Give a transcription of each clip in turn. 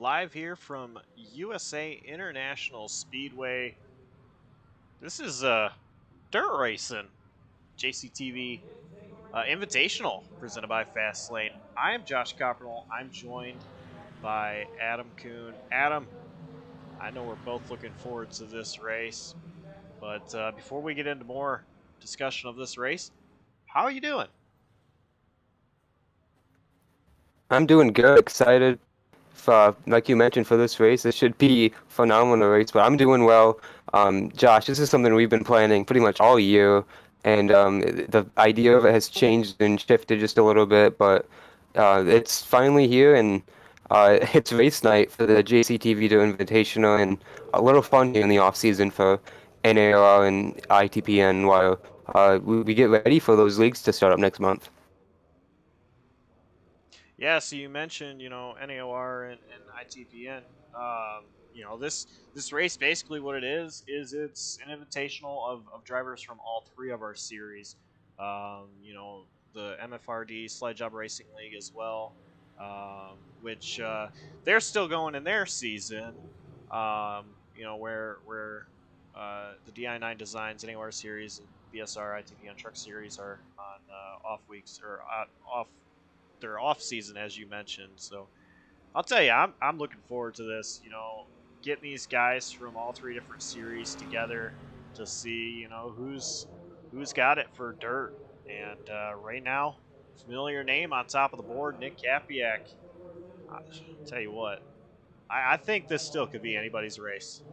live here from USA International Speedway. This is dirt racing, JCTV Invitational, presented by Fastlane. I am Josh Coppernoll. I'm joined by Adam Kuhn. Adam, I know we're both looking forward to this race, but before we get into more discussion of this race, how are you doing? I'm doing good, excited. Like you mentioned, for this race, it should be a phenomenal race, but I'm doing well. Josh, this is something we've been planning pretty much all year, and the idea of it has changed and shifted just a little bit, but it's finally here, and it's race night for the JCTV Dirt Invitational, and a little fun here in the off season for NAOR and ITPN while we get ready for those leagues to start up next month. Yeah, so you mentioned, NAOR and ITPN. This race, basically what it is it's an invitational of drivers from all three of our series. The MFRD Sled Job Racing League as well, which they're still going in their season. Where the DI9 Designs NAOR Series and BSR ITPN Truck Series are on off weeks or off their off season, as you mentioned. So I'll tell you, I'm looking forward to this. Getting these guys from all three different series together to see who's got it for dirt. And right now, familiar name on top of the board, Nick Hapiak. I'll tell you what, I think this still could be anybody's race.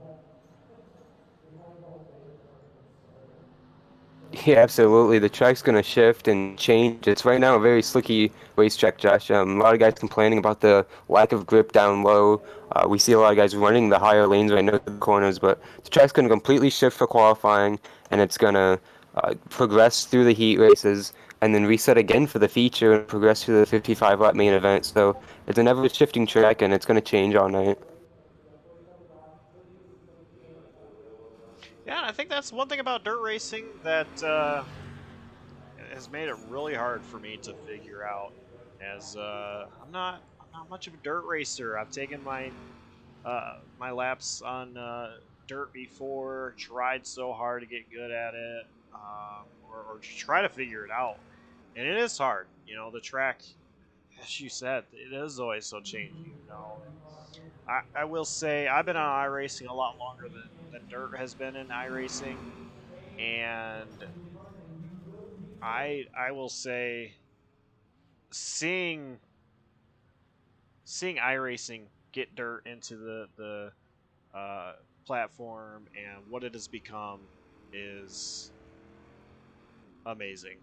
Yeah, absolutely. The track's going to shift and change. It's right now a very slicky racetrack, Josh. A lot of guys complaining about the lack of grip down low. We see a lot of guys running the higher lanes right now to the corners, but the track's going to completely shift for qualifying, and it's going to progress through the heat races and then reset again for the feature and progress through the 55-lap main event. So it's an ever-shifting track, and it's going to change all night. Yeah, I think that's one thing about dirt racing that has made it really hard for me to figure out. As I'm not much of a dirt racer. I've taken my laps on dirt before, tried so hard to get good at it, or just try to figure it out, and it is hard. The track, as you said, it is always so changing. I will say I've been on iRacing a lot longer than dirt has been in iRacing, and I will say seeing iRacing get dirt into the platform and what it has become is amazing.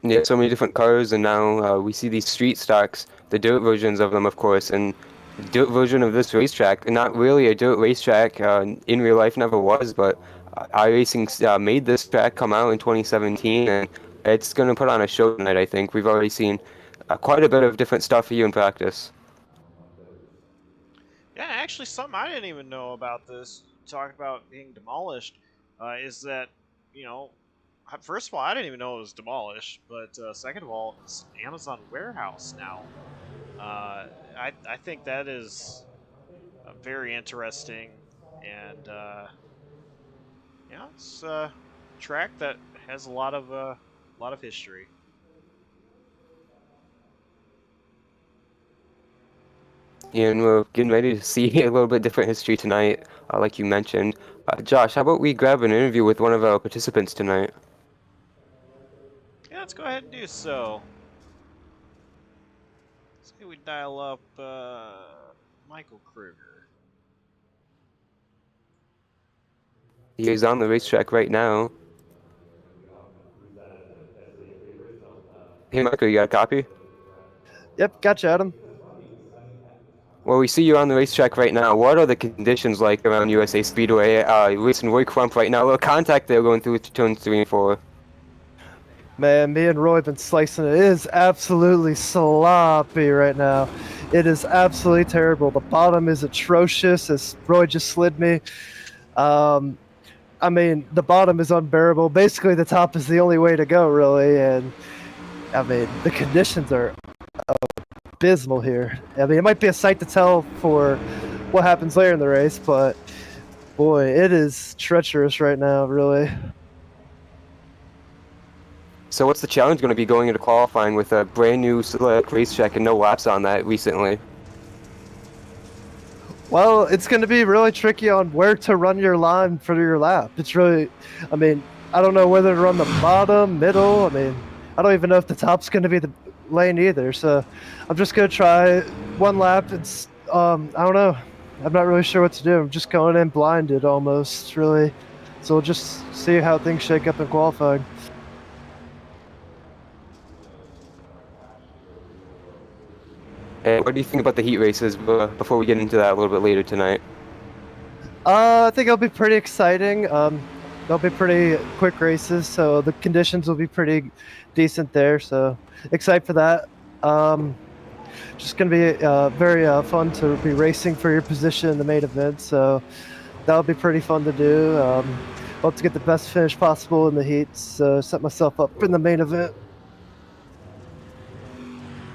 Yeah, so many different cars, and now we see these street stocks, the dirt versions of them, of course, and the dirt version of this racetrack. Not really a dirt racetrack, in real life never was, but iRacing made this track come out in 2017, and it's going to put on a show tonight, I think. We've already seen quite a bit of different stuff here in practice. Yeah, actually, something I didn't even know about this. Talk about being demolished, is that you know, first of all, I didn't even know it was demolished, but second of all, it's an Amazon warehouse now. I think that is very interesting, and it's a track that has a lot of history. And we're getting ready to see a little bit different history tonight, like you mentioned. Josh, how about we grab an interview with one of our participants tonight? Yeah, let's go ahead and do so. Say we dial up Michael Kruger. He is on the racetrack right now. Hey, Michael, you got a copy? Yep, gotcha, Adam. Well, we see you on the racetrack right now. What are the conditions like around USA Speedway? Racing Roy Crump right now. A little contact there going through turns 3 and 4. Man, me and Roy have been slicing it. It is absolutely sloppy right now. It is absolutely terrible. The bottom is atrocious, as Roy just slid me. I mean, the bottom is unbearable. Basically, the top is the only way to go, really. And I mean, the conditions are abysmal here. I mean, it might be a sight to tell for what happens later in the race, but boy, it is treacherous right now, really. So what's the challenge going to be going into qualifying with a brand new select racetrack and no laps on that recently? Well, it's going to be really tricky on where to run your line for your lap. It's really, I mean, I don't know whether to run the bottom, middle. I mean, I don't even know if the top's going to be the lane either. So I'm just going to try one lap. It's, I don't know. I'm not really sure what to do. I'm just going in blinded almost, really. So we'll just see how things shake up in qualifying. And what do you think about the heat races before we get into that a little bit later tonight? I think it'll be pretty exciting. They'll be pretty quick races, so the conditions will be pretty decent there. So excited for that. Just going to be very fun to be racing for your position in the main event. So that'll be pretty fun to do. Hope to get the best finish possible in the heats. Set myself up in the main event.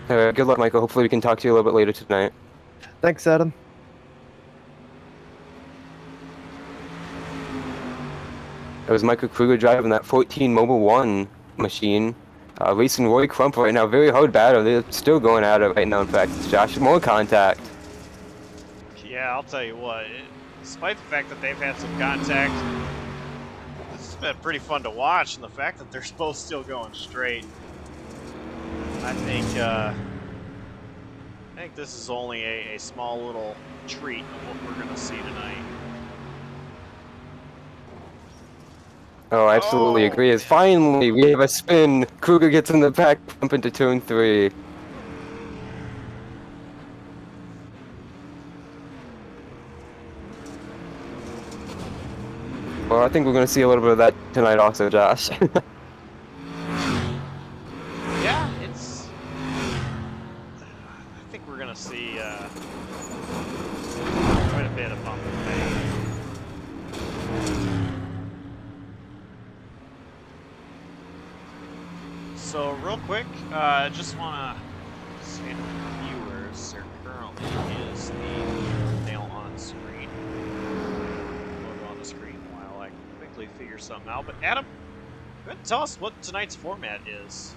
Good luck, Michael. Hopefully we can talk to you a little bit later tonight. Thanks, Adam. It was Michael Kruger driving that 14 Mobile 1 machine. Racing Roy Crump right now. Very hard battle. They're still going at it right now, in fact. Josh, more contact. Yeah, I'll tell you what. Despite the fact that they've had some contact, this has been pretty fun to watch, and the fact that they're both still going straight. I think this is only a small little treat of what we're going to see tonight. Oh, I absolutely agree. As finally we have a spin. Kruger gets in the back, jump into turn 3. Well, I think we're going to see a little bit of that tonight also, Josh. Yeah, I think we're going to see quite a bit of bump and bang. So real quick, just want to say to the viewers, there currently is the nail on screen, logo on the screen while I quickly figure something out. But Adam, go ahead and tell us what tonight's format is.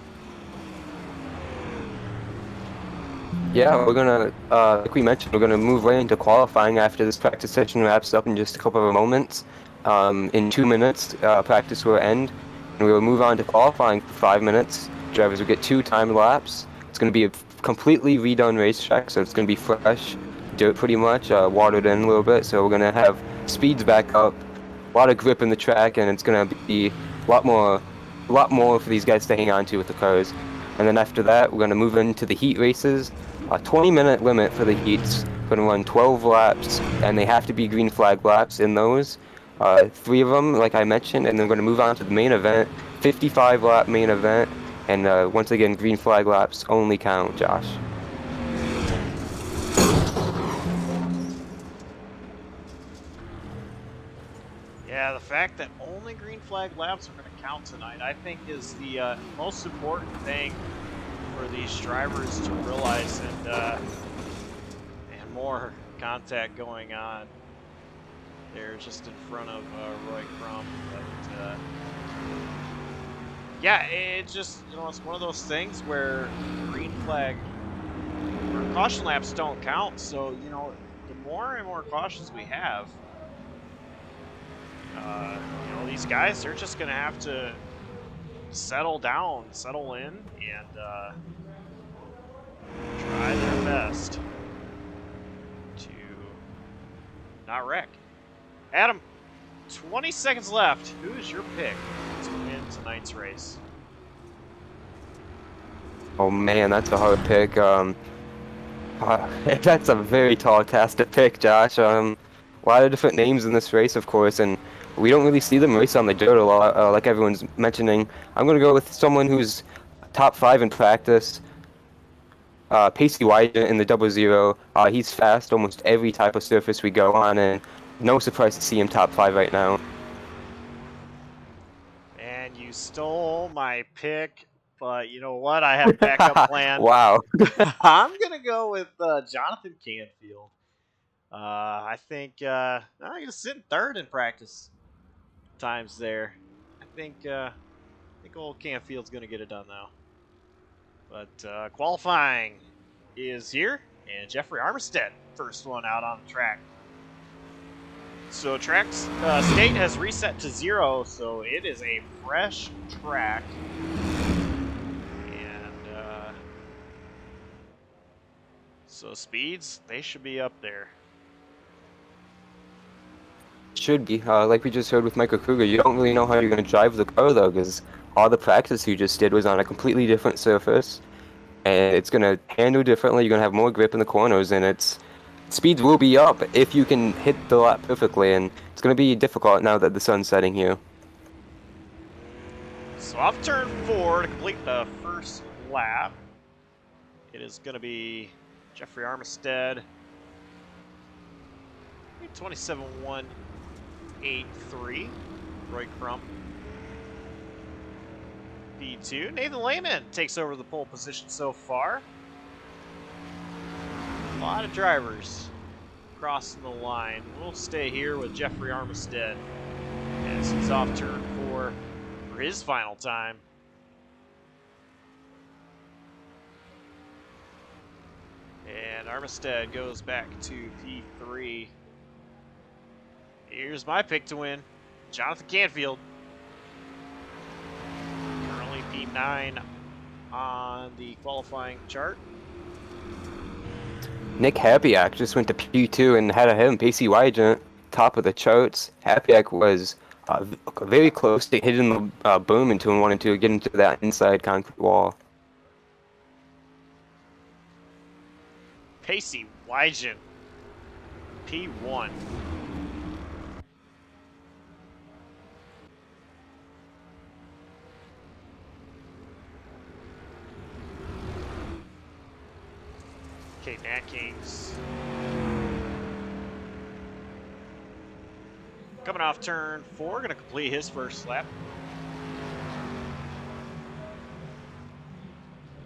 Yeah, we're gonna, like we mentioned, we're gonna move right into qualifying after this practice session wraps up in just a couple of moments. In 2 minutes, practice will end, and we will move on to qualifying for 5 minutes. Drivers will get 2 timed laps. It's gonna be a completely redone racetrack, so it's gonna be fresh dirt pretty much, watered in a little bit. So we're gonna have speeds back up, a lot of grip in the track, and it's gonna be a lot more for these guys to hang on to with the cars. And then after that, we're gonna move into the heat races. A 20-minute limit for the heats. We're gonna run 12 laps, and they have to be green flag laps in those. 3 of them, like I mentioned, and then we're gonna move on to the main event, 55-lap main event, and once again, green flag laps only count, Josh. Yeah, the fact that only green flag laps are going to count tonight, I think, is the most important thing for these drivers to realize, and more contact going on. They're just in front of Roy Crump, but yeah, it just, it's one of those things where green flag or caution laps don't count. So the more and more cautions we have, these guys, they're just gonna have to settle down, settle in, and try their best to not wreck. Adam, 20 seconds left. Who's your pick to win tonight's race? Oh man, that's a hard pick. That's a very tall task to pick, Josh. A lot of different names in this race, of course, and we don't really see them race on the dirt a lot, like everyone's mentioning. I'm going to go with someone who's top 5 in practice. Pacey Wyatt in the 00. He's fast almost every type of surface we go on, and no surprise to see him top 5 right now. And you stole my pick, but you know what? I have a backup plan. Wow. I'm going to go with Johnathan Canfield. I think I'm going to sit in third in practice times there. I think old Canfield's going to get it done, though. But qualifying is here, and Jeffrey Armistead, first one out on the track. So track's state has reset to 0, so it is a fresh track. And so speeds, they should be up there. Should be. Like we just heard with Michael Kruger, you don't really know how you're going to drive the car, though, because all the practice you just did was on a completely different surface. And it's going to handle differently. You're going to have more grip in the corners, and speeds will be up if you can hit the lap perfectly, and it's going to be difficult now that the sun's setting here. So off turn 4 to complete the first lap, it is going to be Jeffrey Armistead, 27.183, Roy Crump, P2. Nathan Lehman takes over the pole position so far. A lot of drivers crossing the line. We'll stay here with Jeffrey Armistead as he's off turn 4 for his final time. And Armistead goes back to P3. Here's my pick to win, Johnathan Canfield. Currently P9 on the qualifying chart. Nick Hapiak just went to P2 and had him, Pacey Wygent, top of the charts. Hapiak was very close to hitting the boom into and wanting to get into that inside concrete wall. Pacey Wygent, P1. Okay, Nat Kings. Coming off turn 4, going to complete his first lap.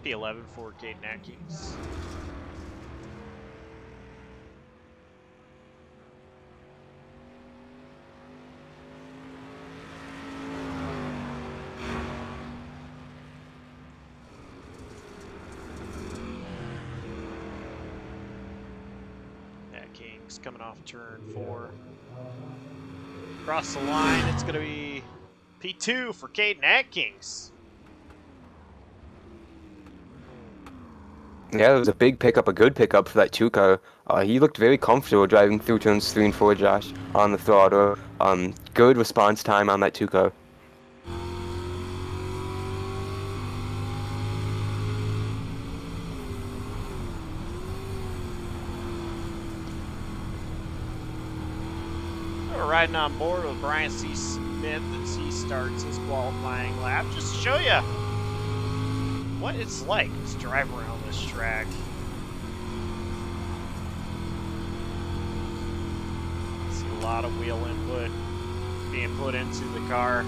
P11 for Caden Atkins. Atkins coming off turn 4. Across the line, it's going to be P2 for Caden Atkins. Yeah, it was a big pickup, a good pickup for that 2 car. He looked very comfortable driving through turns 3 and 4, Josh, on the throttle. Good response time on that 2 car. We're riding on board with Brian C. Smith as he starts his qualifying lap. Just to show you what it's like to drive around this track. See a lot of wheel input being put into the car.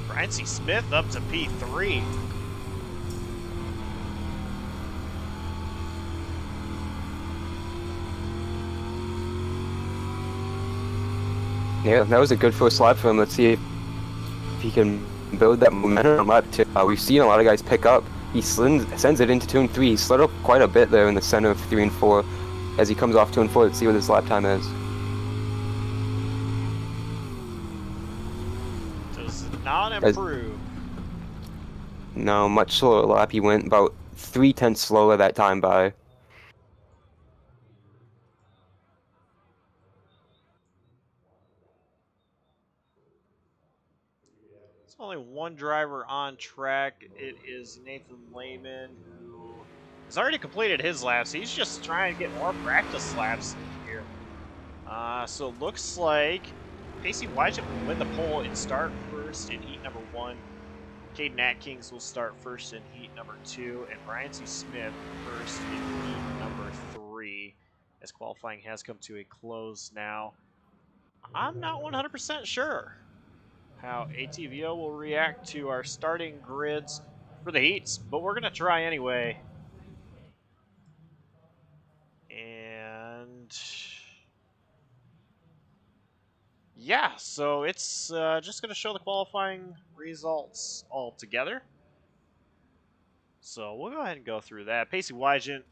Brian C. Smith up to P3. Yeah, that was a good first lap for him. Let's see if he can build that momentum on lap 2. We've seen a lot of guys pick up. He sends it into turn 3. He slid up quite a bit there in the center of 3 and 4. As he comes off turn 4, let's see what his lap time is. Does not improve. No, much slower lap. He went about 3/10 slower that time by. There's only one driver on track. It is Nathan Lehman, who has already completed his laps. He's just trying to get more practice laps in here. So it looks like Pacey Wygent will win the pole and start first in heat number 1. Caden Atkins will start first in heat number 2, and Brian C. Smith first in heat number 3, as qualifying has come to a close now. I'm not 100% sure how ATVO will react to our starting grids for the heats, but we're going to try anyway. And yeah, so it's just going to show the qualifying results all together. So we'll go ahead and go through that. Pacey Wygant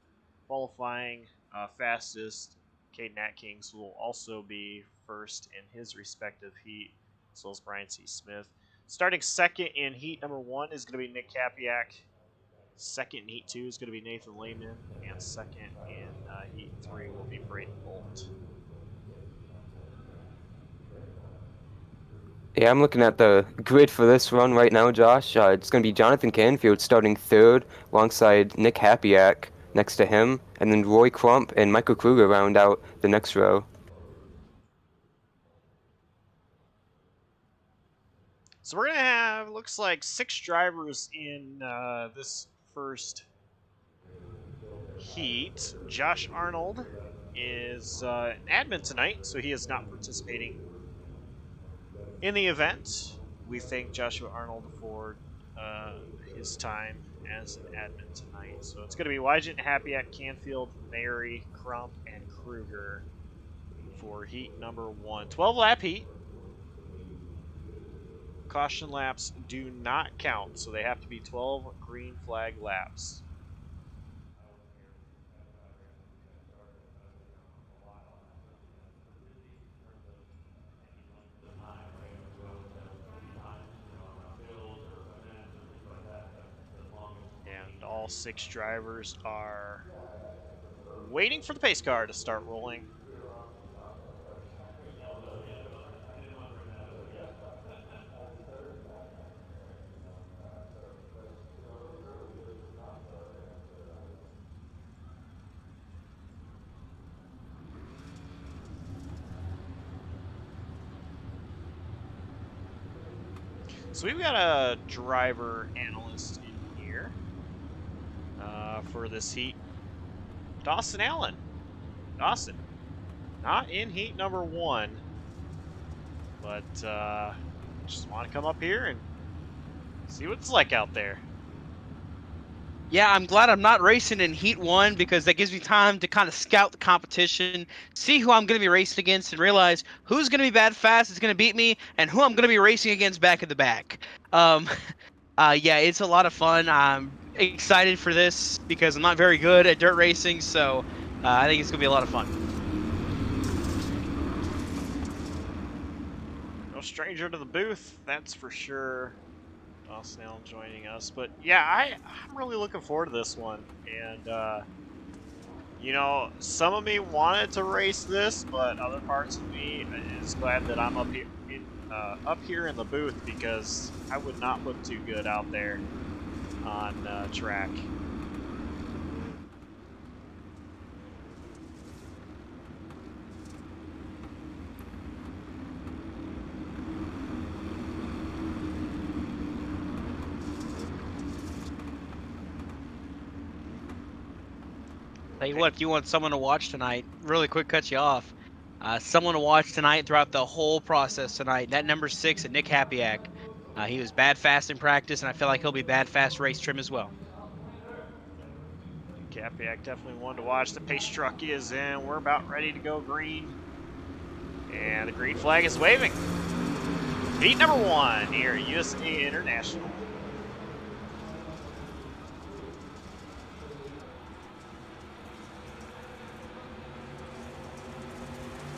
qualifying fastest. Caden Atkins will also be first in his respective heat, as well as Brian C. Smith. Starting second in heat number 1 is going to be Nick Hapiak. Second in heat 2 is going to be Nathan Lehman. And second in heat 3 will be Braden Bolt. Yeah, I'm looking at the grid for this run right now, Josh. It's going to be Johnathan Canfield starting third alongside Nick Hapiak next to him, and then Roy Crump and Michael Kruger round out the next row. So we're going to have, looks like, 6 drivers in this first heat. Josh Arnold is an admin tonight, so he is not participating in the event. We thank Joshua Arnold for his time as an admin tonight. So it's going to be Wygant, Hapiak, Canfield, Mary, Crump, and Kruger for heat number 1. 12-lap heat. Caution laps do not count, so they have to be 12 green flag laps. And all 6 drivers are waiting for the pace car to start rolling. So we've got a driver analyst in here for this heat. Dawson Allen. Dawson, not in heat number 1, but just want to come up here and see what it's like out there. Yeah, I'm glad I'm not racing in Heat 1 because that gives me time to kind of scout the competition, see who I'm going to be racing against, and realize who's going to be bad fast, is going to beat me, and who I'm going to be racing against back at the back. Yeah, it's a lot of fun. I'm excited for this because I'm not very good at dirt racing, so I think it's going to be a lot of fun. No stranger to the booth, that's for sure. Dawson Allen joining us. But yeah, I'm really looking forward to this one. And, you know, some of me wanted to race this, but other parts of me is glad that I'm up here in the booth because I would not look too good out there on track. Tell you what, if you want someone to watch tonight, really quick, cut you off. Someone to watch tonight throughout the whole process tonight. That number 6, Nick Hapiak. He was bad fast in practice, and I feel like he'll be bad fast race trim as well. Hapiak definitely one to watch. The pace truck is in. We're about ready to go green. And the green flag is waving. Heat number 1 here at USA International.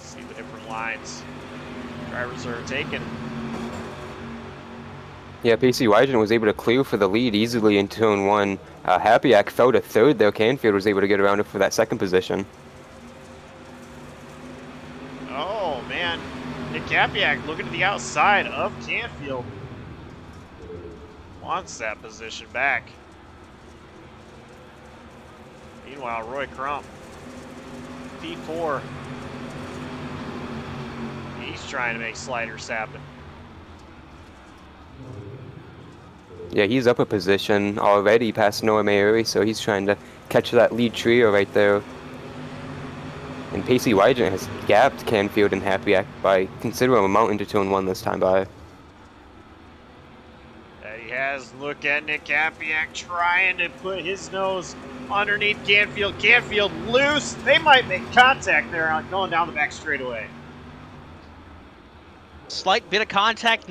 See the different lines drivers are taking. Yeah, Pacey Wygant was able to clear for the lead easily in turn 1. Hapiak fell to third, though. Canfield was able to get around it for that second position. Oh, man. Nick Hapiak looking to the outside of Canfield. Wants that position back. Meanwhile, Roy Crump, P4. He's trying to make sliders happen. Yeah, he's up a position already past Noah Mayuri, so he's trying to catch that lead trio right there. And Pacey Wygant has gapped Canfield and Hapiak by considerable amount into turn 1 this time by. That he has. Look at Nick Hapiak trying to put his nose underneath Canfield. Canfield loose. They might make contact there going down the back straightaway. Slight bit of contact,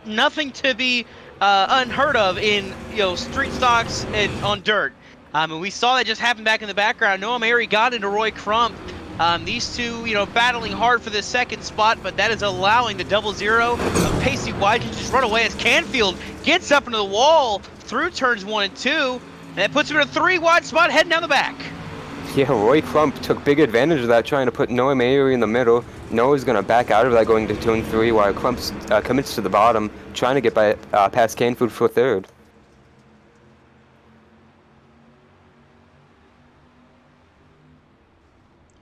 nothing to be unheard of in street stocks and on dirt. And we saw that just happen back in the background. Noah Mary got into Roy Crump. These two, battling hard for this second spot, but that is allowing the 0-0 of Pacey Wygant to just run away as Canfield gets up into the wall through turns 1 and 2, and that puts him in a 3-wide spot heading down the back. Yeah, Roy Crump took big advantage of that, trying to put Noah Mayuri in the middle. Noah's going to back out of that going to turn 3, while Crump commits to the bottom, trying to get past Canfield for third.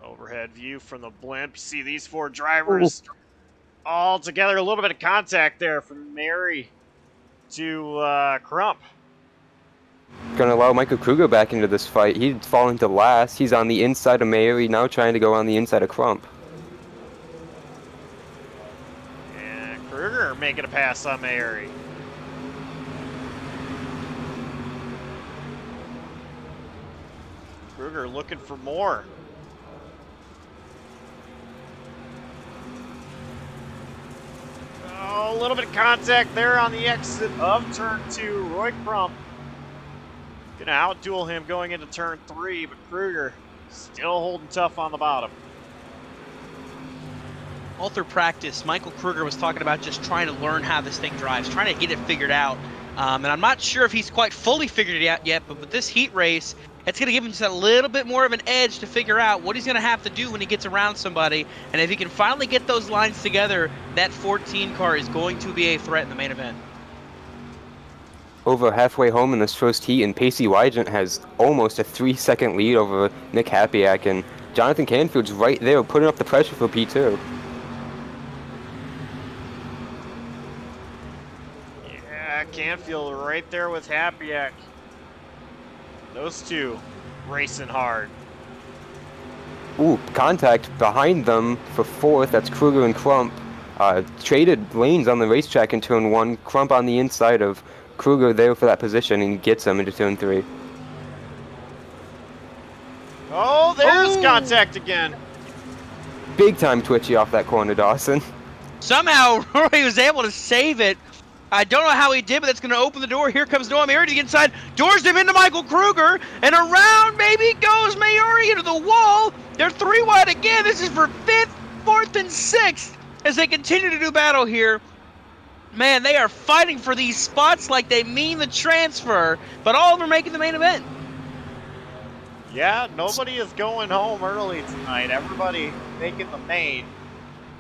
Overhead view from the blimp. See these 4 drivers all together. A little bit of contact there from Mary to Crump. Gonna allow Michael Kruger back into this fight. He's falling to last. He's on the inside of Mayuri, now trying to go on the inside of Crump. And Kruger making a pass on Mary. Kruger looking for more. Oh, a little bit of contact there on the exit of turn 2. Roy Crump gonna outduel him going into turn 3, but Kruger still holding tough on the bottom. All through practice, Michael Kruger was talking about just trying to learn how this thing drives, trying to get it figured out. And I'm not sure if he's quite fully figured it out yet, but with this heat race, it's going to give him just a little bit more of an edge to figure out what he's going to have to do when he gets around somebody. And if he can finally get those lines together, that 14 car is going to be a threat in the main event. Over halfway home in this first heat, and Pacey Wygant has almost a 3-second lead over Nick Hapiak, and Johnathan Canfield's right there putting up the pressure for P2. Yeah, Canfield right there with Hapiak. Those two racing hard. Ooh, contact behind them for 4th. That's Kruger and Crump. Traded lanes on the racetrack in turn 1. Crump on the inside of Kruger there for that position, and gets him into turn 3. Oh, there's contact again. Big time twitchy off that corner, Dawson. Somehow Roy was able to save it. I don't know how he did, but that's going to open the door. Here comes Noah Mayuri to get inside. Doors him into Michael Kruger, and around maybe goes Mayuri into the wall. They're 3 wide again. This is for 5th, 4th, and 6th as they continue to do battle here. Man, they are fighting for these spots like they mean the transfer, but all of them are making the main event. Yeah, nobody is going home early tonight. Everybody making the main,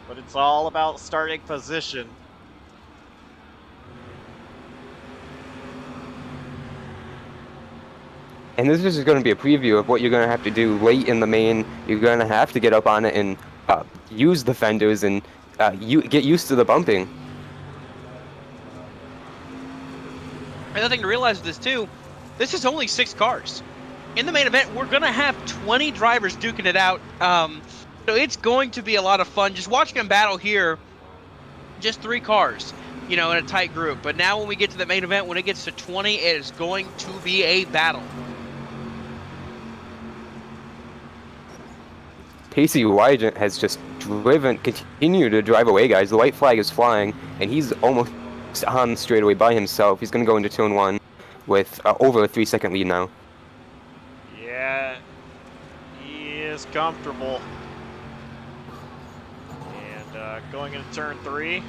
but it's all about starting position. And this is going to be a preview of what you're going to have to do late in the main. You're going to have to get up on it and use the fenders and get used to the bumping. Another thing to realize with this too, this is only 6 cars. In the main event, we're going to have 20 drivers duking it out. So it's going to be a lot of fun. Just watching them battle here, just 3 cars, in a tight group. But now when we get to the main event, when it gets to 20, it is going to be a battle. Pacey Wygant has just continued to drive away, guys. The white flag is flying, and he's almost on straightaway by himself. He's going to go into turn 1 with over a 3-second lead now. Yeah, he is comfortable. And going into turn 3.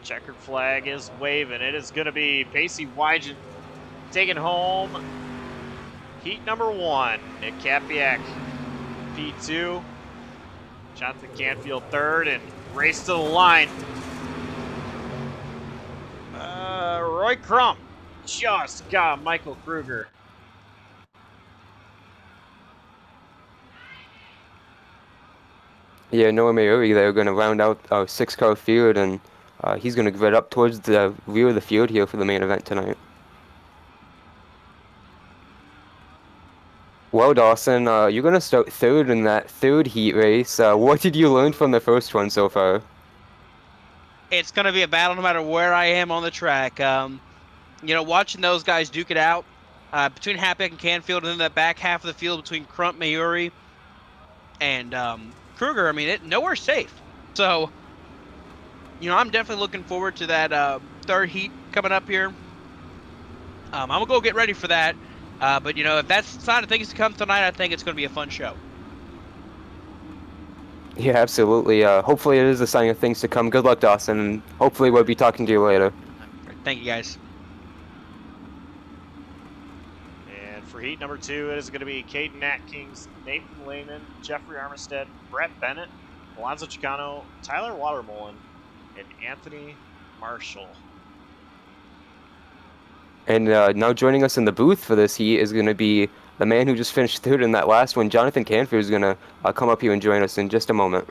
Checkered flag is waving. It is going to be Pacey Wygant taking home heat number 1. Nick Hapiak, P2. Johnathan Canfield, 3rd, and race to the line. Roy Crump just got Michael Kruger. Yeah, Noah Mayuri, they're going to round out our 6-car field and He's going to grid up towards the rear of the field here for the main event tonight. Well, Dawson, you're going to start third in that third heat race. What did you learn from the first one so far? It's going to be a battle no matter where I am on the track. Watching those guys duke it out between Hapiak and Canfield, and then that back half of the field between Crump, Mayuri, and Kruger, I mean, nowhere's safe. So, I'm definitely looking forward to that third heat coming up here. I'm going to go get ready for that. But, if that's the sign of things to come tonight, I think it's going to be a fun show. Yeah, absolutely. Hopefully it is a sign of things to come. Good luck, Dawson, and hopefully we'll be talking to you later. Thank you, guys. And for heat number 2, it is going to be Caden Atkins, Nathan Lehman, Jeffrey Armistead, Brett Bennett, Alonzo Chicano, Tyler Watermullen, and Anthony Marshall. And now joining us in the booth for this heat is going to be the man who just finished third in that last one. Johnathan Canfield is going to come up here and join us in just a moment.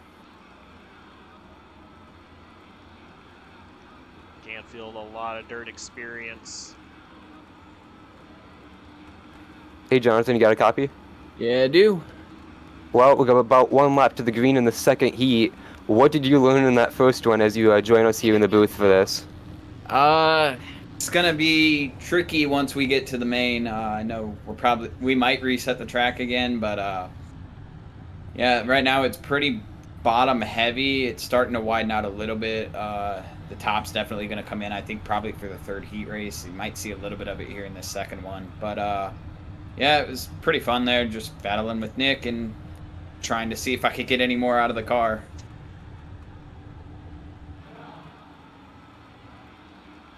Canfield, a lot of dirt experience. Hey, Johnathan, you got a copy? Yeah, I do. Well, we got about one lap to the green in the second heat. What did you learn in that first one as you join us here in the booth for this? It's gonna be tricky once we get to the main. I know we might reset the track again, but yeah, right now it's pretty bottom heavy. It's starting to widen out a little bit. The top's definitely gonna come in, I think, probably for the third heat race. You might see a little bit of it here in the second one, but yeah, it was pretty fun there, just battling with Nick and trying to see if I could get any more out of the car.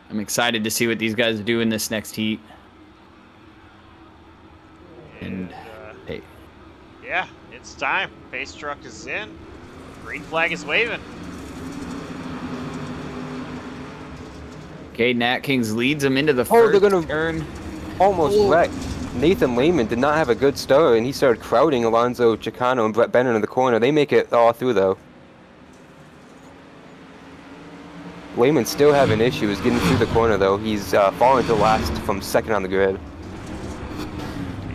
I'm excited to see what these guys do in this next heat. And hey. Yeah, it's time. Pace truck is in. Green flag is waving. Caden Atkins leads them into the Oh, first they're gonna turn. almost wreck. Nathan Lehman did not have a good start, and he started crowding Alonzo Chicano and Brett Bennett in the corner. They make it all through, though. Lehman's still having issues getting through the corner, though. He's fallen to last from second on the grid.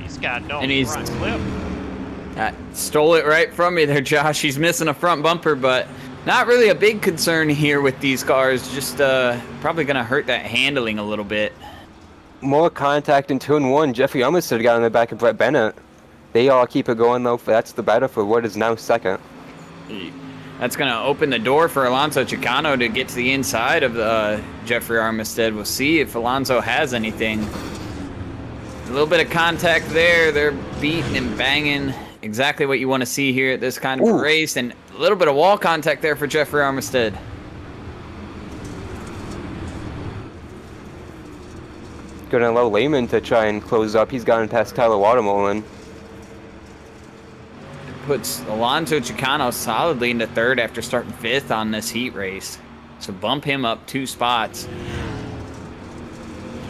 He's got no And he's- front clip. Stole it right from me there, Josh. He's missing a front bumper, but not really a big concern here with these cars. Just probably going to hurt that handling a little bit. More contact in turn one. Jeffrey Armistead got on the back of Brett Bennett. They all keep it going, though. That's the battle for what is now second. That's going to open the door for Alonzo Chicano to get to the inside of Jeffrey Armistead. We'll see if Alonzo has anything. A little bit of contact there. They're beating and banging. Exactly what you want to see here at this kind of a race. And a little bit of wall contact there for Jeffrey Armistead. Going to allow Lehman to try and close up. He's gotten past Tyler Watermullen. Puts Alonzo Chicano solidly into third after starting fifth on this heat race. So bump him up 2 spots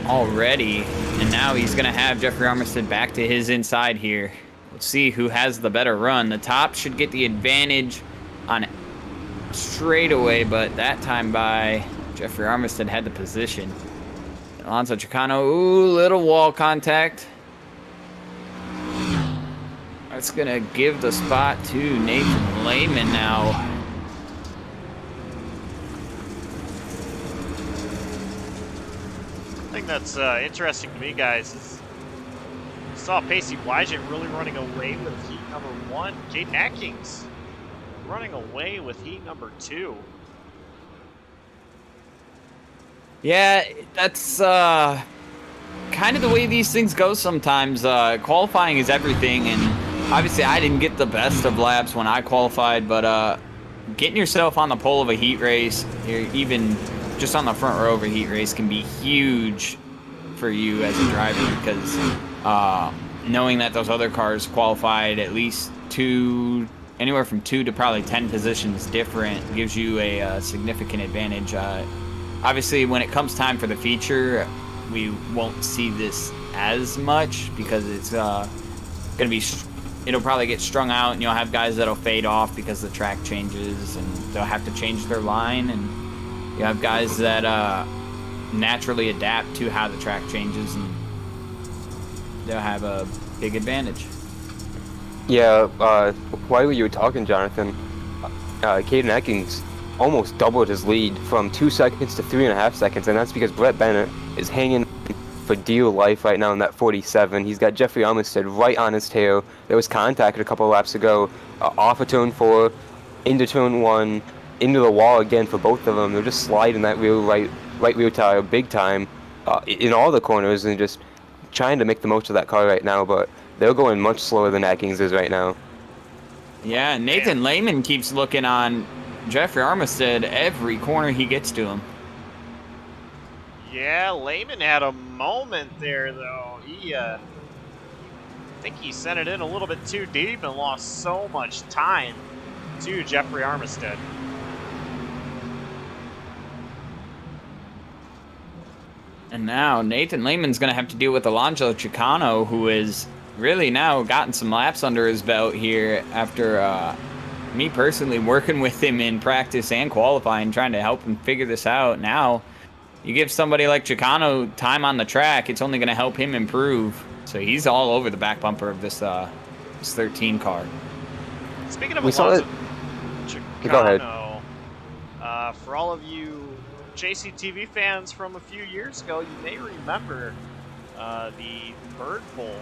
already. And now he's going to have Jeffrey Armistead back to his inside here. Let's see who has the better run. The top should get the advantage on straightaway, but that time by Jeffrey Armistead had the position. Alonzo Chicano, ooh, little wall contact. That's going to give the spot to Nathan Lehman now. The thing that's interesting to me, guys, is you saw Pacey Wygent really running away with heat number 1. Caden Atkins running away with heat number 2. Yeah, that's kind of the way these things go sometimes. Qualifying is everything, and obviously I didn't get the best of laps when I qualified, but getting yourself on the pole of a heat race, or even just on the front row of a heat race, can be huge for you as a driver, because knowing that those other cars qualified at least anywhere from 2 to probably 10 positions different gives you a significant advantage. Obviously, when it comes time for the feature, we won't see this as much because it's it'll probably get strung out, and you'll have guys that'll fade off because the track changes and they'll have to change their line, and You have guys that naturally adapt to how the track changes, and they'll have a big advantage. Yeah, while you were talking, Jonathan, Caden Eckings almost doubled his lead from 2 seconds to 3.5 seconds, and that's because Brett Bennett is hanging for dear life right now in that 47. He's got Jeffrey Armistead right on his tail. There was contact a couple of laps ago, off of turn 4, into turn 1, into the wall again for both of them. They're just sliding that right rear tire big time in all the corners and just trying to make the most of that car right now, but they're going much slower than Atkins is right now. Yeah, Nathan Lehman keeps looking on Jeffrey Armistead every corner he gets to him. Yeah, Lehman had a moment there, though. I think he sent it in a little bit too deep and lost so much time to Jeffrey Armistead. And now Nathan Lehman's going to have to deal with Alonso Chicano, who has really now gotten some laps under his belt here after me personally working with him in practice and qualifying, trying to help him figure this out. Now, you give somebody like Chicano time on the track, it's only going to help him improve. So he's all over the back bumper of this 13 car. Speaking of Alonso Chicano, go ahead. For all of you JCTV fans from a few years ago, you may remember the Bird Bowl.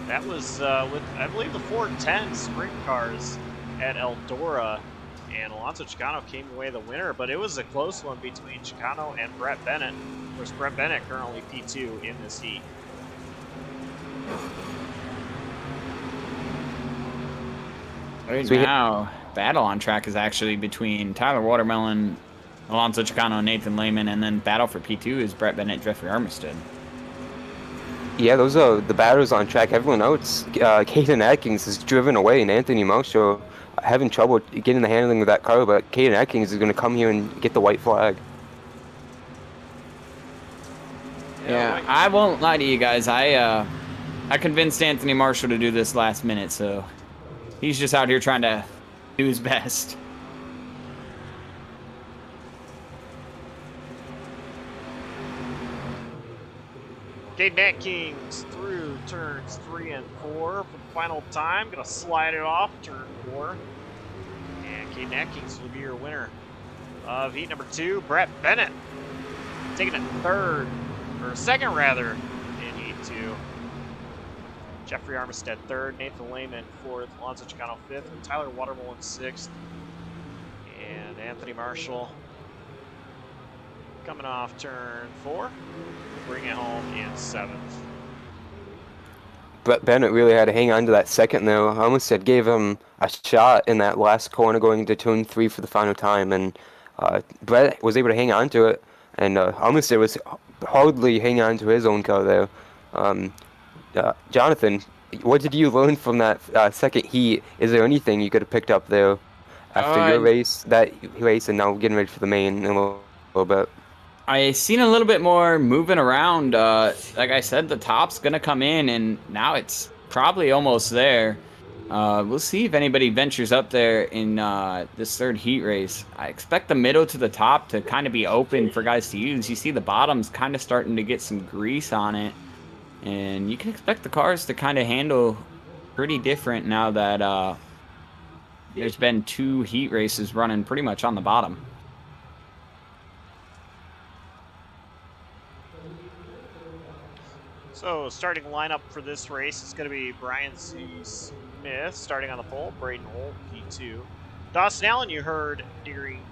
That was with, I believe, the 410 sprint cars at Eldora, and Alonso Chicano came away the winner, but it was a close one between Chicano and Brett Bennett. Of course, Brett Bennett currently P2 in this heat. Right now, battle on track is actually between Tyler Watermelon, Alonso Chicano, and Nathan Lehman, and then battle for P2 is Brett Bennett, Jeffrey Armistead. Yeah, those are the battles on track. Everyone else, Caden Atkins is driven away, and Anthony Marshall having trouble getting the handling of that car, but Caden Atkins is going to come here and get the white flag. Yeah, I won't lie to you guys. I convinced Anthony Marshall to do this last minute, so he's just out here trying to do his best. Caden Atkins through turns 3 and 4 for the final time. Gonna slide it off turn 4. And Caden Atkins will be your winner of heat number 2. Brett Bennett taking it second rather, in heat 2. Jeffrey Armistead 3rd, Nathan Lehman 4th, Alonso Chicano 5th, and Tyler Watermelon 6th. And Anthony Marshall coming off turn 4. Bring it home in 7th. Brett Bennett really had to hang on to that second, though. Armistead gave him a shot in that last corner going into turn 3 for the final time, and Brett was able to hang on to it, and Armistead was hardly hanging on to his own car there. Jonathan, what did you learn from that second heat? Is there anything you could have picked up there after your race, and now getting ready for the main in a little bit? I seen a little bit more moving around. Like I said, the top's going to come in, and now it's probably almost there. We'll see if anybody ventures up there in this third heat race. I expect the middle to the top to kind of be open for guys to use. You see the bottom's kind of starting to get some grease on it, and you can expect the cars to kind of handle pretty different now that there's been 2 heat races running pretty much on the bottom. So, starting lineup for this race is going to be Brian C. Smith starting on the pole, Braden Holt, P2. Dawson Allen, you heard during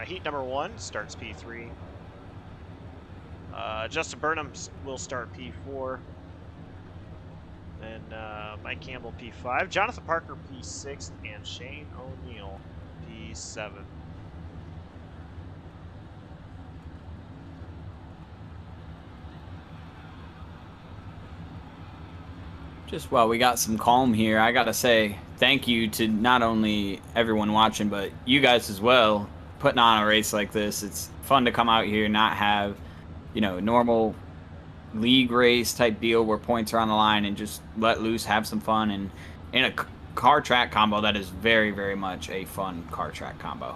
heat number 1, starts P3. Justin Burnham will start P4. Then Mike Campbell, P5. Jonathan Parker, P6. And Shane O'Neill, P7. Just while we got some calm here, I gotta say thank you to not only everyone watching, but you guys as well, putting on a race like this. It's fun to come out here, not have, normal league race type deal where points are on the line, and just let loose, have some fun, and in a car track combo that is very, very much a fun car track combo.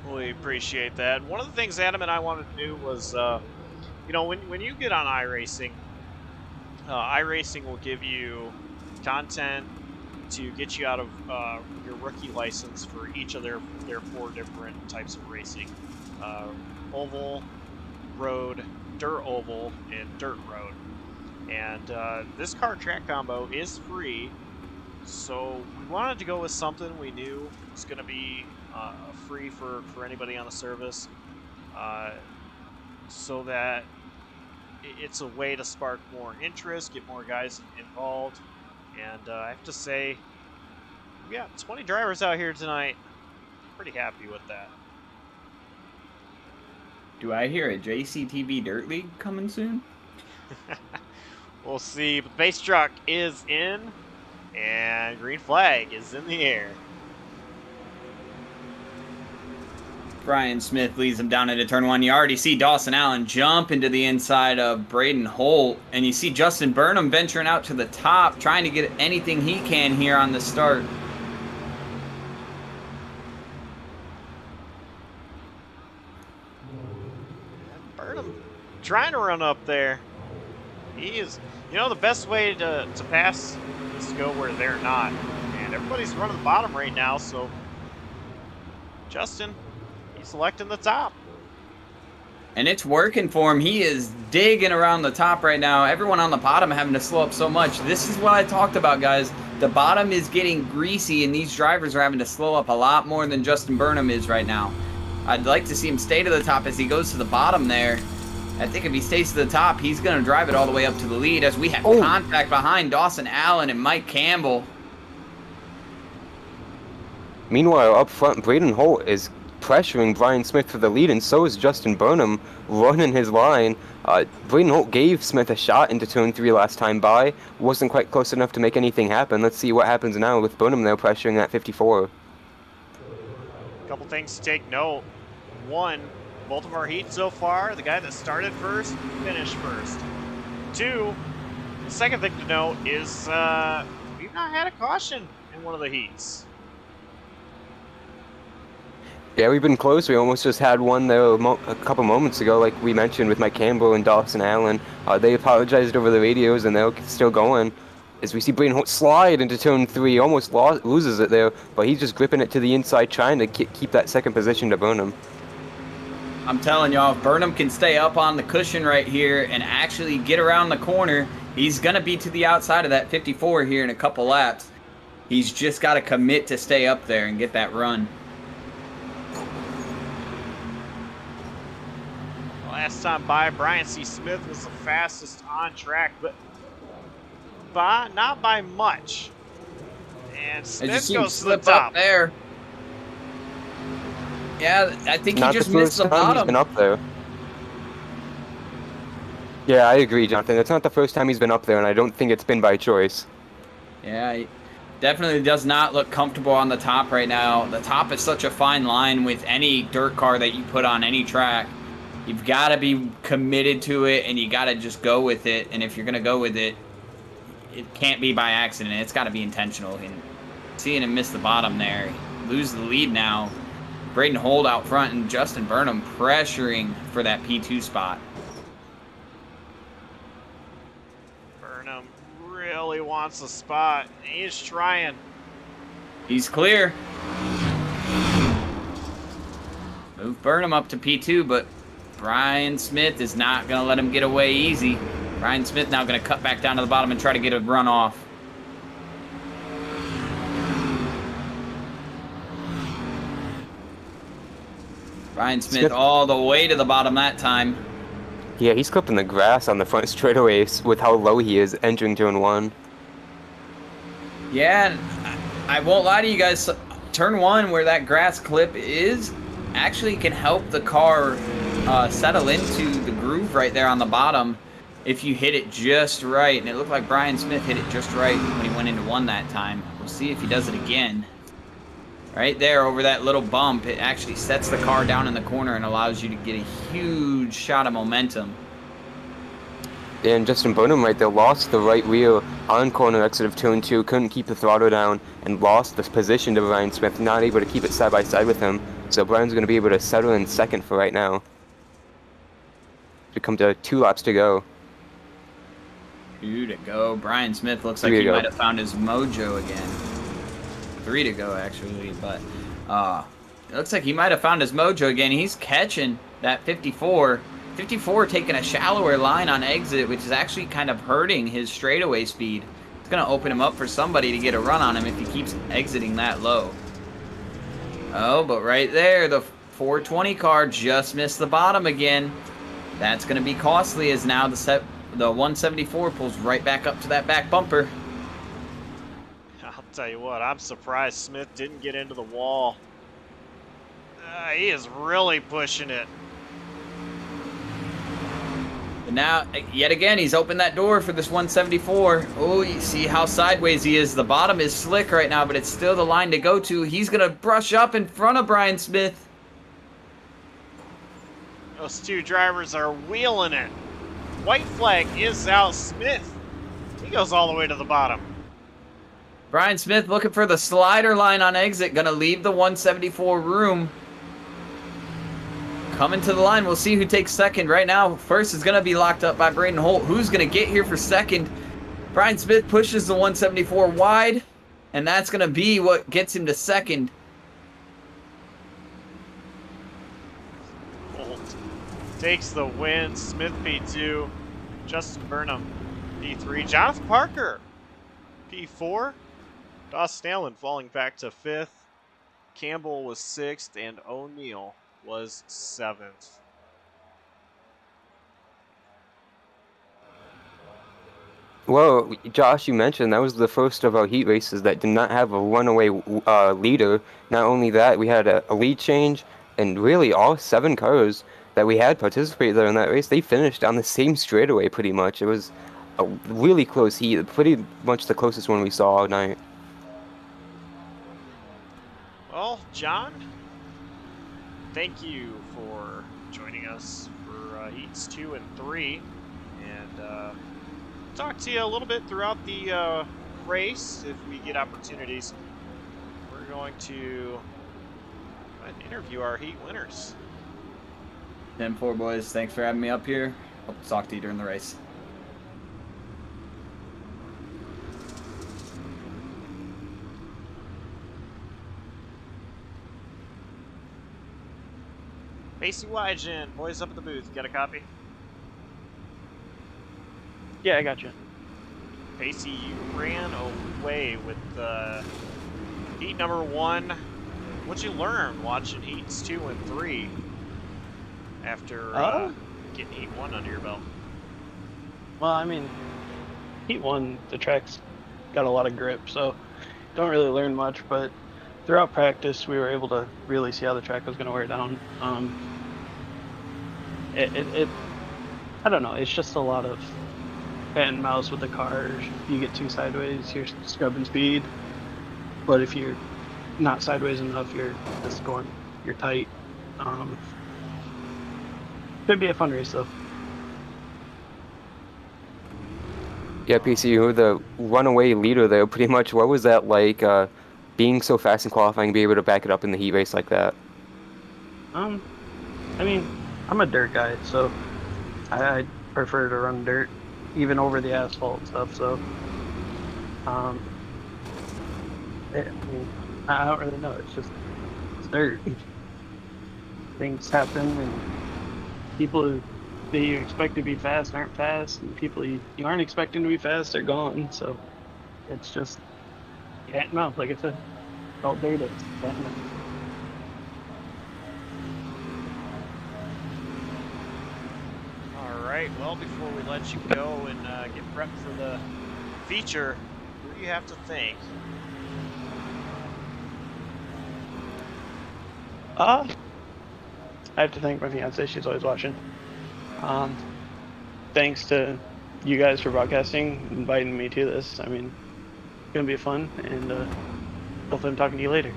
We appreciate that. One of the things Adam and I wanted to do was, you know, when you get on iRacing, iRacing will give you content to get you out of your rookie license for each of their 4 different types of racing: oval, road, dirt oval, and dirt road. And this car track combo is free, so we wanted to go with something we knew was going to be free for anybody on the service, so that it's a way to spark more interest, get more guys involved. And I have to say, we got 20 drivers out here tonight. Pretty happy with that. Do I hear a JCTV Dirt League coming soon? We'll see. But the base truck is in, and green flag is in the air. Brian Smith leads them down into turn 1. You already see Dawson Allen jump into the inside of Braden Holt, and you see Justin Burnham venturing out to the top, trying to get anything he can here on the start. Burnham trying to run up there. He is, you know, the best way to pass is to go where they're not. And everybody's running the bottom right now, so Justin, he's selecting the top. And it's working for him. He is digging around the top right now. Everyone on the bottom having to slow up so much. This is what I talked about, guys. The bottom is getting greasy, and these drivers are having to slow up a lot more than Justin Burnham is right now. I'd like to see him stay to the top as he goes to the bottom there. I think if he stays to the top, he's going to drive it all the way up to the lead, as we have contact behind Dawson Allen and Mike Campbell. Meanwhile, up front, Braden Holt is pressuring Brian Smith for the lead, and so is Justin Burnham running his line. Braden Holt gave Smith a shot into turn 3 last time by. Wasn't quite close enough to make anything happen. Let's see what happens now with Burnham there pressuring that 54. A couple things to take note. One, both of our heats so far, the guy that started first finished first. Two, the second thing to note is we've not had a caution in one of the heats. Yeah, we've been close. We almost just had one there a couple moments ago, like we mentioned with Mike Campbell and Dawson Allen. They apologized over the radios, and they're still going. As we see Braden Holt slide into turn 3, almost loses it there, but he's just gripping it to the inside, trying to keep that second position to Burnham. I'm telling y'all, if Burnham can stay up on the cushion right here and actually get around the corner, he's going to be to the outside of that 54 here in a couple laps. He's just got to commit to stay up there and get that run. Last time by, Brian C. Smith was the fastest on track, but not by much. And Smith goes to the top. Up there. Yeah, I think he just missed the bottom. He's been up there. Yeah, I agree, Jonathan. It's not the first time he's been up there, and I don't think it's been by choice. Yeah, he definitely does not look comfortable on the top right now. The top is such a fine line with any dirt car that you put on any track. You've got to be committed to it, and you got to just go with it. And if you're going to go with it, it can't be by accident. It's got to be intentional. And seeing him miss the bottom there, lose the lead now. Braden Holt out front and Justin Burnham pressuring for that P2 spot. Burnham really wants a spot. He's trying. He's clear. Move Burnham up to P2, but Brian Smith is not going to let him get away easy. Brian Smith now going to cut back down to the bottom and try to get a run off. Brian Smith all the way to the bottom that time. Yeah, he's clipping the grass on the front straightaway with how low he is entering turn 1. Yeah, I won't lie to you guys. Turn 1, where that grass clip is, actually can help the car settle into the groove right there on the bottom if you hit it just right. And it looked like Brian Smith hit it just right when he went into 1 that time. We'll see if he does it again. Right there over that little bump, it actually sets the car down in the corner and allows you to get a huge shot of momentum. and Justin Burnham right there lost the right wheel on corner exit of turn 2, couldn't keep the throttle down, and lost the position to Brian Smith, not able to keep it side by side with him. So Brian's going to be able to settle in second for right now. To come to 2 laps to go. 2 to go. Brian Smith looks 3 like to he go. might have found his mojo again. 3 to go, actually, but it looks like he might have found his mojo again. He's catching that 54. 54 taking a shallower line on exit, which is actually kind of hurting his straightaway speed. It's going to open him up for somebody to get a run on him if he keeps exiting that low. Oh, but right there, the 420 car just missed the bottom again. That's going to be costly as now the 174 pulls right back up to that back bumper. I'll tell you what, I'm surprised Smith didn't get into the wall. He is really pushing it. And now, yet again, he's opened that door for this 174. Oh, you see how sideways he is. The bottom is slick right now, but it's still the line to go to. He's going to brush up in front of Brian Smith. Those 2 drivers are wheeling it. White flag is out. Smith, he goes all the way to the bottom. Brian Smith looking for the slider line on exit. Going to leave the 174 room. Coming to the line. We'll see who takes second. Right now, first is going to be locked up by Braden Holt. Who's going to get here for second? Brian Smith pushes the 174 wide, and that's going to be what gets him to second. Holt takes the win. Smith P2. Justin Burnham P3. Jonathan Parker P4. Doss Stanlin falling back to 5th. Campbell was 6th, and O'Neill was 7th. Well, Josh, you mentioned that was the first of our heat races that did not have a runaway leader. Not only that, we had a lead change, and really all 7 cars that we had participate there in that race, they finished on the same straightaway pretty much. It was a really close heat, pretty much the closest one we saw all night. Well, John, thank you for joining us for heats 2 and 3, and talk to you a little bit throughout the race if we get opportunities. We're going to interview our heat winners. 10-4, boys. Thanks for having me up here. Hope to talk to you during the race. Pacey Wygen, boys up at the booth. Got a copy? Yeah, I got you. Pacey, you ran away with heat number 1. What'd you learn watching heats 2 and 3 after getting heat 1 under your belt? Well, I mean, heat 1, the track's got a lot of grip, so don't really learn much, but throughout practice, we were able to really see how the track was going to wear down. I don't know, it's just a lot of cat and mouse with the car. You get too sideways, you're scrubbing speed, but if you're not sideways enough, you're just going, you're tight. Could be a fun race though. Yeah, PC, you were the runaway leader there pretty much. What was that like, being so fast in qualifying and be able to back it up in the heat race like that? I mean, I'm a dirt guy, so I prefer to run dirt, even over the asphalt stuff, so I don't really know, it's dirt. Things happen, and people that you expect to be fast aren't fast, and people you aren't expecting to be fast are gone, so it's just cat and mouse, like I said. All dirt is cat and mouse. Alright, well, before we let you go and get prepped for the feature, who do you have to thank? I have to thank my fiance, she's always watching. Thanks to you guys for broadcasting, inviting me to this. I mean, it's gonna be fun, and hopefully I'm talking to you later.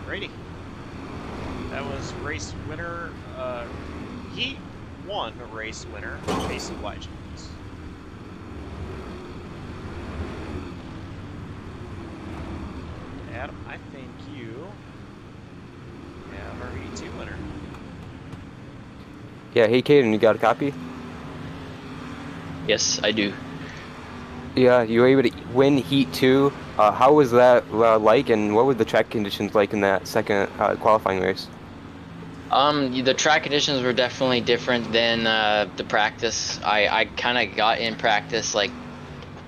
Brady. That was race winner, Heat 1 race winner, Casey White. Adam, I think you have our Heat 2 winner. Yeah, hey Caden, you got a copy? Yes, I do. Yeah, you were able to win Heat 2. How was that like, and what were the track conditions like in that second qualifying race? The track conditions were definitely different than the practice. I kind of got in practice like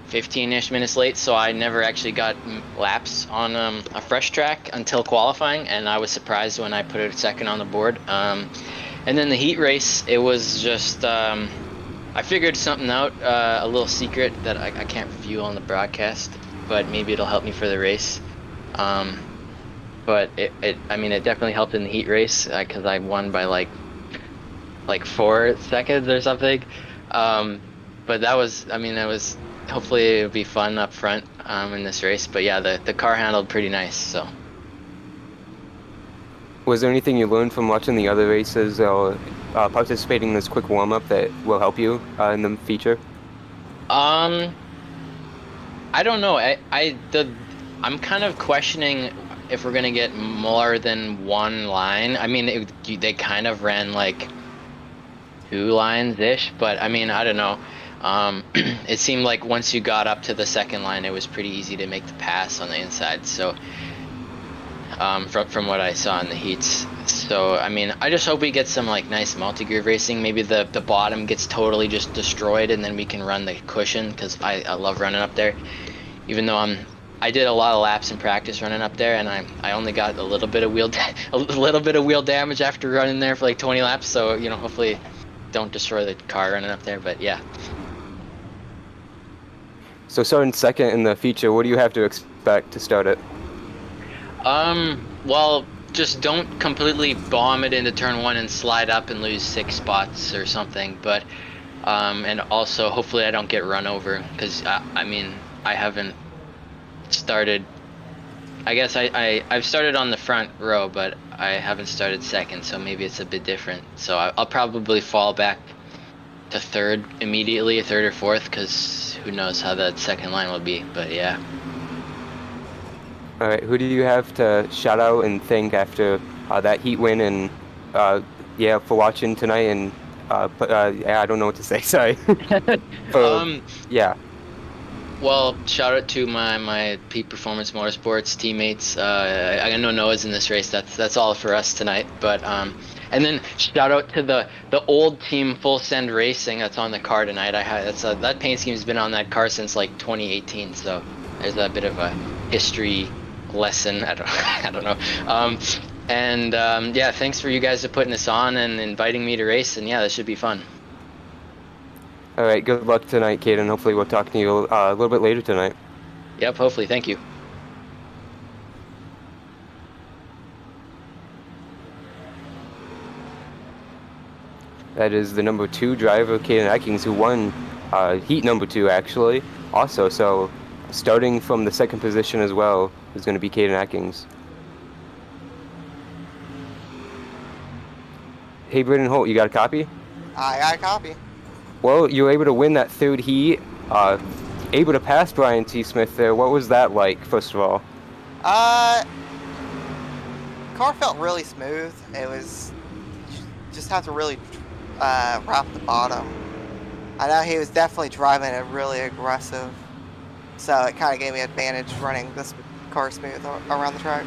15-ish minutes late, so I never actually got laps on a fresh track until qualifying, and I was surprised when I put it second on the board. And then the heat race, it was just I figured something out, a little secret that I can't review on the broadcast, but maybe it'll help me for the race. But I mean, it definitely helped in the heat race because I won by like 4 seconds or something. But that was, I mean, that was, hopefully it'll be fun up front in this race. But yeah, the car handled pretty nice, so. Was there anything you learned from watching the other races or participating in this quick warm-up that will help you in the feature? I don't know. I'm kind of questioning if we're gonna get more than one line. I mean, they kind of ran like 2 lines-ish, but I mean, I don't know. It seemed like once you got up to the second line, it was pretty easy to make the pass on the inside. So, from what I saw in the heats. So, I mean, I just hope we get some like nice multi-groove racing. Maybe the bottom gets totally just destroyed, and then we can run the cushion because I love running up there. Even though I did a lot of laps in practice running up there, and I only got a little bit of wheel damage after running there for like 20 laps. So, you know, hopefully don't destroy the car running up there. But yeah. So starting second in the feature, what do you have to expect to start it? Well, just don't completely bomb it into turn 1 and slide up and lose 6 spots or something. But and also hopefully I don't get run over because I mean I haven't started. I guess I've started on the front row, but I haven't started second, so maybe it's a bit different. So I'll probably fall back to third immediately, third or fourth, because who knows how that second line will be. But yeah. All right, who do you have to shout out and thank after that heat win, and yeah, for watching tonight, and yeah, I don't know what to say. Sorry. Yeah. Well, shout out to my Peak Performance Motorsports teammates. I know Noah's in this race. That's all for us tonight. But and then shout out to the old team Full Send Racing that's on the car tonight. That paint scheme's been on that car since like 2018. So there's a bit of a history lesson. I don't know. And yeah, thanks for you guys for putting this on and inviting me to race. And yeah, this should be fun. All right, good luck tonight, Caden. Hopefully we'll talk to you a little bit later tonight. Yep, hopefully. Thank you. That is the number 2 driver, Caden Atkins, who won heat number 2, actually, also. So starting from the second position as well is going to be Caden Atkins. Hey, Brendan Holt, you got a copy? I got a copy. Well, you were able to win that 3rd heat, able to pass Brian T. Smith there. What was that like, first of all? Car felt really smooth. It was just have to really wrap the bottom. I know he was definitely driving it really aggressive, so it kind of gave me an advantage running this car smooth around the track.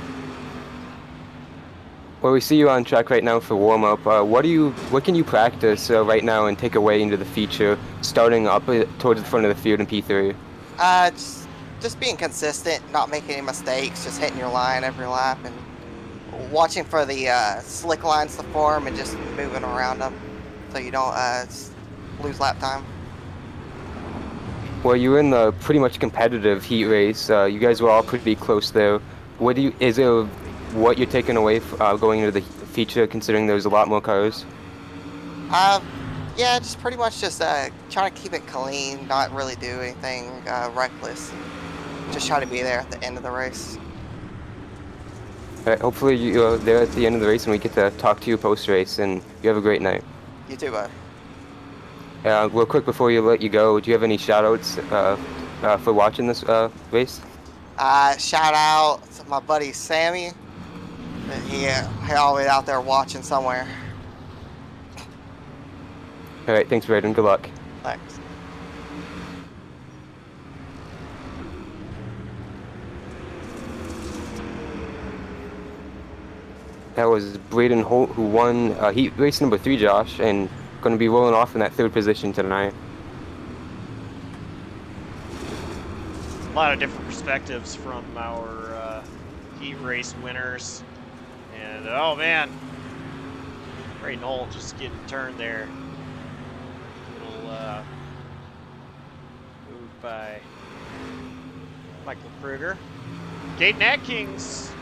Well, we see you on track right now for warm-up. What can you practice right now and take away into the feature, starting up towards the front of the field in P3? Just being consistent, not making any mistakes, just hitting your line every lap, and watching for the slick lines to form and just moving around them so you don't lose lap time. Well, you were in the pretty much competitive heat race. You guys were all pretty close there. Is there what you're taking away going into the feature, considering there's a lot more cars? Yeah, just pretty much just trying to keep it clean, not really do anything reckless. Just try to be there at the end of the race. All right, hopefully you're there at the end of the race and we get to talk to you post-race, and you have a great night. You too, bud. Real quick before you let you go, do you have any shout-outs for watching this race? Shout out to my buddy Sammy. He always out there watching somewhere. All right, thanks, Braden. Good luck. Thanks. That was Braden Holt, who won heat race number 3, Josh, and going to be rolling off in that 3rd position tonight. A lot of different perspectives from our heat race winners. And oh man, Braden Holt just getting turned there. Little move by Michael Kruger. Caden Atkins,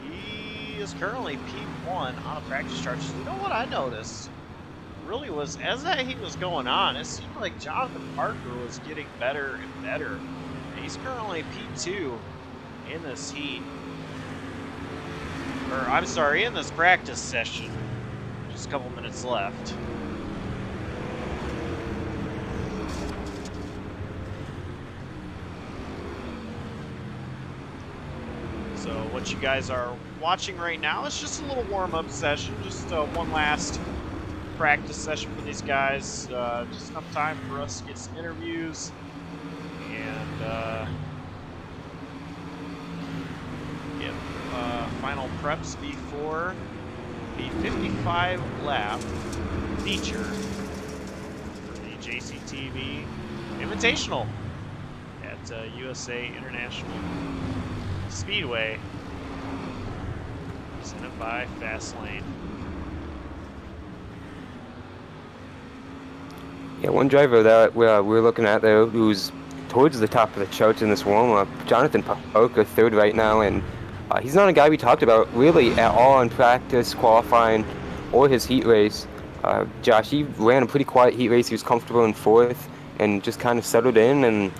he is currently P1 on a practice charge. You know what I noticed? Really was, as that heat was going on, it seemed like Jonathan Parker was getting better and better. He's currently P2 in this heat. Or, I'm sorry, in this practice session. Just a couple minutes left. So what you guys are watching right now is just a little warm-up session. Just one last practice session for these guys. Just enough time for us to get some interviews. And get final preps before the 55 lap feature for the JCTV Invitational at USA International Speedway, presented by Fastlane. Yeah, one driver that we're looking at there who's towards the top of the charts in this warm-up, Johnathan Parker, 3rd right now, and he's not a guy we talked about really at all in practice, qualifying, or his heat race. Josh, he ran a pretty quiet heat race. He was comfortable in 4th and just kind of settled in and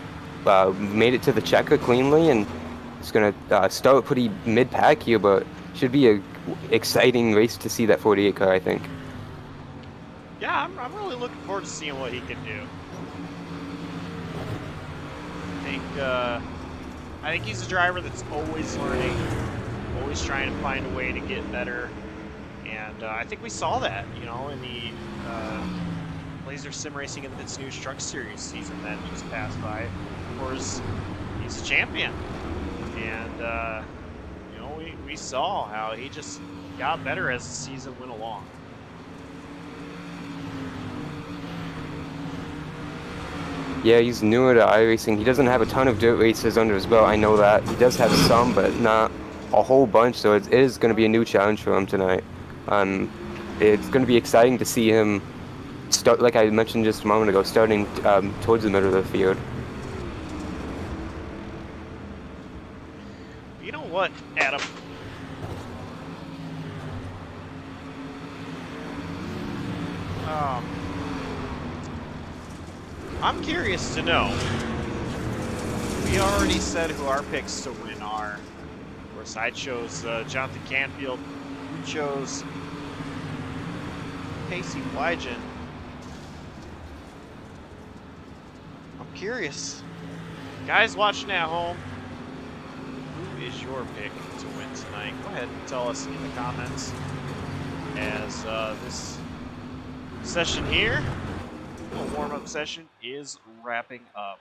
made it to the checker cleanly, and it's going to start pretty mid-pack here, but should be a exciting race to see that 48 car, I think. Yeah, I'm really looking forward to seeing what he can do. I think he's a driver that's always learning, always trying to find a way to get better, and I think we saw that, you know, in the Laser Sim Racing InThePitsNews Truck Series season that just passed by. Of course, he's a champion, and you know, we saw how he just got better as the season went along. Yeah, he's newer to iRacing. He doesn't have a ton of dirt races under his belt. I know that. He does have some, but not a whole bunch, so it is going to be a new challenge for him tonight. It's going to be exciting to see him start, like I mentioned just a moment ago, starting towards the middle of the field. You know what, Adam? I'm curious to know. We already said who our picks to win are. Of course, I chose Johnathan Canfield. You chose Pacey Wygen. I'm curious. Guys watching at home, who is your pick to win tonight? Go ahead and tell us in the comments as this session here, a warm-up session, is wrapping up.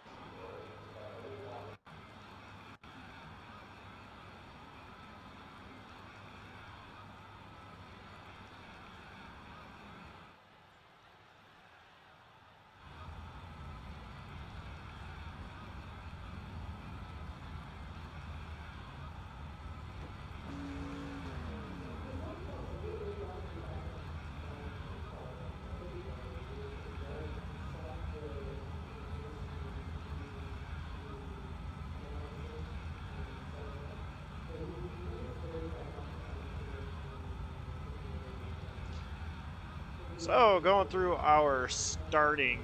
So, going through our starting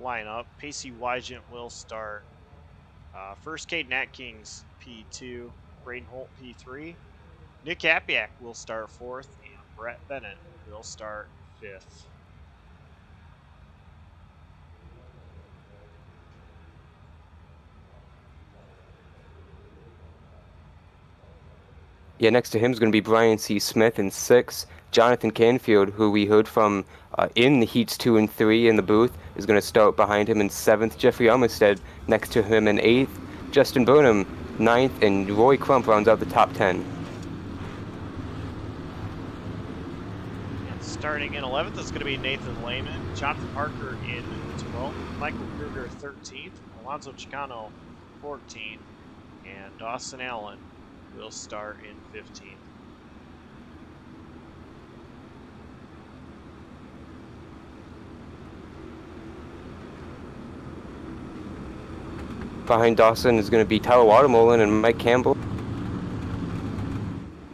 lineup, Pacey Wygen will start. First, Caden Atkins, P2, Braden Holt, P3. Nick Hapiak will start 4th, and Brett Bennett will start 5th. Yeah, next to him is going to be Brian C. Smith in 6th. Johnathan Canfield, who we heard from in the heats 2 and 3 in the booth, is going to start behind him in 7th. Jeffrey Armistead next to him in 8th. Justin Burnham 9th, and Roy Crump rounds out the top 10. And starting in 11th is going to be Nathan Lehman, Jonathan Parker in 12th, Michael Kruger 13th, Alonzo Chicano 14th, and Dawson Allen will start in 15th. Behind Dawson is going to be Tyler Watermolen and Mike Campbell.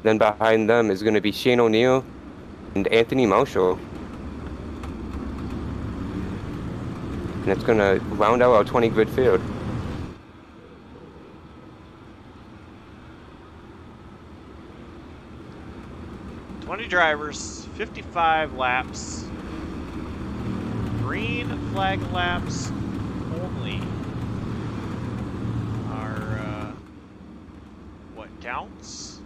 Then behind them is going to be Shane O'Neill and Anthony Marshall. And it's going to round out our 20 grid field. Drivers, 55 laps, green flag laps only are what counts.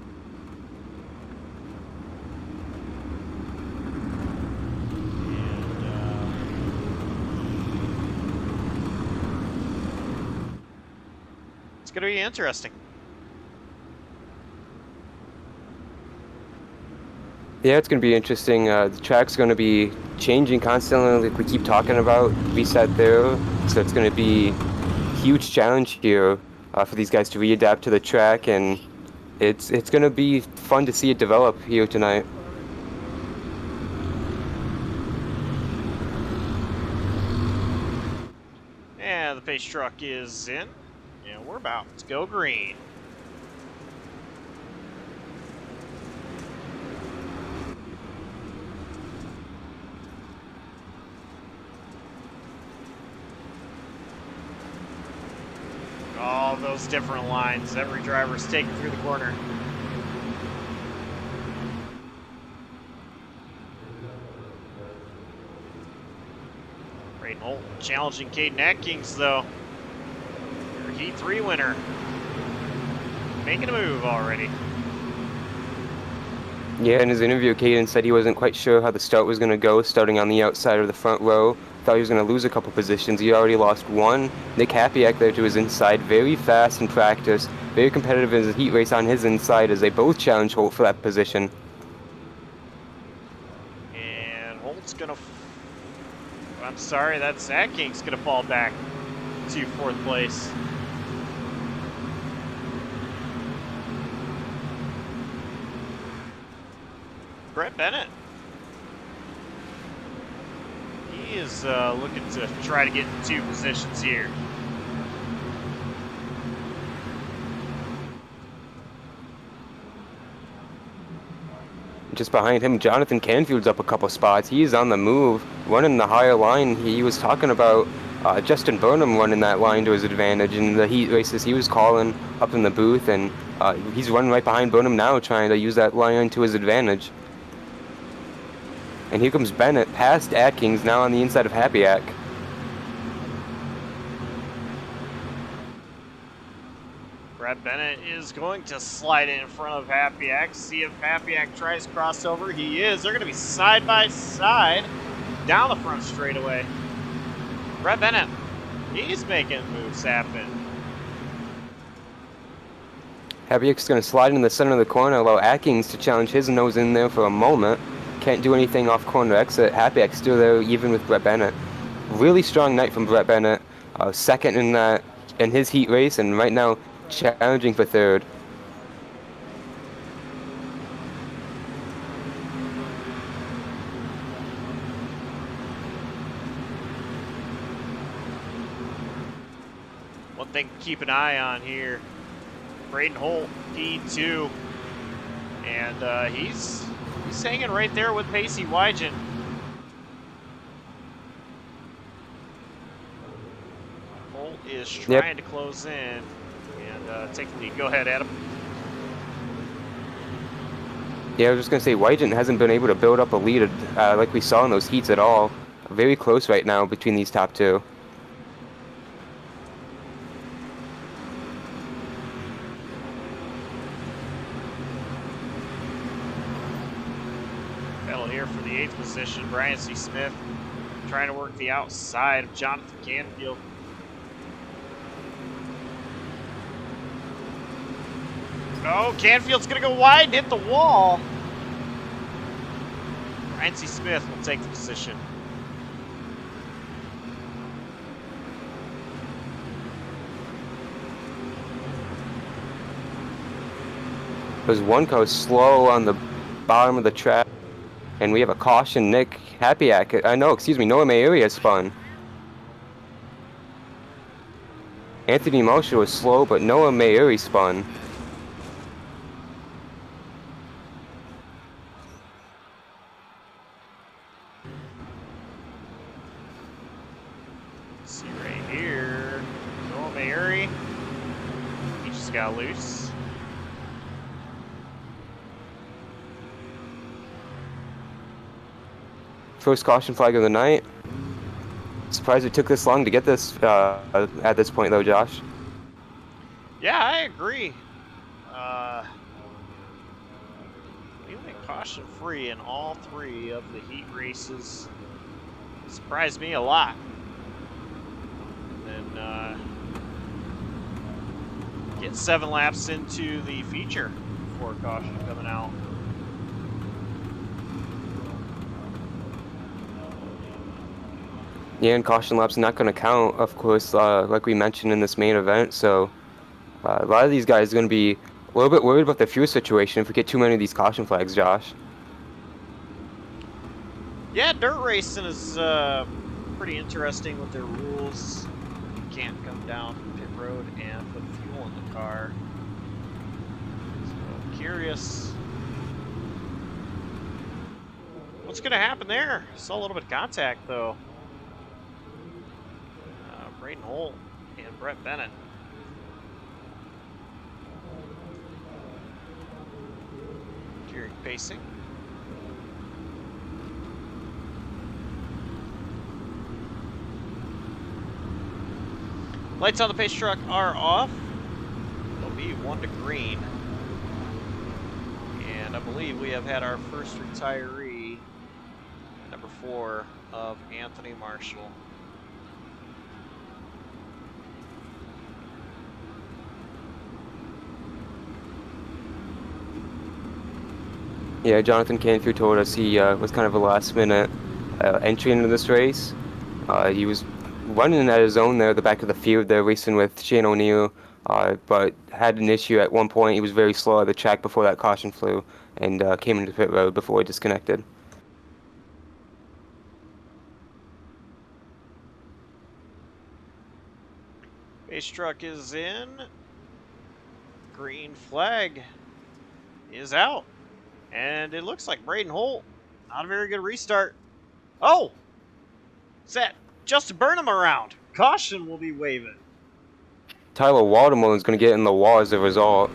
And it's going to be interesting. Yeah, it's going to be interesting. The track's going to be changing constantly, like we keep talking about. Reset there, so it's going to be a huge challenge here for these guys to readapt to the track, and it's going to be fun to see it develop here tonight. And the pace truck is in, and we're about to go green. All those different lines, every driver's taking through the corner. Braden Holt challenging Caden Atkins, though. Your Heat 3 winner. Making a move already. Yeah, in his interview, Caden said he wasn't quite sure how the start was going to go, starting on the outside of the front row. Thought he was going to lose a couple positions. He already lost one. Nick Hapiak there to his inside, very fast in practice, very competitive in his heat race on his inside as they both challenge Holt for that position. And Holt's going to... I'm sorry, that's Atkins going to fall back to 4th place. Brett Bennett. He is looking to try to get in 2 positions here. Just behind him, Johnathan Canfield's up a couple spots. He's on the move, running the higher line. He was talking about Justin Burnham running that line to his advantage in the heat races he was calling up in the booth, and he's running right behind Burnham now, trying to use that line to his advantage. And here comes Bennett past Atkins, now on the inside of Hapiak. Brad Bennett is going to slide in front of Hapiak. See if Hapiak tries crossover. He is. They're going to be side by side down the front straightaway. Brad Bennett, he's making moves happen. Hapiak's going to slide in the center of the corner, allow Atkins to challenge his nose in there for a moment. Can't do anything off corner exit. Hapiak's still there, even with Brett Bennett. Really strong night from Brett Bennett. Second in his heat race, and right now challenging for 3rd. One thing to keep an eye on here, Braden Holt, P2, and he's hanging right there with Pacey Wygen. Holt is trying to close in and take the lead. Go ahead, Adam. Yeah, I was just going to say, Wygen hasn't been able to build up a lead like we saw in those heats at all. Very close right now between these top 2. position. Brian C. Smith trying to work the outside of Johnathan Canfield. Oh, Canfield's going to go wide and hit the wall. Brian C. Smith will take the position. There's one car slow on the bottom of the track, and we have a caution. Nick Hapiak, Noah Mayuri has spun. Anthony Mosher was slow, but Noah Mayuri spun. See right here, Noah Mayuri. He just got loose. First caution flag of the night. Surprised it took this long to get this at this point, though, Josh. Yeah, I agree. We went caution free in all 3 of the heat races. Surprised me a lot. And then get 7 laps into the feature before caution coming out. Yeah, and caution lap's not going to count, of course, like we mentioned in this main event. So a lot of these guys are going to be a little bit worried about their fuel situation if we get too many of these caution flags, Josh. Yeah, dirt racing is pretty interesting with their rules. You can't come down pit road and put fuel in the car. So curious. What's going to happen there? Saw a little bit of contact, though. Braden Holt and Brett Bennett. Gearing pacing. Lights on the pace truck are off. It'll be 1 to green. And I believe we have had our first retiree, number 4 of Anthony Marshall. Yeah, Johnathan Canfield told us he was kind of a last-minute entry into this race. He was running at his own there at the back of the field there, racing with Shane O'Neill, but had an issue at one point. He was very slow at the track before that caution flew and came into pit road before he disconnected. Base truck is in. Green flag is out. And it looks like Braden Holt, not a very good restart. Oh! Is that Justin Burnham around? Caution will be waving. Tyler Watermelon's going to get in the wall as a result.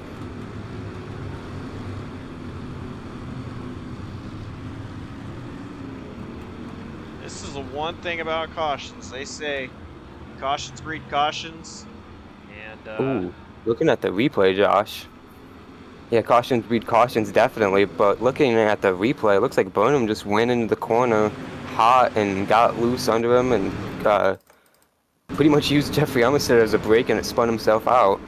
This is the one thing about cautions. They say cautions breed cautions. And Ooh, looking at the replay, Josh. Yeah, cautions breed cautions, definitely. But looking at the replay, it looks like Burnham just went into the corner hot and got loose under him and pretty much used Jeffrey Armistead as a brake, and it spun himself out.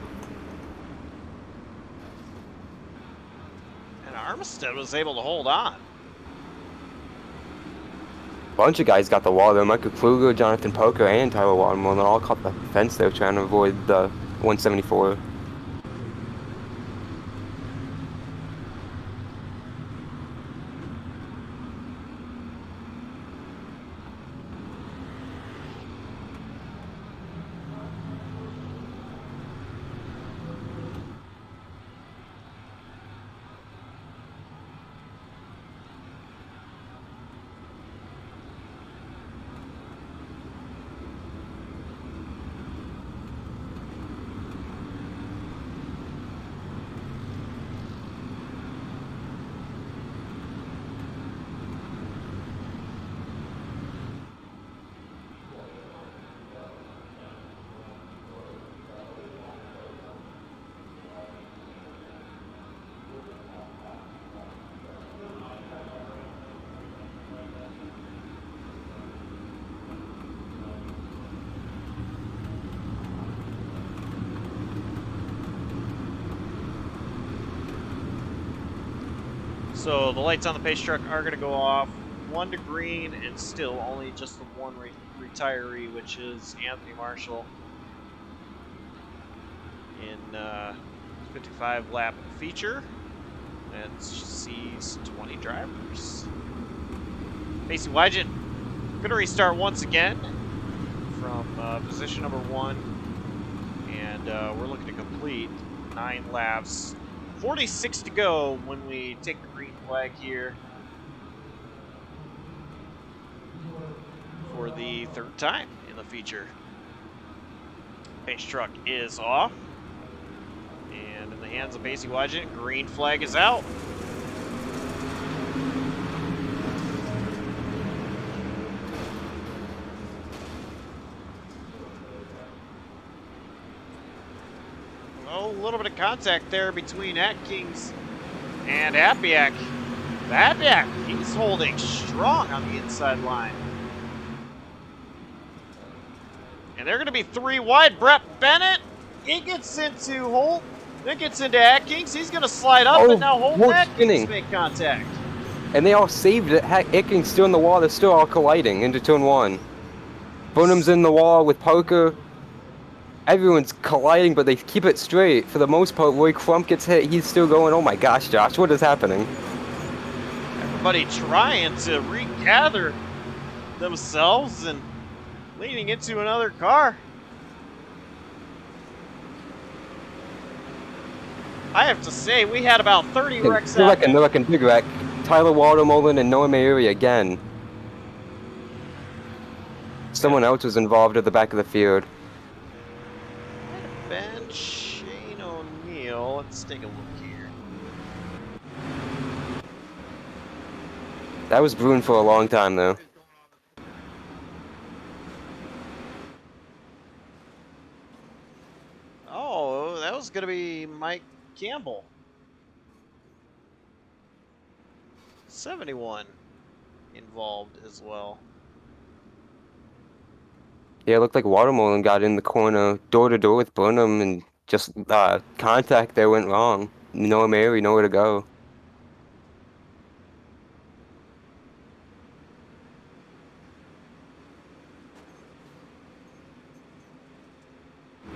and Armistead was able to hold on. Bunch of guys got the wall there. Michael Kluger, Jonathan Poker, and Tyler Watermelon all caught the fence there trying to avoid the 174. So the lights on the pace truck are going to go off. 1 to green, and still only just the one retiree, which is Anthony Marshall in 55 lap feature. And sees 20 drivers. Macy Wygant going to restart once again from position number 1, and we're looking to complete 9 laps. 46 to go when we take the green flag here for the 3rd time in the feature. Pace truck is off, and in the hands of Macy Wygant, green flag is out. Oh, a little bit of contact there between Atkins and Hapiak. Hapiak, he's holding strong on the inside line. And they're going to be 3 wide. Brett Bennett, he gets into Holt, then gets into Atkins. He's going to slide up, and now Holt and Atkins make contact. And they all saved it. Atkins still in the wall. They're still all colliding into turn 1. Burnham's in the wall with Parker. Everyone's colliding, but they keep it straight. For the most part, Roy Crump gets hit. He's still going. Oh my gosh, Josh, what is happening? Everybody trying to regather themselves and leaning into another car. I have to say, we had about 30 wrecks out. They're like a big wreck. Tyler Watermolen and Noah Mayuri again. Someone else was involved at the back of the field. Ben Shane O'Neill. Let's take a look here. That was brewing for a long time, though. Oh, that was going to be Mike Campbell. 71 involved as well. Yeah, it looked like Watermolen got in the corner, door to door with Burnham, and just contact there went wrong. Noah Mary, nowhere to go.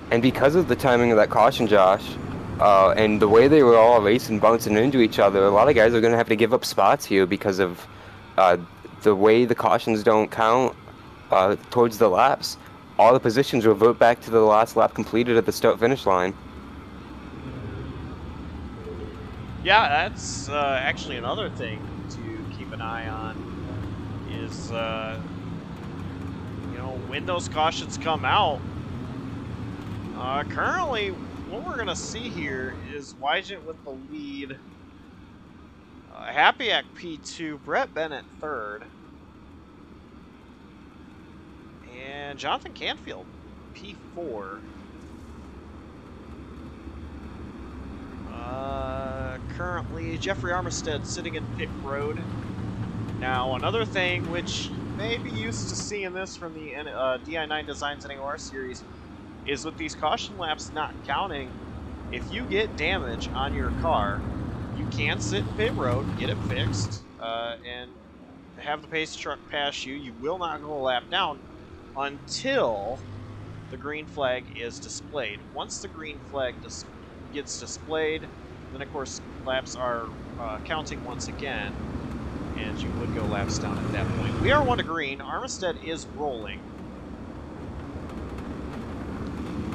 And because of the timing of that caution, Josh, and the way they were all racing, bouncing into each other, a lot of guys are going to have to give up spots here because of the way the cautions don't count towards the laps. All the positions revert back to the last lap completed at the start-finish line. Yeah, that's actually another thing to keep an eye on is, you know, when those cautions come out. Currently, what we're going to see here is Wygant with the lead. Hapiak P2, Brett Bennett 3rd. And Johnathan Canfield, P4. Currently, Jeffrey Armistead sitting in pit road. Now, another thing which you may be used to seeing this from the DI9 Designs NAOR Series is with these caution laps not counting, if you get damage on your car, you can sit in pit road, get it fixed, and have the pace truck pass you. You will not go a lap down until the green flag is displayed. Once the green flag gets displayed, then of course laps are counting once again, and you would go laps down at that point. We are 1 to green. Armistead is rolling.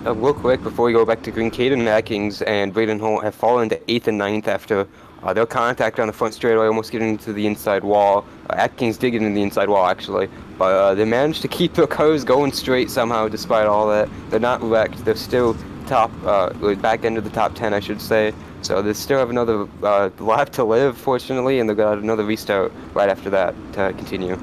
Real quick, before we go back to green, Caden Atkins and Braden Holt have fallen to 8th and 9th after their contact on the front straightaway, almost getting into the inside wall. Atkins did get into the inside wall, actually, but they managed to keep their cars going straight somehow despite all that. They're not wrecked. They're still top, back end of the top 10, I should say. So they still have another lap to live, fortunately, and they've got another restart right after that to continue.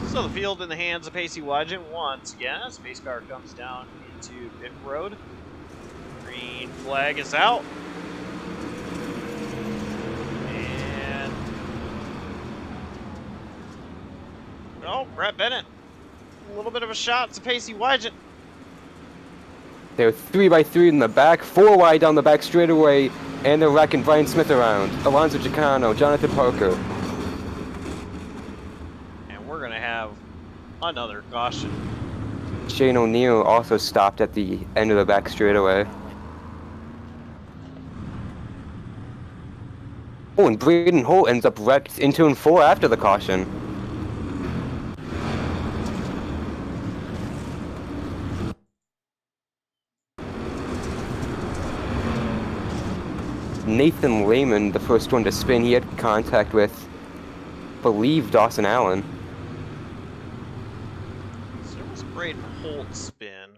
So the field in the hands of Pacey Wygant once again as the pace car comes down into pit road. Green flag is out. And oh, Brett Bennett. A little bit of a shot to Pacey Wygant. They're 3x3 in the back, 4 wide down the back straightaway, and they're wrecking Brian Smith around. Alonso Chicano, Jonathan Parker. And we're gonna have another caution. Shane O'Neill also stopped at the end of the back straightaway. Oh, and Braden Holt ends up wrecked in turn 4 after the caution. Nathan Lehman, the first one to spin, he had contact with, I believe, Dawson Allen. So there was Braden Holt spin.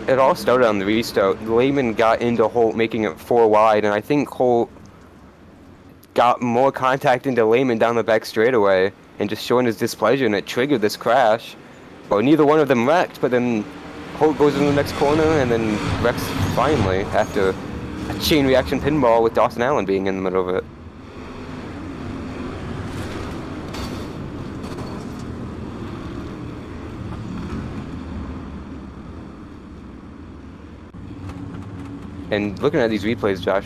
It all started on the restart. Lehman got into Holt, making it 4 wide, and I think Holt got more contact into Lehman down the back straightaway and just showing his displeasure, and it triggered this crash. Well, neither one of them wrecked, but then Holt goes in the next corner and then wrecks finally after a chain reaction pinball with Dawson Allen being in the middle of it. And looking at these replays, Josh,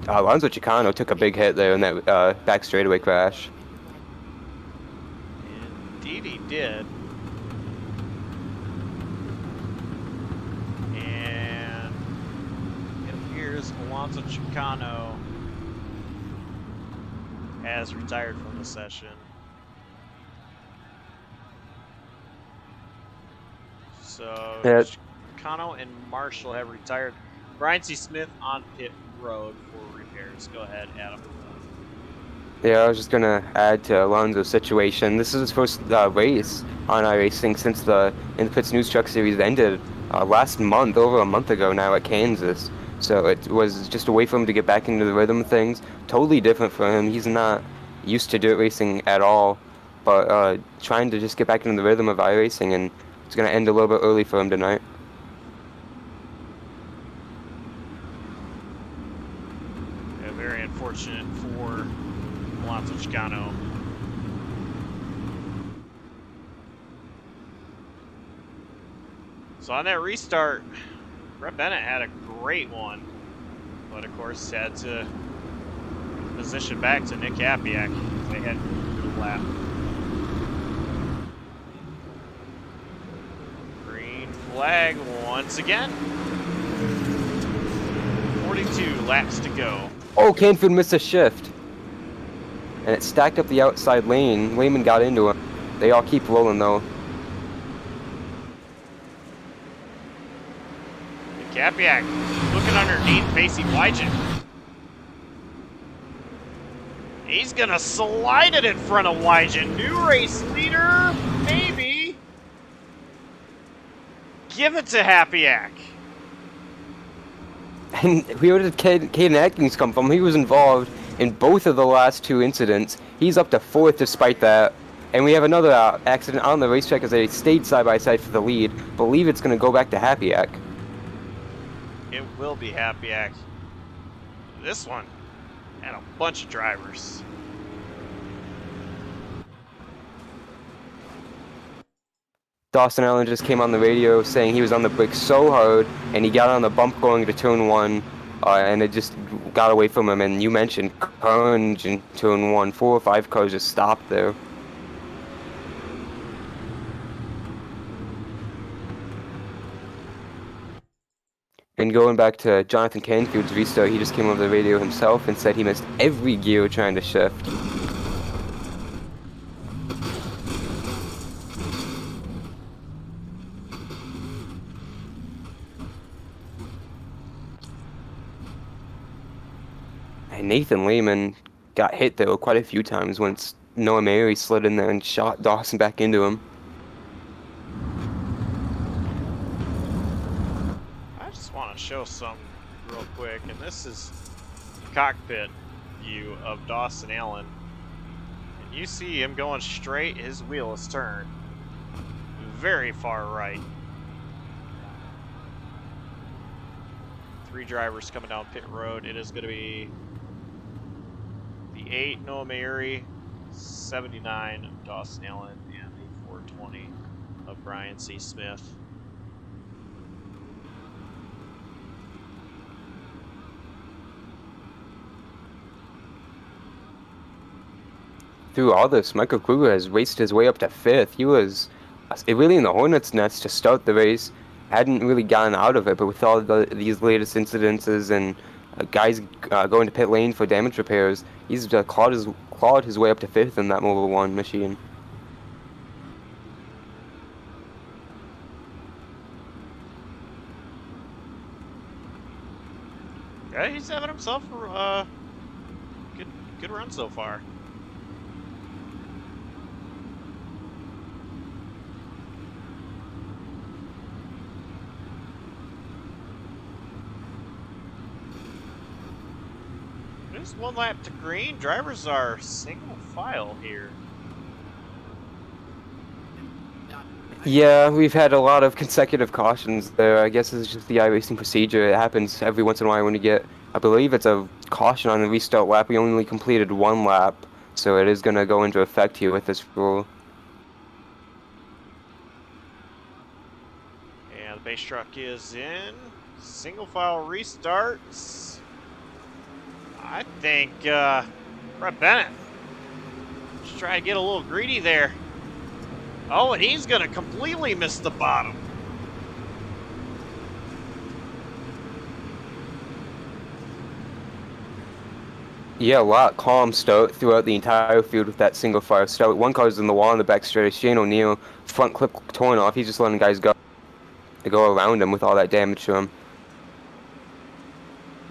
Alonso Chicano took a big hit there in that back straightaway crash. Indeed he did. And it appears Alonso Chicano has retired from the session. So Yeah. Chicano and Marshall have retired. Brian C. Smith on pit road for repairs. Go ahead, Adam. Yeah, I was just gonna add to Alonso's situation. This is his first race on iRacing since the InThePitsNews Truck Series ended last month, over a month ago now at Kansas. So it was just a way for him to get back into the rhythm of things. Totally different for him. He's not used to dirt racing at all, but trying to just get back into the rhythm of iRacing, and it's gonna end a little bit early for him tonight. Very unfortunate for Alonso Chicano. So on that restart, Brett Bennett had a great one, but of course had to position back to Nick Hapiak. They had a lap. Green flag once again. 42 laps to go. Oh, Canfield missed a shift. And it stacked up the outside lane. Lehman got into it. They all keep rolling though. Hapiak looking underneath, facing Wygen. He's gonna slide it in front of Wygen. New race leader, maybe. Give it to Hapiak. And where did Caden Atkins come from? He was involved in both of the last 2 incidents. He's up to 4th despite that. And we have another accident on the racetrack as they stayed side by side for the lead. Believe it's going to go back to Hapiak. It will be Hapiak. This one and a bunch of drivers. Dawson Allen just came on the radio saying he was on the brakes so hard, and he got on the bump going to turn 1, and it just got away from him. And you mentioned carnage in turn 1. 4 or 5 cars just stopped there. And going back to Johnathan Canfield's restart, he just came over the radio himself and said he missed every gear trying to shift. And Nathan Lehman got hit there quite a few times once Noah Mary slid in there and shot Dawson back into him. I just want to show some real quick, and this is cockpit view of Dawson Allen. And you see him going straight, his wheel is turned very far right. 3 drivers coming down pit road. It is going to be the 8, Noah Mary, 79 of Dawson Allen and the 420 of Brian C. Smith. Through all this, Michael Kruger has raced his way up to 5th. He was really in the hornet's nest to start the race. Hadn't really gotten out of it, but with all these latest incidences and guys going to pit lane for damage repairs, he's clawed his way up to 5th in that Mobil 1 machine. Yeah, he's having himself a good run so far. There's 1 lap to green. Drivers are single file here. Yeah, we've had a lot of consecutive cautions there. I guess it's just the iRacing procedure. It happens every once in a while when you get, I believe it's a caution on the restart lap. We only completed 1 lap, so it is going to go into effect here with this rule. And the base truck is in. Single file restarts. I think Brett Bennett just try to get a little greedy there. Oh, and he's going to completely miss the bottom. Yeah, a lot calm start throughout the entire field with that single file start. 1 car's in the wall on the back straight. Shane O'Neill, front clip torn off. He's just letting guys go. They go around him with all that damage to him.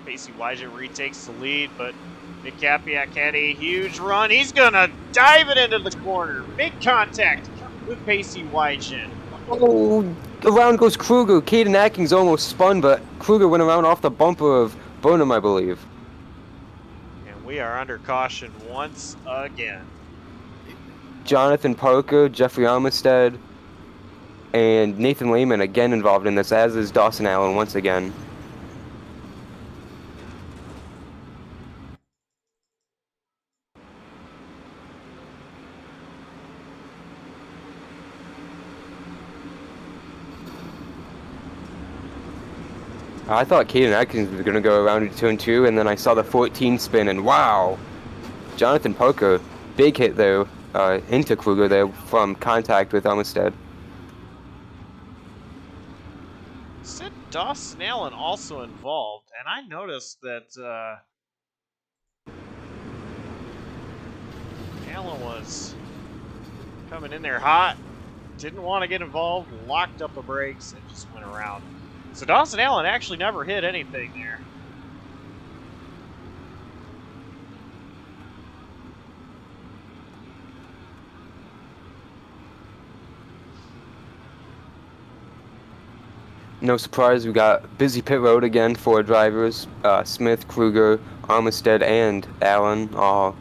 Casey Wygen retakes the lead, but Nick Hapiak had a huge run. He's going to dive it into the corner. Make contact with Pacey Wygen. Oh, around goes Kruger. Caden Atkins almost spun, but Kruger went around off the bumper of Burnham, I believe. And we are under caution once again. Jonathan Parker, Jeffrey Armistead, and Nathan Lehman again involved in this, as is Dawson Allen once again. I thought Caden Atkins was going to go around into turn 2, and then I saw the 14 spin, and wow! Jonathan Parker, big hit though, into Kruger there from contact with Armistead. Said Dawson Allen also involved, and I noticed that Allen was coming in there hot, didn't want to get involved, locked up the brakes, and just went around. So Dawson Allen actually never hit anything there. No surprise, we got busy pit road again for drivers. Smith, Kruger, Armistead, and Allen all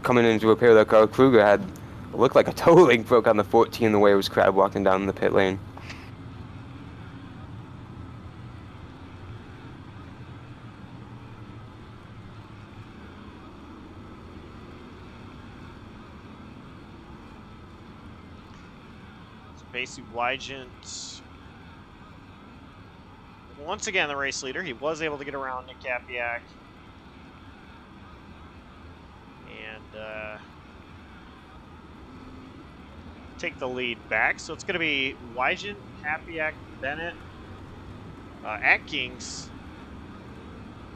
coming in to repair their car. Kruger had looked like a toe leg broke on the 14 the way it was crab walking down the pit lane. Pacey Wygent, once again the race leader. He was able to get around Nick Hapiak and take the lead back. So it's going to be Wygent, Hapiak, Bennett, Atkins,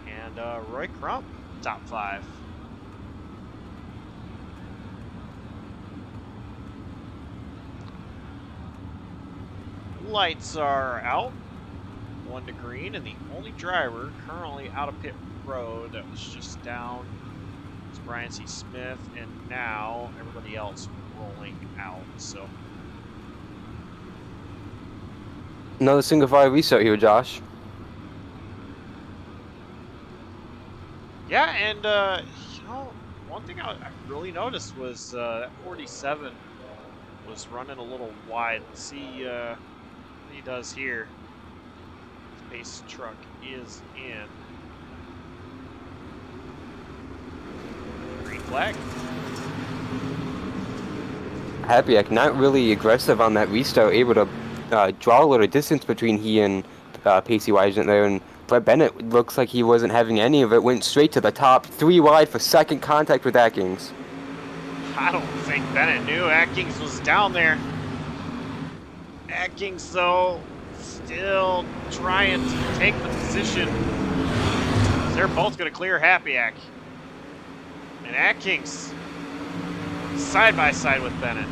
and Roy Crump, top 5. Lights are out, 1 to green, and the only driver currently out of pit road that was just down is Brian C. Smith, and now everybody else rolling out. So Another single file restart here, Josh. yeah, and you know, one thing I really noticed was that 47 was running a little wide. Let's see what he does here. His pace truck is in. Green flag. Hapiak not really aggressive on that restart, able to draw a little distance between he and Pacey Wygant there, and Brett Bennett looks like he wasn't having any of it, went straight to the top, 3 wide for second contact with Atkins. I don't think Bennett knew Atkins was down there. Atkins, though, still trying to take the position. They're both going to clear Hapiak. And Atkins side by side with Bennett.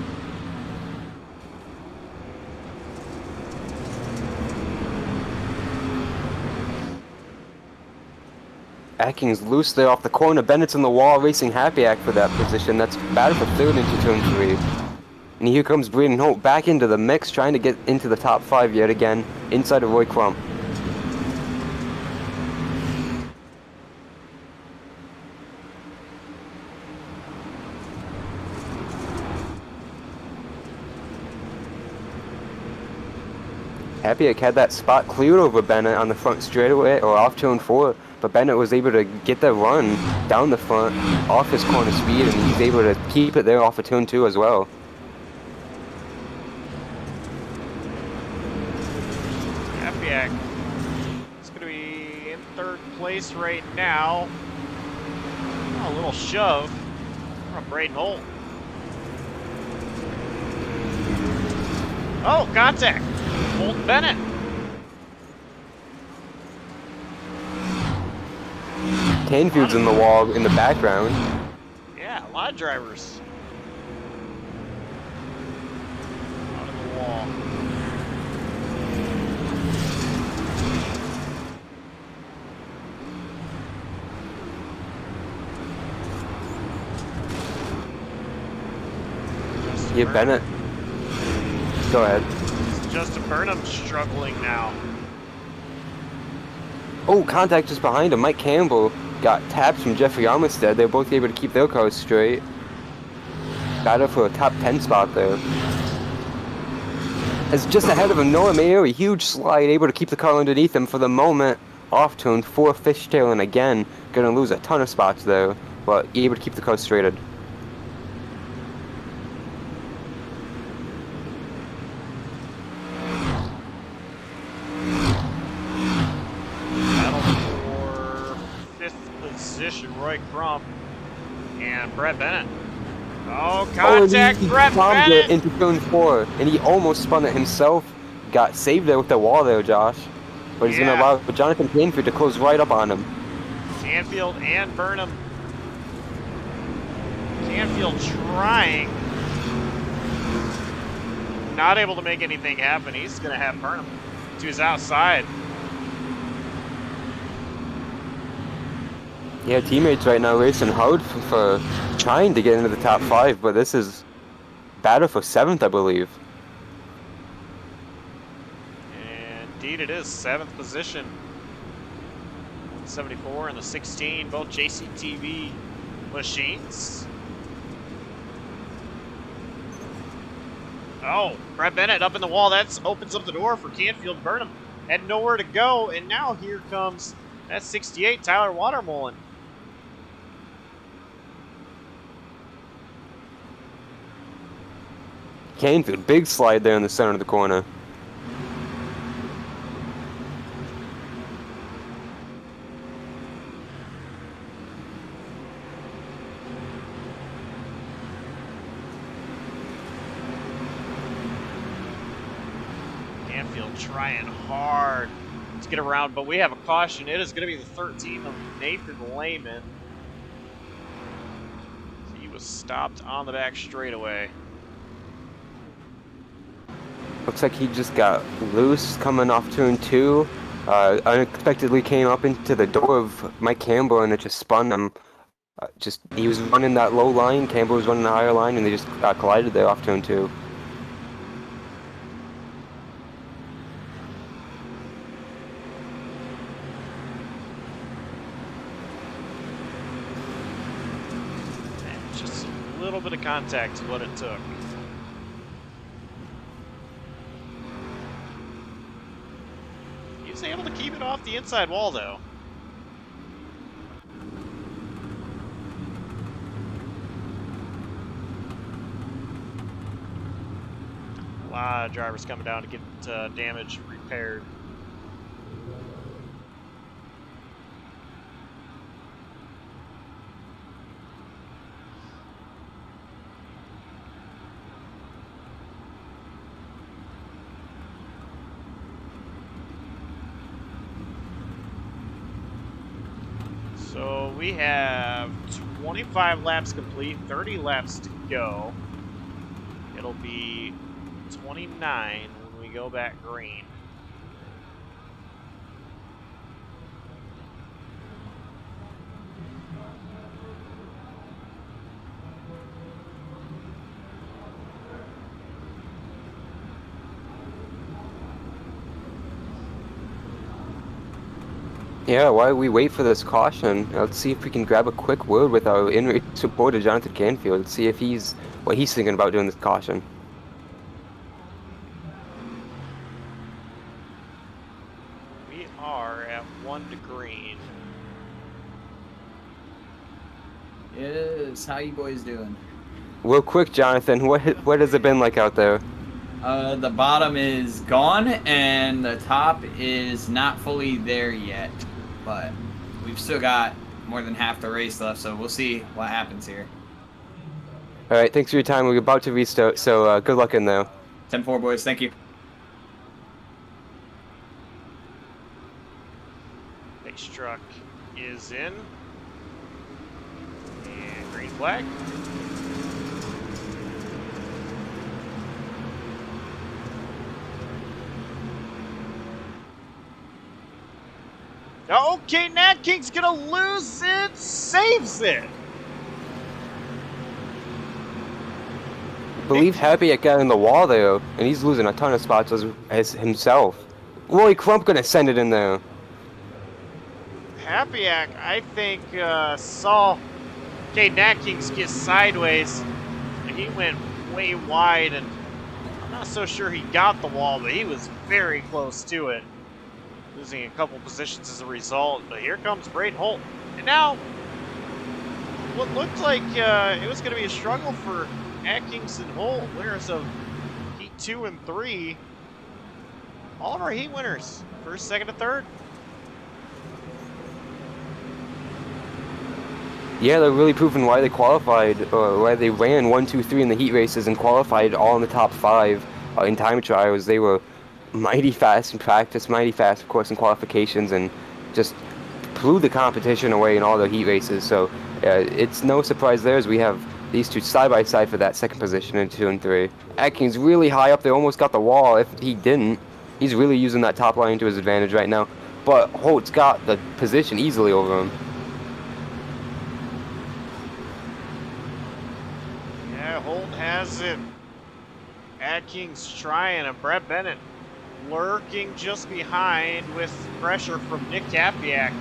Atkins loose there off the corner. Bennett's in the wall racing Hapiak for that position. That's batted for third into turn 3. And here comes Braden Holt back into the mix, trying to get into the top 5 yet again, inside of Roy Crump. Hapiak had that spot cleared over Bennett on the front straightaway, or off turn 4, but Bennett was able to get the run down the front, off his corner speed, and he's able to keep it there off of turn 2 as well. Hapiak is going to be in 3rd place right now. Oh, a little shove from Braden Holt. Oh, contact. Holt Bennett. Canfield's in the wall in the background. Yeah, a lot of drivers. Out of the wall. Yeah, Bennett. Go ahead. Justin Burnham struggling now. Oh, contact just behind him. Mike Campbell got taps from Jeffrey Armistead. They're both able to keep their cars straight. Battle for a top 10 spot there. As just ahead of him, Noah Mayer, a huge slide, able to keep the car underneath him for the moment. Off turn 4, fishtailing again. Gonna lose a ton of spots there, but able to keep the car straighted. Roy Crump and Brett Bennett. Oh, contact, he Brett bombed Bennett! it into turn 4, and he almost spun it himself. Got saved there with the wall there, Josh. But he's going to allow Johnathan Canfield to close right up on him. Canfield and Burnham. Canfield trying. Not able to make anything happen. He's going to have Burnham to his outside. Yeah, teammates right now racing hard for trying to get into the top 5, but this is battle for 7th, I believe. Indeed, it is 7th position. 174 and the 16, both JCTV machines. Oh, Brett Bennett up in the wall. That opens up the door for Canfield. Burnham had nowhere to go, and now here comes that 68, Tyler Watermullen. Canfield, big slide there in the center of the corner. Canfield trying hard to get around, but we have a caution. It is going to be the 13 of Nathan Lehman. He was stopped on the back straightaway. Looks like he just got loose coming off turn 2. Unexpectedly came up into the door of Mike Campbell, and it just spun him. He was running that low line, Campbell was running the higher line, and they just collided there off turn 2. And just a little bit of contact is what it took. He was able to keep it off the inside wall, though. lot of drivers coming down to get damage repaired. So we have 25 laps complete, 30 laps to go. It'll be 29 when we go back green. Yeah, while we wait for this caution, let's see if we can grab a quick word with our in-race supporter, Johnathan Canfield, see if what he's thinking about doing this caution. We are at 1 to green. Yes, how you boys doing? Real quick, Johnathan, what has it been like out there? The bottom is gone, and the top is not fully there yet. But we've still got more than half the race left, so we'll see what happens here. All right, thanks for your time. We're about to restart, so good luck in there. 10-4, boys. Thank you. Next truck is in. And green flag. Okay, Nat King's gonna lose it, saves it. I believe Hapiak got in the wall there, and he's losing a ton of spots as himself. Roy Crump gonna send it in there. Hapiak, I think, saw Nat King's get sideways, and he went way wide, and I'm not so sure he got the wall, but he was very close to it. Losing a couple positions as a result, but here comes Braden Holt. And now, what looked like it was going to be a struggle for Atkins and Holt, winners of Heat 2 and 3. All of our Heat winners, first, second, and third. Yeah, they're really proving why they qualified, or why they ran 1, 2, 3 in the heat races and qualified all in the top 5 in time trials. They were mighty fast in practice, mighty fast, of course, in qualifications, and just blew the competition away in all the heat races. So it's no surprise there as we have these two side by side for that second position in 2 and 3. Atkins really high up there, almost got the wall. If he didn't, he's really using that top line to his advantage right now. But Holt's got the position easily over him. Yeah, Holt has it. Atkins trying, and Brett Bennett lurking just behind with pressure from Nick Hapiak.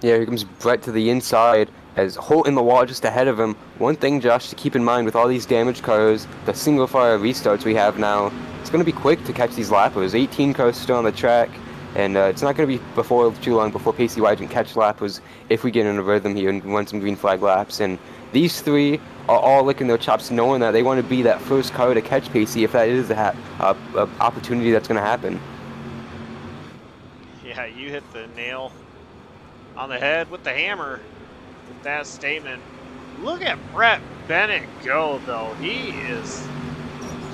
Yeah, here comes Brett to the inside as Holt in the wall just ahead of him. One thing, Josh, to keep in mind with all these damaged cars, the single fire restarts we have now, it's going to be quick to catch these lappers. 18 cars still on the track, and it's not going to be too long before Pacey Wide can catch lappers if we get in a rhythm here and run some green flag laps. And these three are all licking their chops, knowing that they want to be that first car to catch Pacey if that is a opportunity that's going to happen. Yeah, you hit the nail on the head with the hammer with that statement. Look at Brett Bennett go, though. He is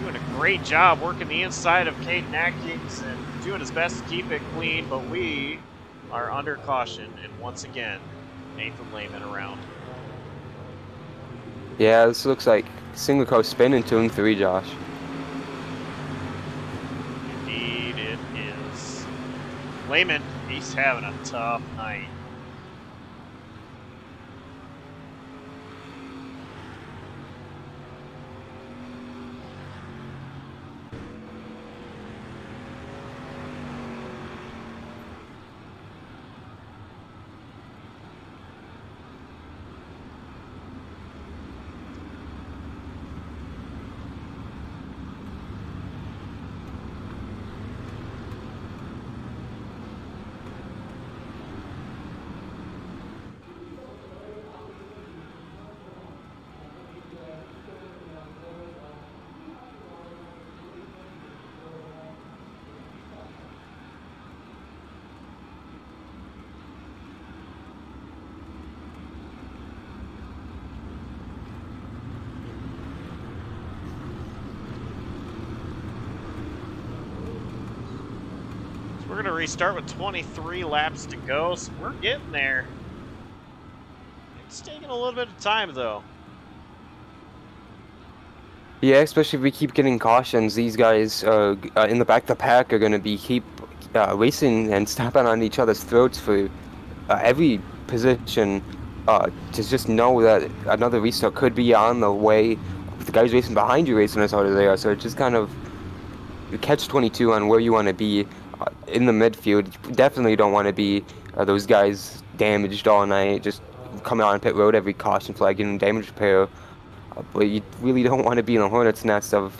doing a great job working the inside of Caden Atkins and doing his best to keep it clean, but we are under caution, and once again, Nathan Lehman around. Yeah, this looks like single car spin in 2 and 3, Josh. Indeed it is. Lehman, he's having a tough night. we're gonna restart with 23 laps to go, so we're getting there. It's taking a little bit of time though. Yeah, especially if we keep getting cautions. These guys in the back of the pack are going to keep racing and stomping on each other's throats for every position to just know that another restart could be on the way. The guys racing behind you racing as hard as they are, so it's just kind of catch-22 on where you want to be in the midfield. You definitely don't want to be those guys damaged all night, just coming on pit road every caution flag, getting damage repair. But you really don't want to be in the hornet's nest of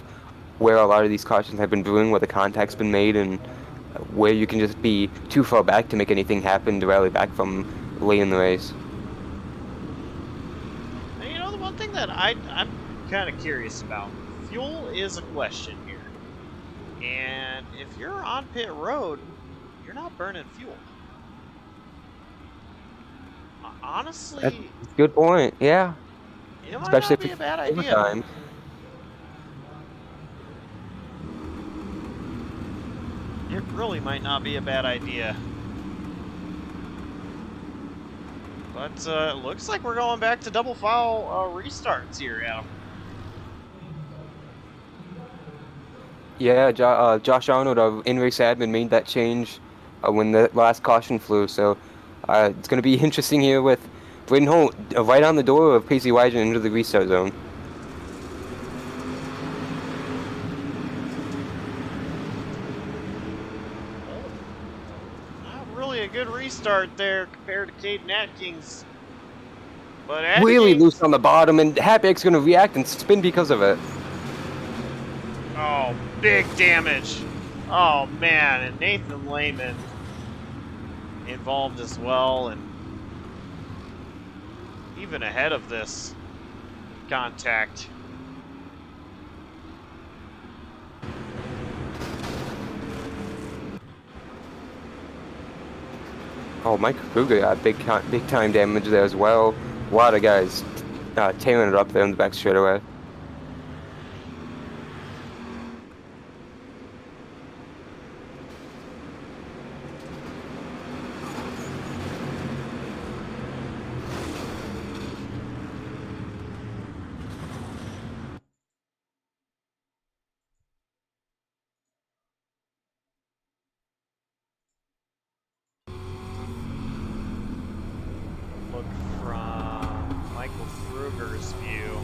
where a lot of these cautions have been brewing, where the contact's been made, and where you can just be too far back to make anything happen to rally back from late in the race. Now, you know, the one thing that I'm kind of curious about, fuel is a question here. And if you're on pit road, you're not burning fuel. Honestly, That's a good point, yeah. It might Especially not be if a bad it's idea. overtime. It really might not be a bad idea. But it looks like we're going back to double foul restarts here, Adam. Yeah, Josh Arnold, our in-race admin, made that change when the last caution flew, so it's going to be interesting here with Braden Holt right on the door of Pacey Wygen into the restart zone. Not really a good restart there compared to Caden Atkins. But Really Atkins, loose on the bottom, and Hapiak's going to react and spin because of it. oh, big damage. Oh man, and Nathan Lehman involved as well, and even ahead of this contact. Oh, Mike Kruger got big time damage there as well. A lot of guys tailing it up there in the back straightaway. Look from Michael Kruger's view.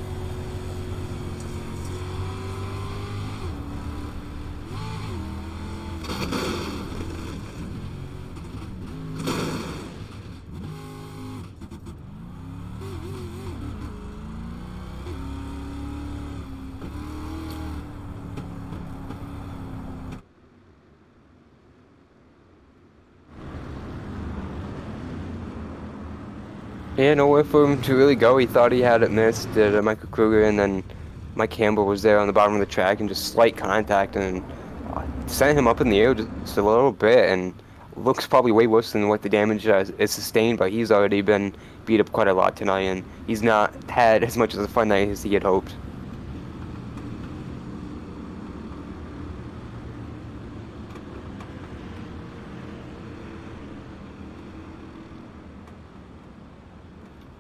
Yeah, nowhere for him to really go. He thought he had it missed at Michael Kruger, and then Mike Campbell was there on the bottom of the track and just slight contact and sent him up in the air just a little bit, and looks probably way worse than what the damage is sustained, but he's already been beat up quite a lot tonight, and he's not had as much of a fun night as he had hoped.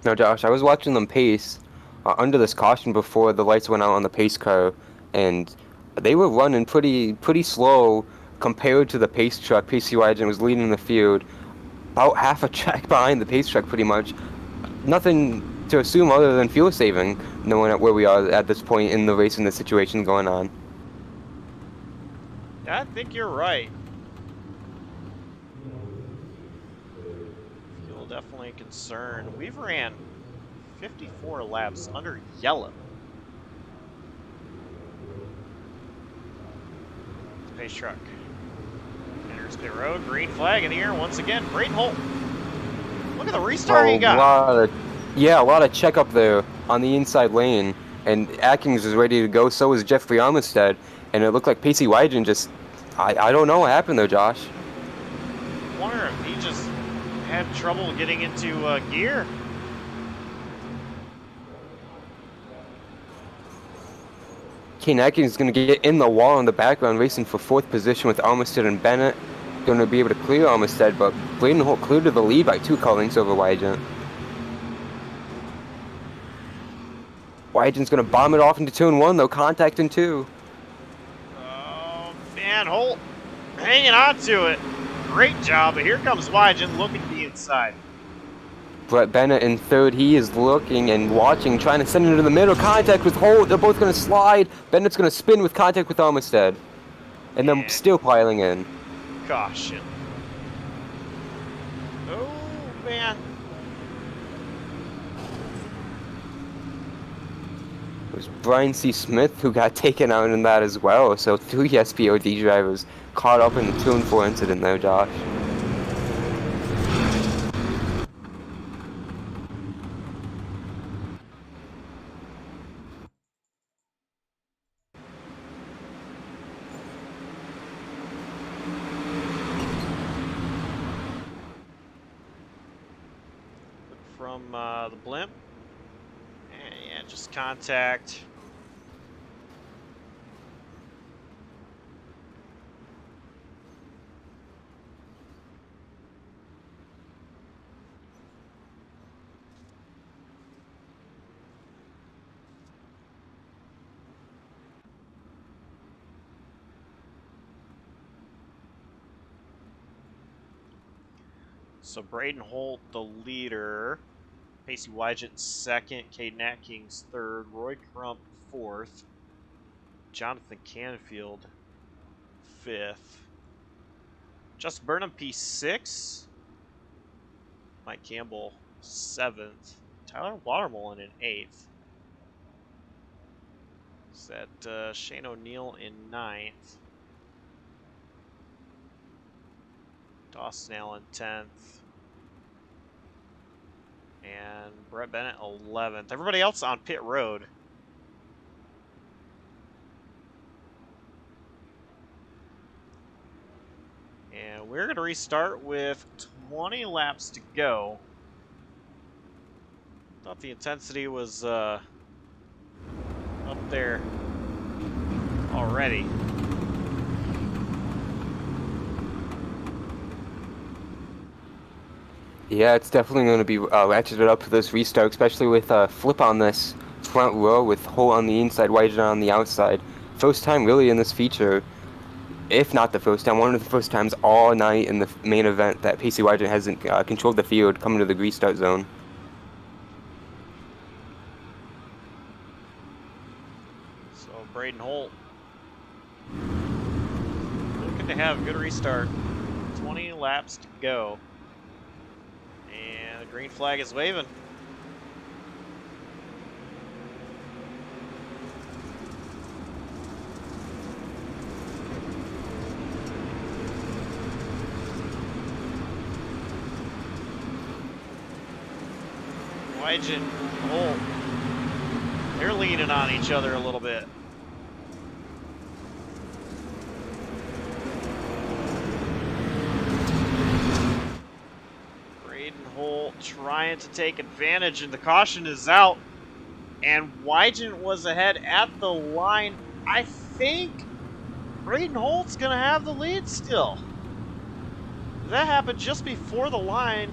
Now, Josh, I was watching them pace under this caution before the lights went out on the pace car, and they were running pretty slow compared to the pace truck. Pacey Wygen was leading the field, about half a track behind the pace truck, pretty much. Nothing to assume other than fuel saving, knowing where we are at this point in the race and the situation going on. I think you're right. Fuel definitely a concern. We've ran 54 laps under yellow. Pace truck enters pit road. Green flag in the air once again. Braden Holt. Look at the restart he got. A lot of check up there on the inside lane, and Atkins is ready to go. So is Jeffrey Armistead, and it looked like Pacey Wygen just, I don't know what happened there, Josh. I wonder if he just had trouble getting into gear. Kane Atkins is going to get in the wall in the background, racing for 4th position with Armistead and Bennett. going to be able to clear Armistead, but Braden Holt cleared to the lead by 2 car lengths over Wygant. Wygant's going to bomb it off into turn 1, though, contact in 2. Oh, man, Holt hanging on to it. Great job, but here comes Wygant looking to the inside. Brett Bennett in 3rd, he is looking and watching, trying to send it into the middle. Contact with Holt, they're both going to slide. Bennett's going to spin with contact with Armistead. And then still piling in. Caution. Oh, man. It was Brian C. Smith who got taken out in that as well. So 3 SPOD drivers caught up in the 2 and 4 incident there, Josh. From the blimp. And yeah, just contact. So Braden Holt, the leader. Pacey Wygant 2nd, Caden Atkins 3rd, Roy Crump 4th, Johnathan Canfield 5th, Justin Burnham P6, Mike Campbell 7th, Tyler Watermullen in 8th. Is that Shane O'Neill in 9th, Dawson Allen 10th. And Brett Bennett 11th. Everybody else on pit road. And we're going to restart with 20 laps to go. Thought the intensity was up there already. Yeah, it's definitely going to be ratcheted up for this restart, especially with Flip on this front row with Holt on the inside, Wygant on the outside. First time really in this feature, if not the first time, one of the first times all night in the main event that Pacey Wygant hasn't controlled the field coming to the restart zone. So Braden Holt looking to have a good restart. 20 laps to go. And the green flag is waving. Wygant and Holt, they're leaning on each other a little bit. Holt trying to take advantage, and the caution is out. And Wygant was ahead at the line. I think Braden Holt's going to have the lead still. That happened just before the line.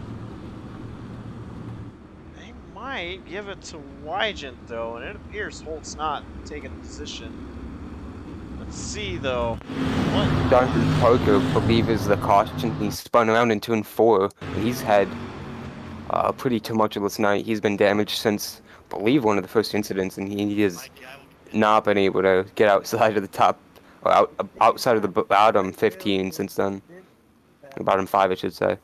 They might give it to Wygant, though, and it appears Holt's not taking the position. Let's see, though. What? Jonathan Parker, I believe, is the caution. He spun around in turn 4, and he's had a pretty tumultuous night. He's been damaged since, I believe, one of the first incidents, and he has not been able to get outside of the top, or outside of the bottom 15 since then. Bottom 5, I should say.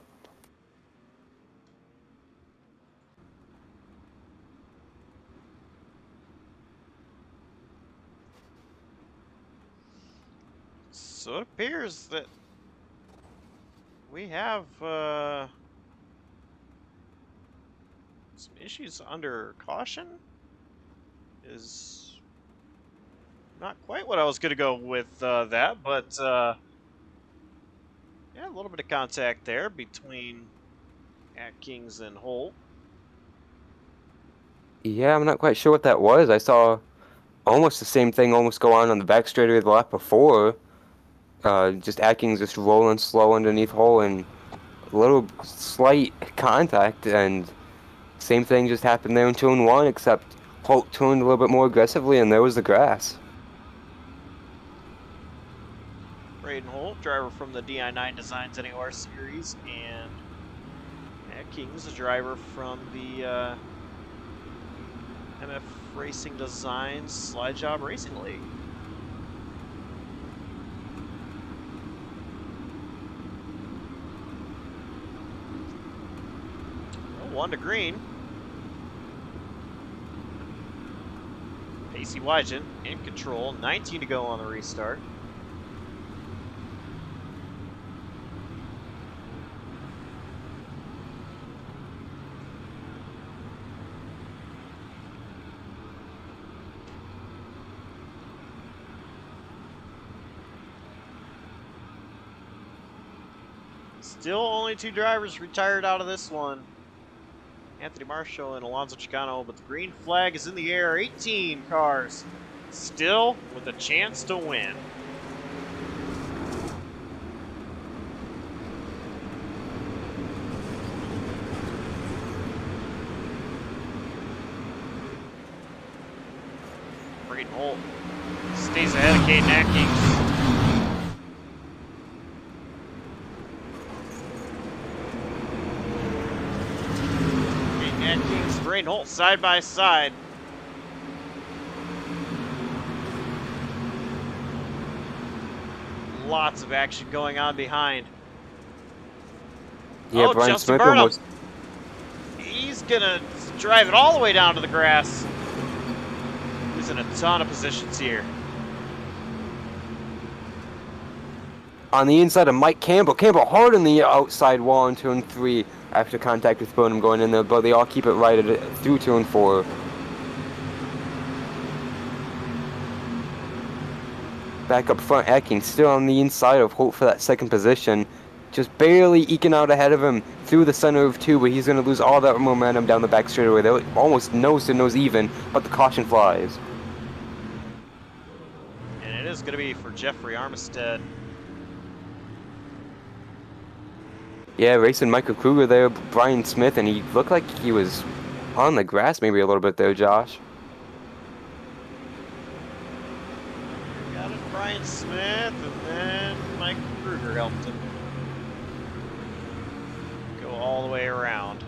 So it appears that we have some issues under caution. Is not quite what I was going to go with that, but yeah, a little bit of contact there between Atkins and Holt. Yeah, I'm not quite sure what that was. I saw almost the same thing almost go on the back straightaway the lap before. Just Atkins just rolling slow underneath hole and a little slight contact, and same thing just happened there in turn 1, except Holt turned a little bit more aggressively, and there was the grass. Braden Holt, driver from the DI9 Designs NAOR Series, and Matt King's a driver from the MF Racing Designs Slide Job Racing League. Well, 1 to green. Pacey Wygen in control, 19 to go on the restart. Still only 2 drivers retired out of this one. Anthony Marshall and Alonso Chicano, but the green flag is in the air. 18 cars still with a chance to win. Braden Holt stays ahead of Caden Atkins. Braden Holt side by side. Lots of action going on behind. Yeah, Brian Justin Smith Burnham. almost. He's gonna drive it all the way down to the grass. He's in a ton of positions here. On the inside of Mike Campbell. Campbell hard on the outside wall in turn 3 after contact with Burnham going in there, but they all keep it right through turn 4. Back up front, Atkins still on the inside of Holt for that second position. Just barely eking out ahead of him through the center of 2, but he's going to lose all that momentum down the back straightaway. They're almost nose to nose even, but the caution flies. And it is going to be for Jeffrey Armistead. Yeah, racing Michael Kruger there, Brian Smith, and he looked like he was on the grass maybe a little bit there, Josh. Got it, Brian Smith, and then Mike Kruger helped him go all the way around.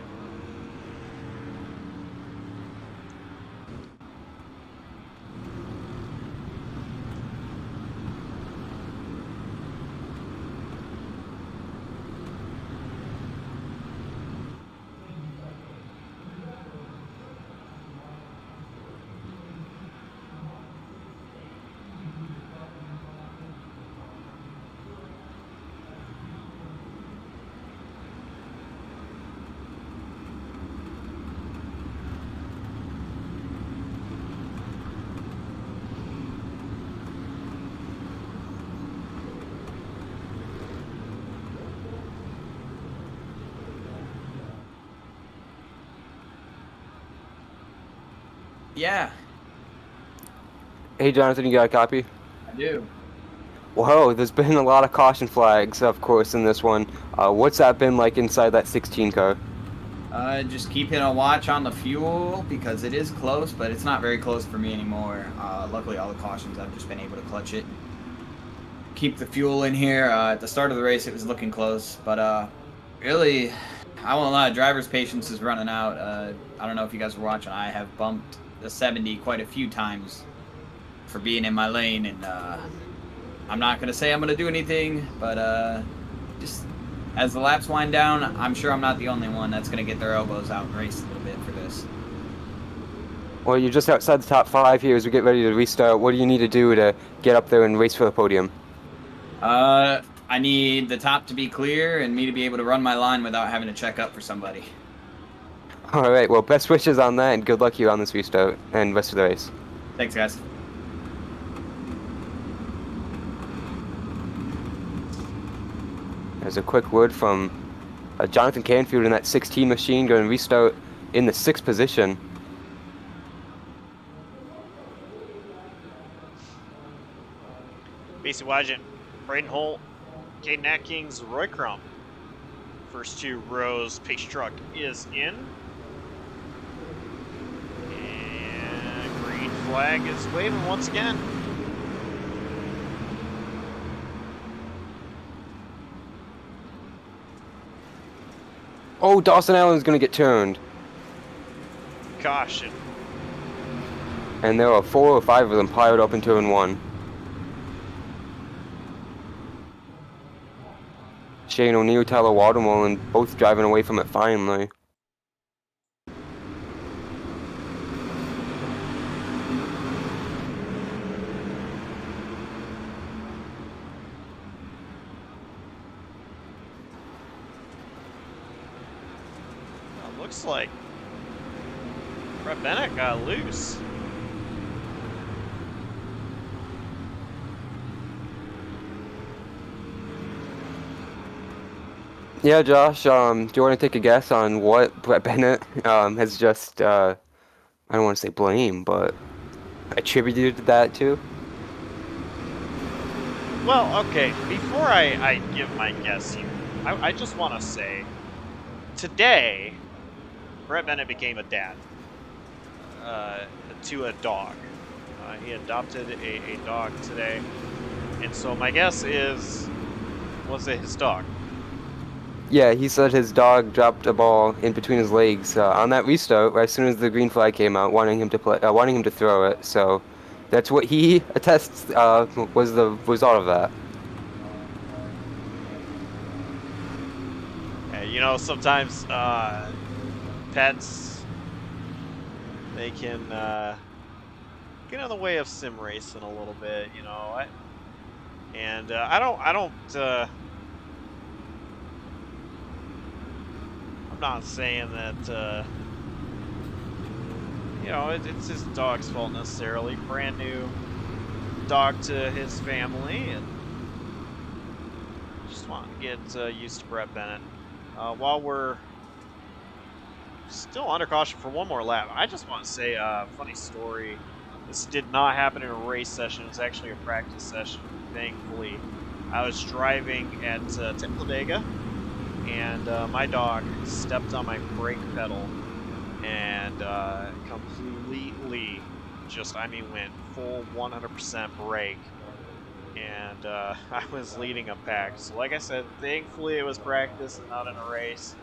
Yeah, Hey, Jonathan, you got a copy? I do. Whoa, there's been a lot of caution flags, of course, in this one. What's that been like inside that 16 car? Just keeping a watch on the fuel because it is close, but it's not very close for me anymore. Luckily, all the cautions, I've just been able to clutch it. Keep the fuel in here. At the start of the race, it was looking close, but really, I won't lie, driver's patience is running out. I don't know if you guys were watching. I have bumped the 70 quite a few times for being in my lane, and I'm not going to say I'm going to do anything, but just as the laps wind down, I'm sure I'm not the only one that's going to get their elbows out and race a little bit for this. Well, you're just outside the top 5 here as we get ready to restart. What do you need to do to get up there and race for the podium? I need the top to be clear and me to be able to run my line without having to check up for somebody. All right, well, best wishes on that, and good luck to you on this restart and rest of the race. Thanks, guys. There's a quick word from Johnathan Canfield in that 16 machine, going to restart in the 6th position. Pacey Wygen Braden Holt, Caden Atkins, Roy Crump. First 2 rows, pace truck is in. And green flag is waving once again. Oh, Dawson Allen's gonna get turned. Caution. And there are 4 or 5 of them piled up in turn 1. Shane O'Neill, Tyler Watermelon, both driving away from it finally. Looks like Brett Bennett got loose. Yeah, Josh, do you want to take a guess on what Brett Bennett has just, I don't want to say blame, but attributed that to? Well, okay, before I give my guess here, I just want to say, today, Brett Bennett became a dad to a dog. He adopted a dog today, and so my guess is, was it his dog? Yeah, he said his dog dropped a ball in between his legs on that restart as soon as the green flag came out, wanting him to throw it. So that's what he attests was the result of that. Yeah, you know, sometimes pets, they can get in the way of sim racing a little bit, you know. I'm not saying that, you know, it's his dog's fault necessarily. Brand new dog to his family, and just want to get used to Brett Bennett. While we're still under caution for one more lap, I just want to say a funny story. This did not happen in a race session. It was actually a practice session, thankfully. I was driving at Talladega, and my dog stepped on my brake pedal and completely went full 100% brake. And I was leading a pack. So like I said, thankfully it was practice and not in a race.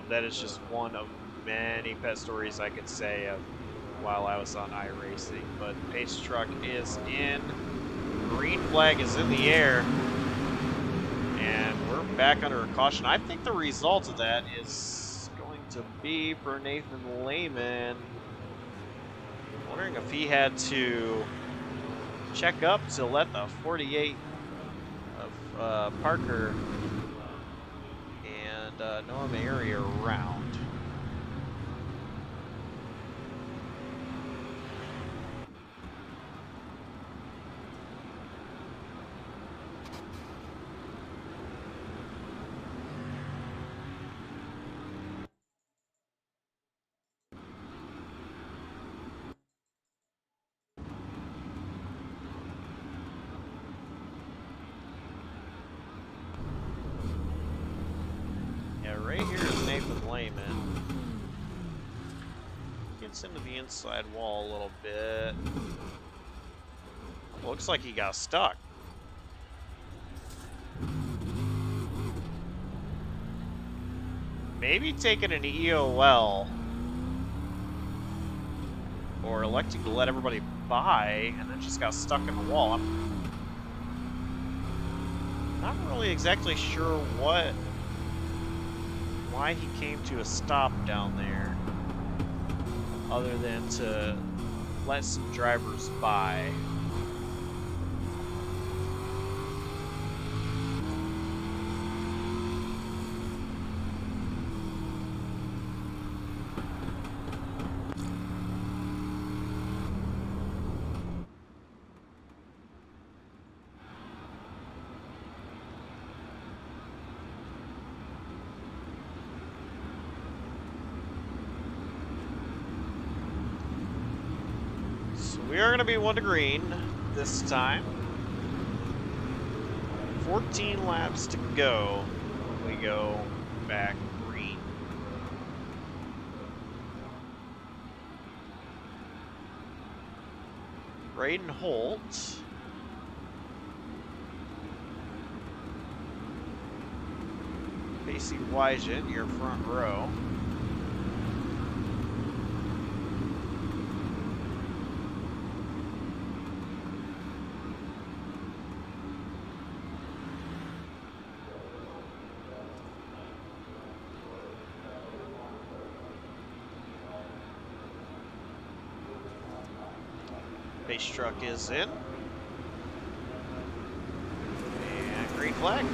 That is just one of many pet stories I could say of while I was on iRacing. But pace truck is in. Green flag is in the air. And we're back under caution. I think the result of that is going to be for Nathan Lehman. Wondering if he had to check up to let the 48 of Parker and Noah Mayeri around. Right here is Nathan Lehman. Gets into the inside wall a little bit. Looks like he got stuck. Maybe taking an EOL. Or electing to let everybody by and then just got stuck in the wall. I'm not really exactly sure why he came to a stop down there, other than to let some drivers by. We are going to be 1 to green this time. 14 laps to go. We go back green. Braden Holt. Casey Wygen, your front row. Pace truck is in. And green flag.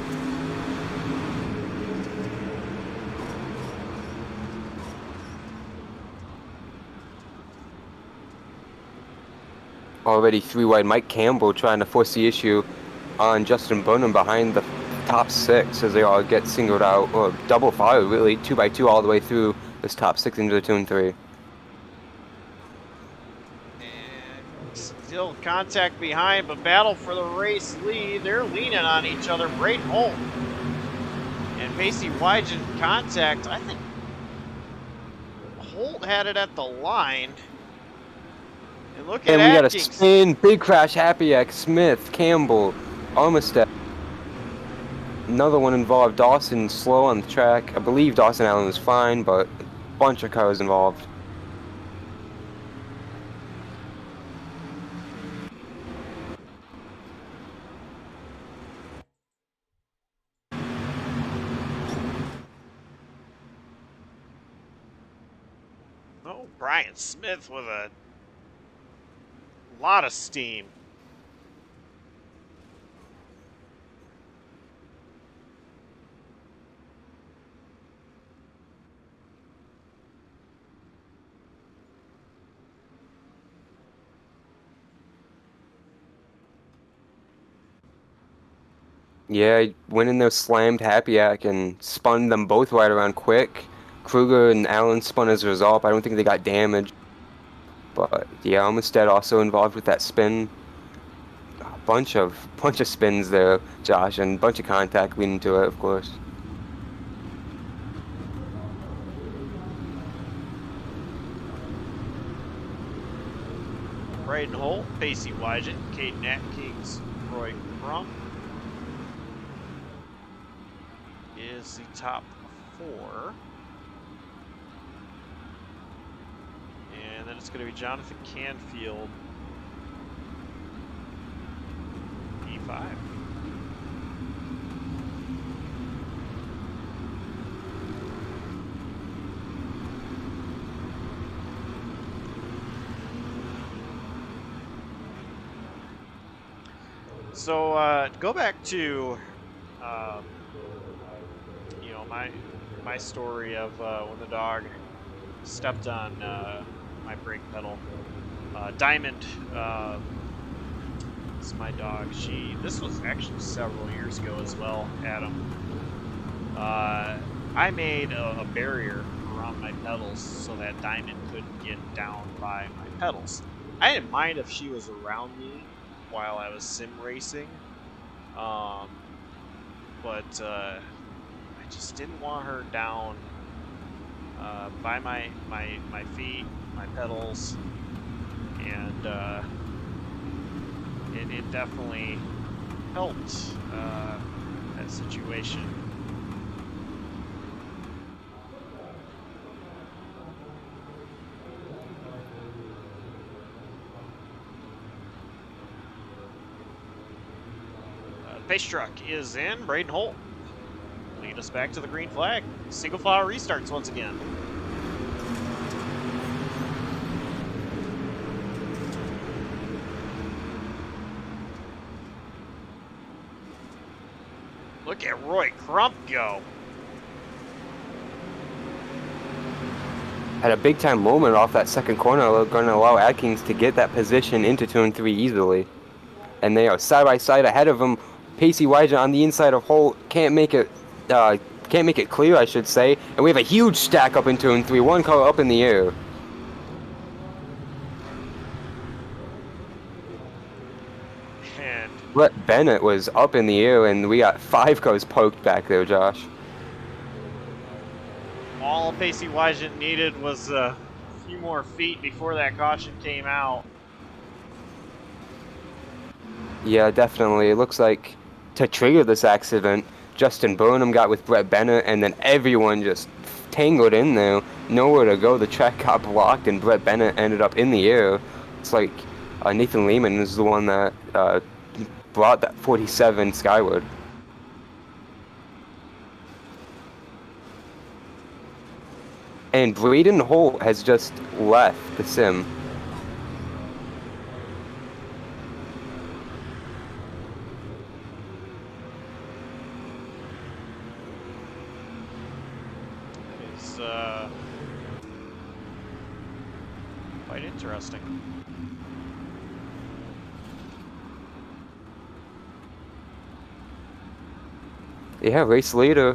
Already 3 wide Mike Campbell trying to force the issue on Justin Burnham behind the top 6 as they all get singled out, or double fire really, 2 by 2 all the way through this top 6 into the turn 3. Still contact behind, but battle for the race lead. They're leaning on each other. Braden Holt and Macy Wygen contact. I think Holt had it at the line. And look at And we got a Atkins. spin, big crash, Hapiak, Smith, Campbell, Armistead. Another one involved Dawson slow on the track. I believe Dawson Allen was fine, but a bunch of cars involved. Oh, Brian Smith with a lot of steam. Yeah, he went in there, slammed Hapiak, and spun them both right around quick. Kruger and Allen spun as a result. I don't think they got damaged. But yeah, Armistead also involved with that spin. A bunch of spins there, Josh, and a bunch of contact leading to it, of course. Braden Holt, Pacey Wygen, Caden Atkins, Roy Crump is the top 4. And then it's going to be Johnathan Canfield, P5. So go back to, you know, my story of when the dog stepped on my brake pedal. Diamond is my dog. This was actually several years ago as well, Adam. I made a barrier around my pedals so that Diamond couldn't get down by my pedals. I didn't mind if she was around me while I was sim racing, but I just didn't want her down by my feet, my pedals, and it definitely helped that situation. Pace truck is in. Braden Holt lead us back to the green flag. Single file restarts once again. Look at Roy Crump go. Had a big time moment off that second corner, going to allow Atkins to get that position into turn 3 easily. And they are side by side ahead of him. Pacey Wygen on the inside of Holt can't make it clear, I should say. And we have a huge stack up in turn 3, one car up in the air. And Brett Bennett was up in the air, and we got 5 cars poked back there, Josh. All Pacey Wygent needed was a few more feet before that caution came out. Yeah, definitely. It looks like to trigger this accident, Justin Burnham got with Brett Bennett, and then everyone just tangled in there. Nowhere to go. The track got blocked, and Brett Bennett ended up in the air. It's like Nathan Lehman is the one that brought that 47 skyward. And Braden Holt has just left the sim. It's quite interesting. Yeah, race leader.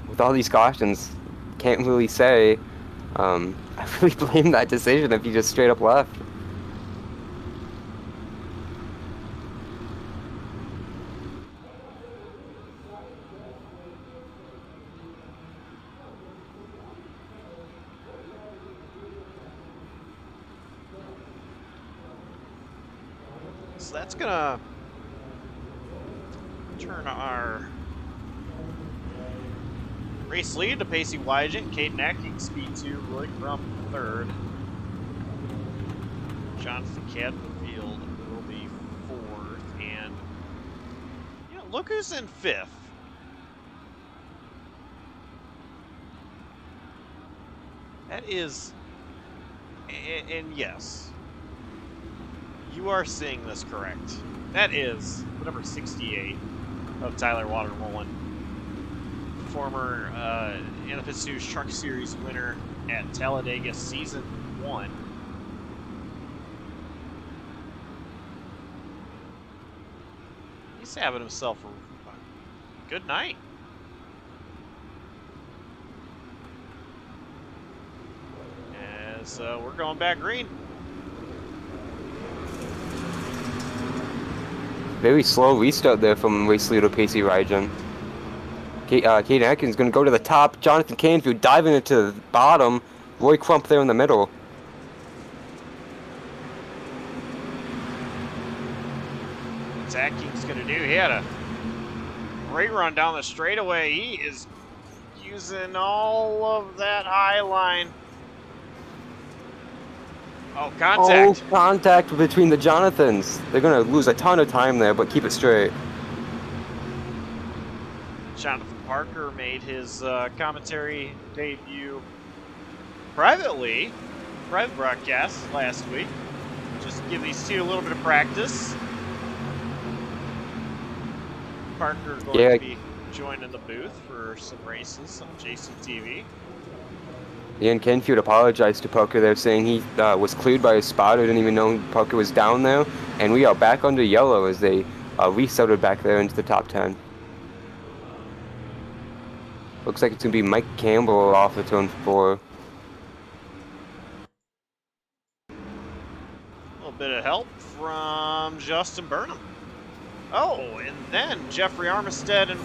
With all these cautions, can't really say. I really blame that decision if he just straight up left. So that's gonna turn our race lead to Pacey Wygent, Caden Ecking, Speed 2, Roy Crump 3rd. Johnathan Canfield will be 4th, and look who's in 5th. That is, and yes, you are seeing this correct. That is the number 68 of Tyler Watermolen, former InThePitsNews Truck Series winner at Talladega Season 1. He's having himself a good night. As we're going back green. Very slow restart there from race leader Pacey Wygent. Caden Atkins going to go to the top. Johnathan Canfield diving into the bottom. Roy Crump there in the middle. What's Atkins going to do? He had a great run down the straightaway. He is using all of that high line. Oh, contact. Oh, contact between the Jonathans. They're going to lose a ton of time there, but keep it straight. Jonathan Parker made his commentary debut private broadcast last week. Just give these two a little bit of practice. Parker going to be joining the booth for some races on JCTV. Ian Canfield apologized to Parker there, saying he was cleared by his spotter, didn't even know Parker was down there, and we are back under yellow as they restarted back there into the top 10. Looks like it's going to be Mike Campbell off of turn 4. A little bit of help from Justin Burnham. Oh, and then Jeffrey Armistead and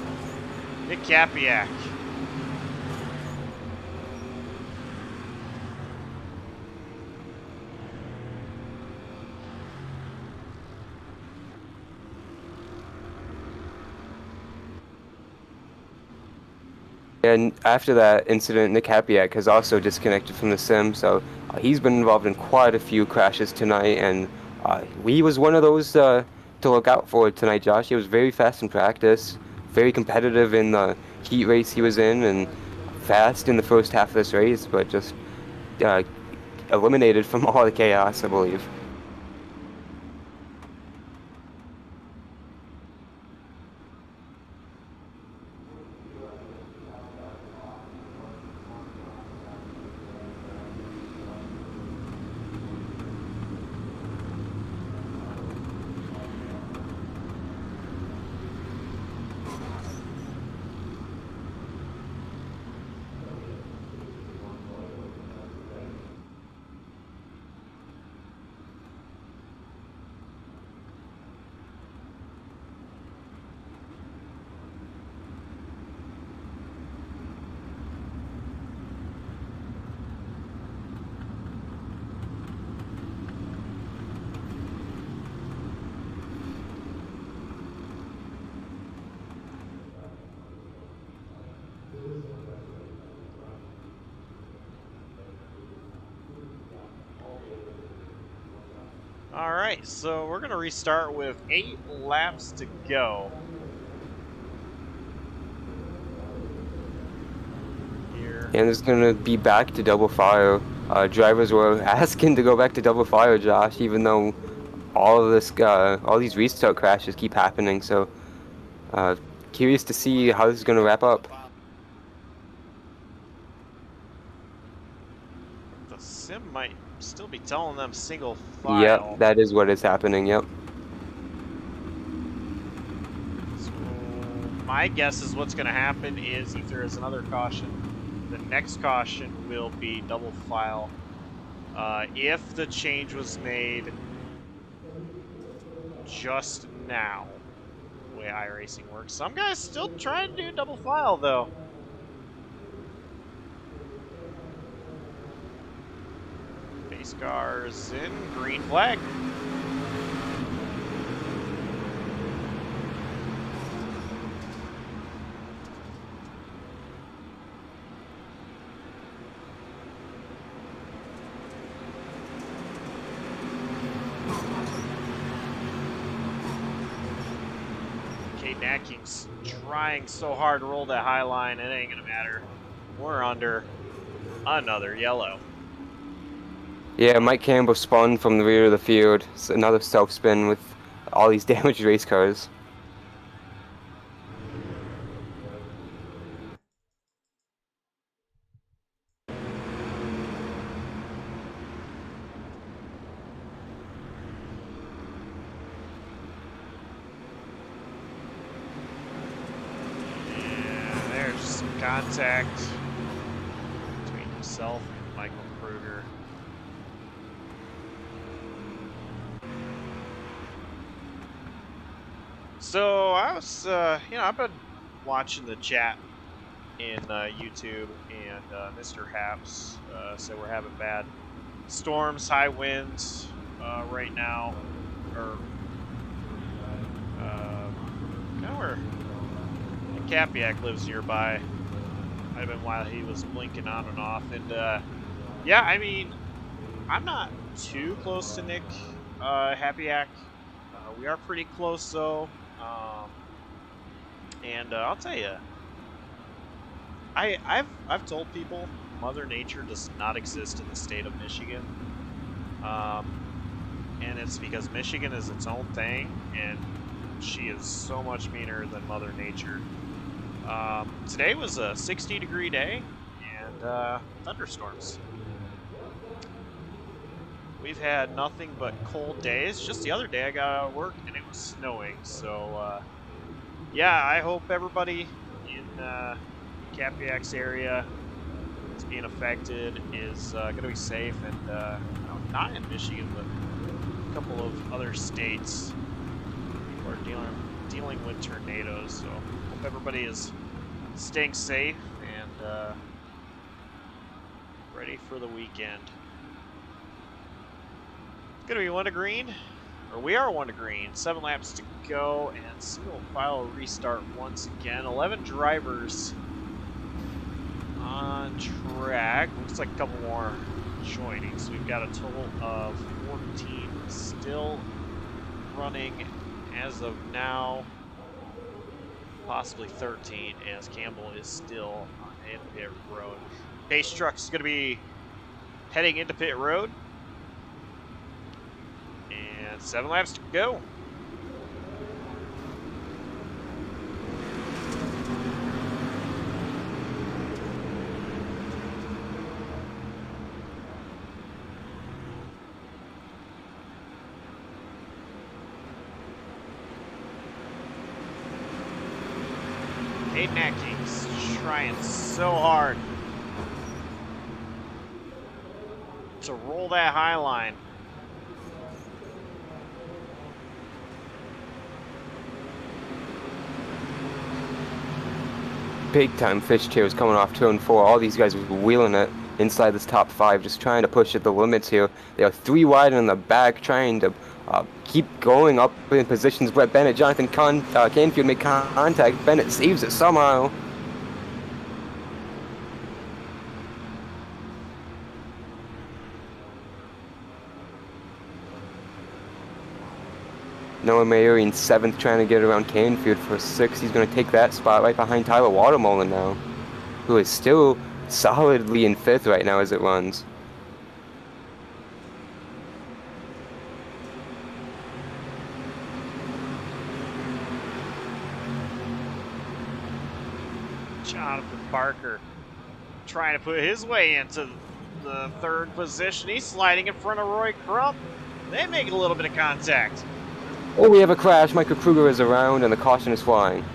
Nick Hapiak. And after that incident, Nick Hapiak has also disconnected from the sim, so he's been involved in quite a few crashes tonight, and he was one of those to look out for tonight, Josh. He was very fast in practice, very competitive in the heat race he was in, and fast in the first half of this race, but just eliminated from all the chaos, I believe. right, so we're going to restart with 8 laps to go. Here. And it's going to be back to double file. Drivers were asking to go back to double file, Josh, even though all of this, all these restart crashes keep happening. So, curious to see how this is going to wrap up. The sim might still be telling them single file. Yep, that is what is happening. Yep. So my guess is what's going to happen is if there is another caution, the next caution will be double file. If the change was made just now, the way iRacing works, some guys still trying to do double file though. Base cars in, green flag. Nacking's trying so hard to roll that high line, it ain't gonna matter. We're under another yellow. Yeah, Mike Campbell spun from the rear of the field. It's another self-spin with all these damaged race cars. Contact between himself and Michael Kruger. So I was, I've been watching the chat in YouTube, and Mr. Haps said we're having bad storms, high winds right now, or kind of where Hapiak lives nearby. Might have been while he was blinking on and off, and yeah, I mean, I'm not too close to Nick Hapiak. We are pretty close though, and I'll tell you, I've told people Mother Nature does not exist in the state of Michigan, and it's because Michigan is its own thing, and she is so much meaner than Mother Nature. Today was a 60-degree day and thunderstorms. We've had nothing but cold days. Just the other day I got out of work and it was snowing. So yeah, I hope everybody in Hapiak's area that's being affected is going to be safe, and not in Michigan, but a couple of other states people are dealing with tornadoes. So hope everybody is staying safe and ready for the weekend. It's gonna be 1 to green, or we are 1 to green. 7 laps to go, and single file restart once again. 11 drivers on track. Looks like a couple more joining, so we've got a total of 14 still running as of now. Possibly 13, as Campbell is still in pit road. Pace truck's going to be heading into pit road, and 7 laps to go. Nacking's trying so hard to roll that high line. Big time fishtails coming off turn 4. All these guys are wheeling it inside this top 5, just trying to push at the limits here. They are 3 wide in the back, trying to keep going up in positions. Brett Bennett, Johnathan Canfield make contact. Bennett saves it somehow. Noah Mayer in 7th, trying to get around Canfield for 6th. He's going to take that spot right behind Tyler Watermullen now, who is still solidly in 5th right now as it runs. Johnathan Parker trying to put his way into the 3rd position. He's sliding in front of Roy Crump. They make a little bit of contact. Oh, we have a crash. Michael Kruger is around, and the caution is flying.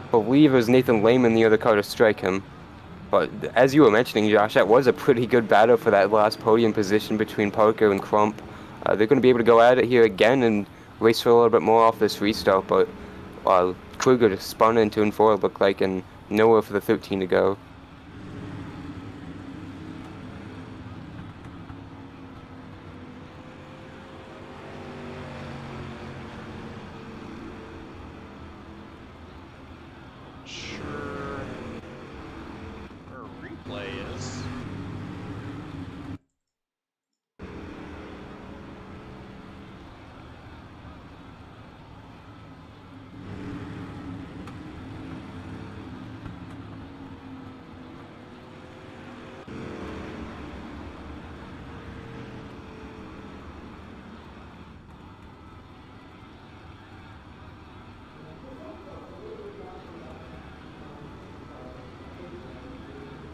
I believe it was Nathan Lehman, the other car, to strike him. But as you were mentioning, Josh, that was a pretty good battle for that last podium position between Parker and Crump. They're going to be able to go at it here again and race for a little bit more off this restart, but Kruger just spun into and 4, it looked like, and nowhere for the 13 to go.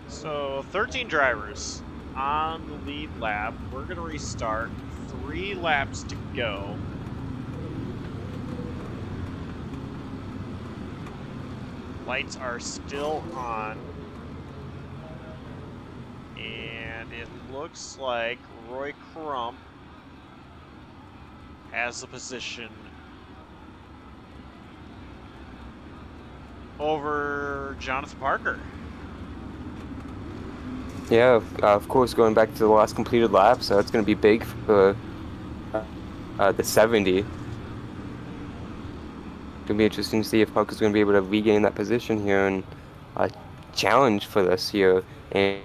So 13 drivers on the lead lap. We're going to restart. 3 laps to go. Lights are still on. And it looks like Roy Crump has the position over Johnathan Parker. Yeah, of course, going back to the last completed lap, so it's going to be big for the 70. It's going to be interesting to see if Parker's going to be able to regain that position here and challenge for this here, and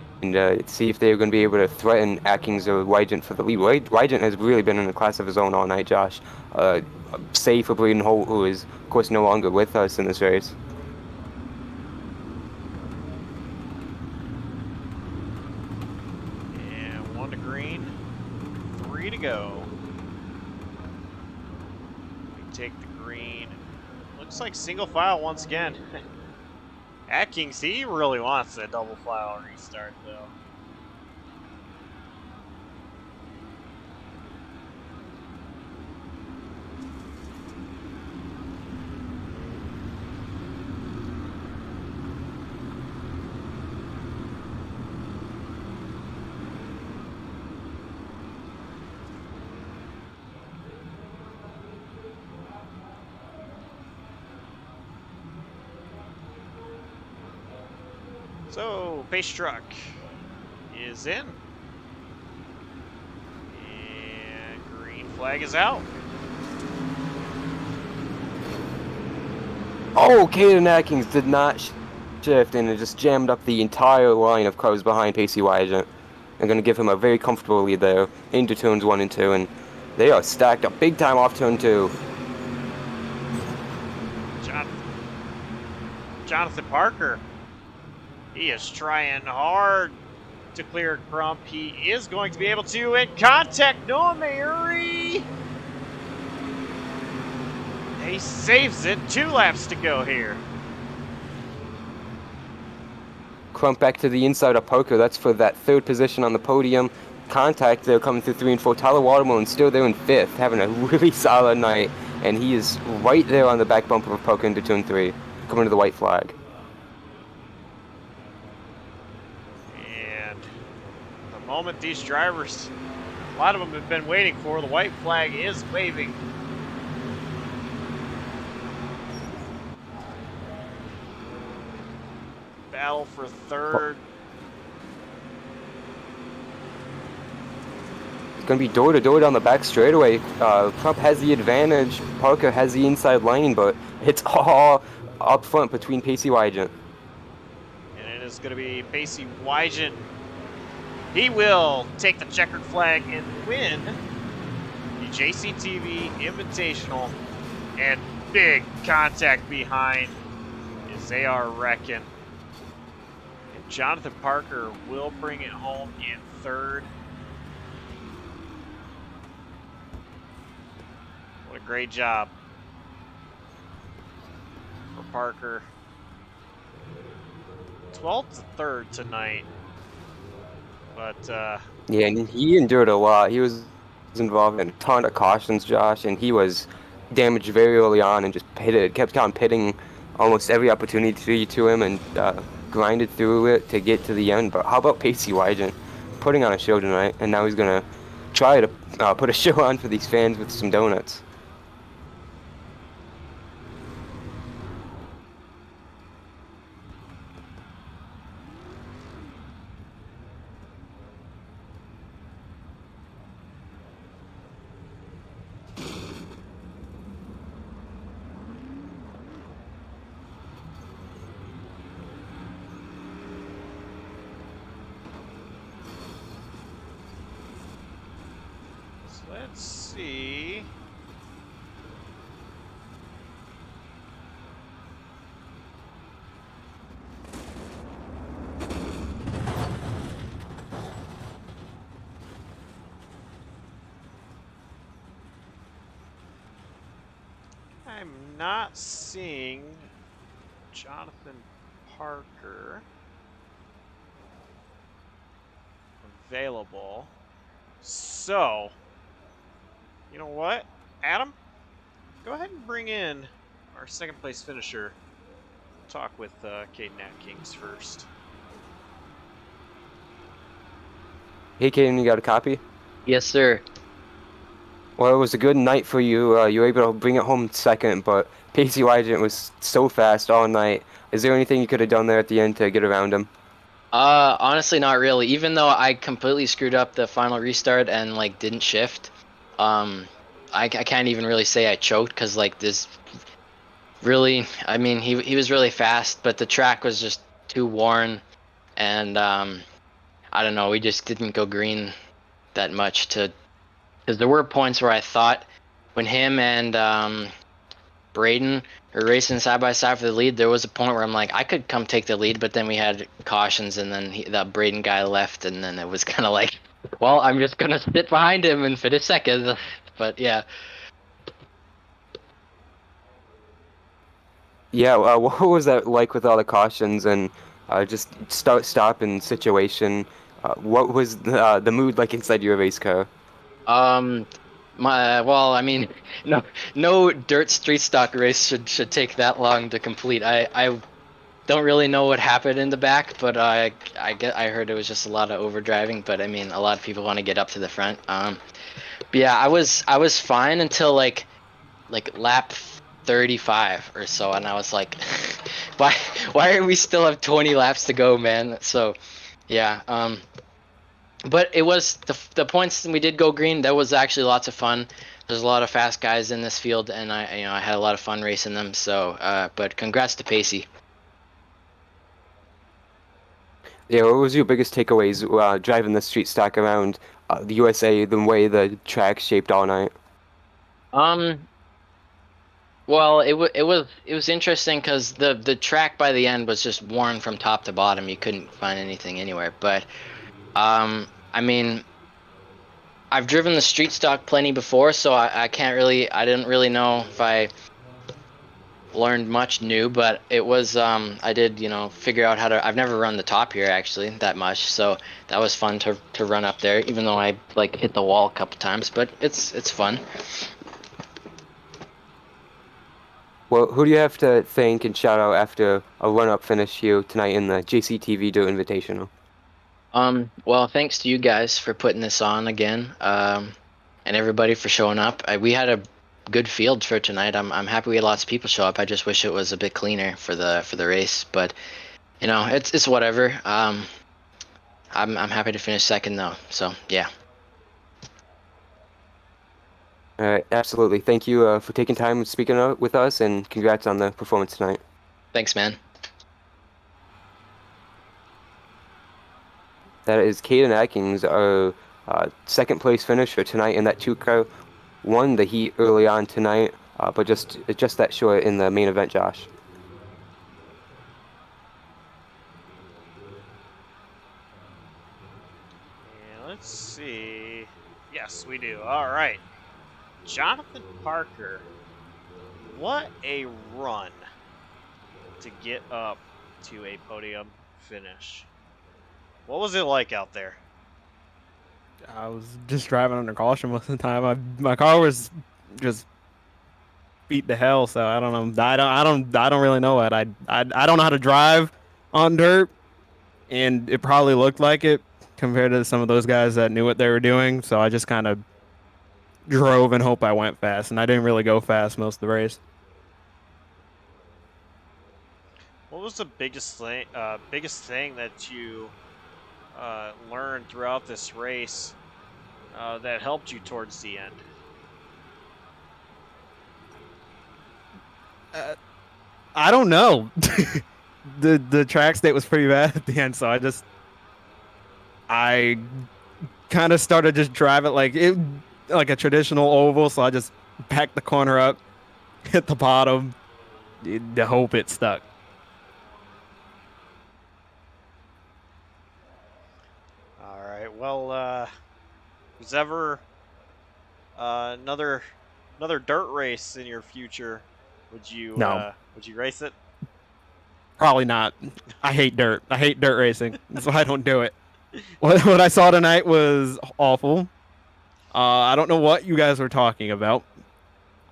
see if they're going to be able to threaten Atkins or Wygant for the lead. Wygant has really been in a class of his own all night, Josh. Save for Braden Holt, who is, of course, no longer with us in this race. Go. We take the green. Looks like single file once again. Atkins, he really wants that double file restart though. So, pace truck is in. And green flag is out. Oh, Caden Atkins did not shift, and it just jammed up the entire line of cars behind Pacey Wygant. They're going to give him a very comfortable lead there into turns 1 and 2, and they are stacked up big time off turn 2. Johnathan Parker. He is trying hard to clear Crump. He is going to be able to in contact Noah Mayuri. He saves it. 2 laps to go here. Crump back to the inside of Parker. That's for that 3rd position on the podium. Contact there coming through 3 and 4. Tyler Watermullen still there in 5th, having a really solid night. And he is right there on the back bumper of Parker into turn 3, coming to the white flag. The moment these drivers, a lot of them have been waiting for, the white flag is waving. Battle for 3rd. It's going to be door to door down the back straightaway. Crump has the advantage. Parker has the inside lane, but it's all up front between Pacey Wygant. And it is going to be Pacey Wygant he will take the checkered flag and win the JCTV Invitational. And big contact behind is AR Reckon. And Johnathan Parker will bring it home in third. What a great job for Parker. 12th to 3rd tonight. But Yeah, and he endured a lot. He was involved in a ton of cautions, Josh, and he was damaged very early on and just kept on pitting almost every opportunity to him and grinded through it to get to the end. But how about Pacey Wygant putting on a show tonight, and now he's gonna try to put a show on for these fans with some donuts. let's see. I'm not seeing Johnathan Parker available. So, you know what, Adam? Go ahead and bring in our second place finisher. Talk with Caden Atkins first. Hey, Caden, you got a copy? Yes, sir. Well, it was a good night for you. You were able to bring it home second, but Pacey Wygant was so fast all night. Is there anything you could have done there at the end to get around him? Honestly, not really. Even though I completely screwed up the final restart and like didn't shift, I can't even really say I choked because like this really, I mean, he was really fast, but the track was just too worn, and I don't know, we just didn't go green that much because there were points where I thought when him and Braden were racing side by side for the lead, there was a point where I'm like, I could come take the lead, but then we had cautions, and then that Braden guy left, and then it was kind of like, well, I'm just gonna sit behind him and finish second. But yeah. Yeah, what was that like with all the cautions and just stop and situation? What was the mood like inside your race car? Well, I mean, no dirt street stock race should take that long to complete. I don't really know what happened in the back, but I heard it was just a lot of overdriving. But I mean, a lot of people want to get up to the front. But yeah, I was fine until like lap 35 or so, and I was like, why do we still have 20 laps to go, man? So yeah, but it was the points we did go green. That was actually lots of fun. There's a lot of fast guys in this field, and I had a lot of fun racing them. So but congrats to Pacey. Yeah, what was your biggest takeaways driving the street stock around the USA, the way the track shaped all night? Well, it was interesting because the track by the end was just worn from top to bottom. You couldn't find anything anywhere. But I mean, I've driven the street stock plenty before, so I didn't really know if I learned much new, but it was I did figure out how to. I've never run the top here actually that much, so that was fun to run up there, even though I like hit the wall a couple times, but it's fun. Well, who do you have to thank and shout out after a run-up finish here tonight in the JCTV Dirt Invitational? Well, thanks to you guys for putting this on again, and everybody for showing up. We had a good field for tonight. I'm happy we had lots of people show up. I just wish it was a bit cleaner for the race, but it's whatever. I'm happy to finish second though. So yeah. All right, absolutely. Thank you for taking time and speaking with us, and congrats on the performance tonight. Thanks, man. That is Caden Atkins, our second place finisher tonight in that 2-car. Won the heat early on tonight, but just that short in the main event, Josh. And let's see. Yes, we do. All right. Johnathan Parker. What a run to get up to a podium finish. What was it like out there? I was just driving under caution most of the time. My car was just beat to hell, so I don't know. I don't really know it. I don't know how to drive on dirt, and it probably looked like it compared to some of those guys that knew what they were doing. So I just kind of drove and hope I went fast, and I didn't really go fast most of the race. What was the biggest thing that you learned throughout this race that helped you towards the end? I don't know. The track state was pretty bad at the end, so I kind of started just driving like a traditional oval. So I just packed the corner up, hit the bottom, to hope it stuck. All right. Well, was ever another dirt race in your future? Would you race it? Probably not. I hate dirt. I hate dirt racing. That's why I don't do it. What I saw tonight was awful. I don't know what you guys were talking about.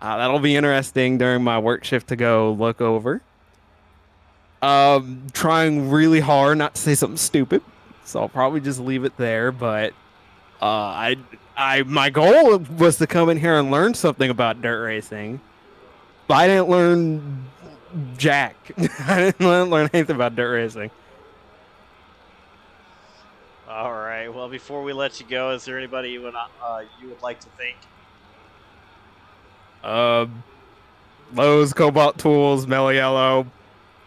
That'll be interesting during my work shift to go look over. Trying really hard not to say something stupid, so I'll probably just leave it there. But my goal was to come in here and learn something about dirt racing, but I didn't learn jack. I didn't learn anything about dirt racing. All right. Well, before we let you go, is there anybody you would like to thank? Lowe's, Cobalt Tools, Mellow Yellow,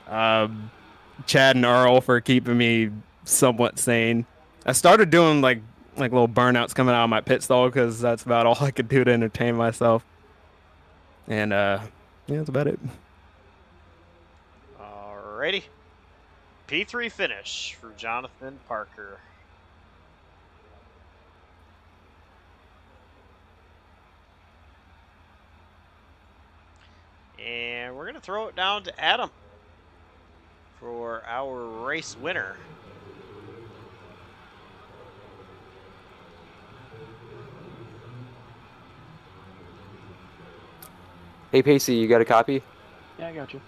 Chad and Earl for keeping me somewhat sane. I started doing like little burnouts coming out of my pit stall because that's about all I could do to entertain myself. And yeah, that's about it. Alrighty. P3 finish for Johnathan Parker. And we're going to throw it down to Adam for our race winner. Hey, Pacey, you got a copy? Yeah, I got you.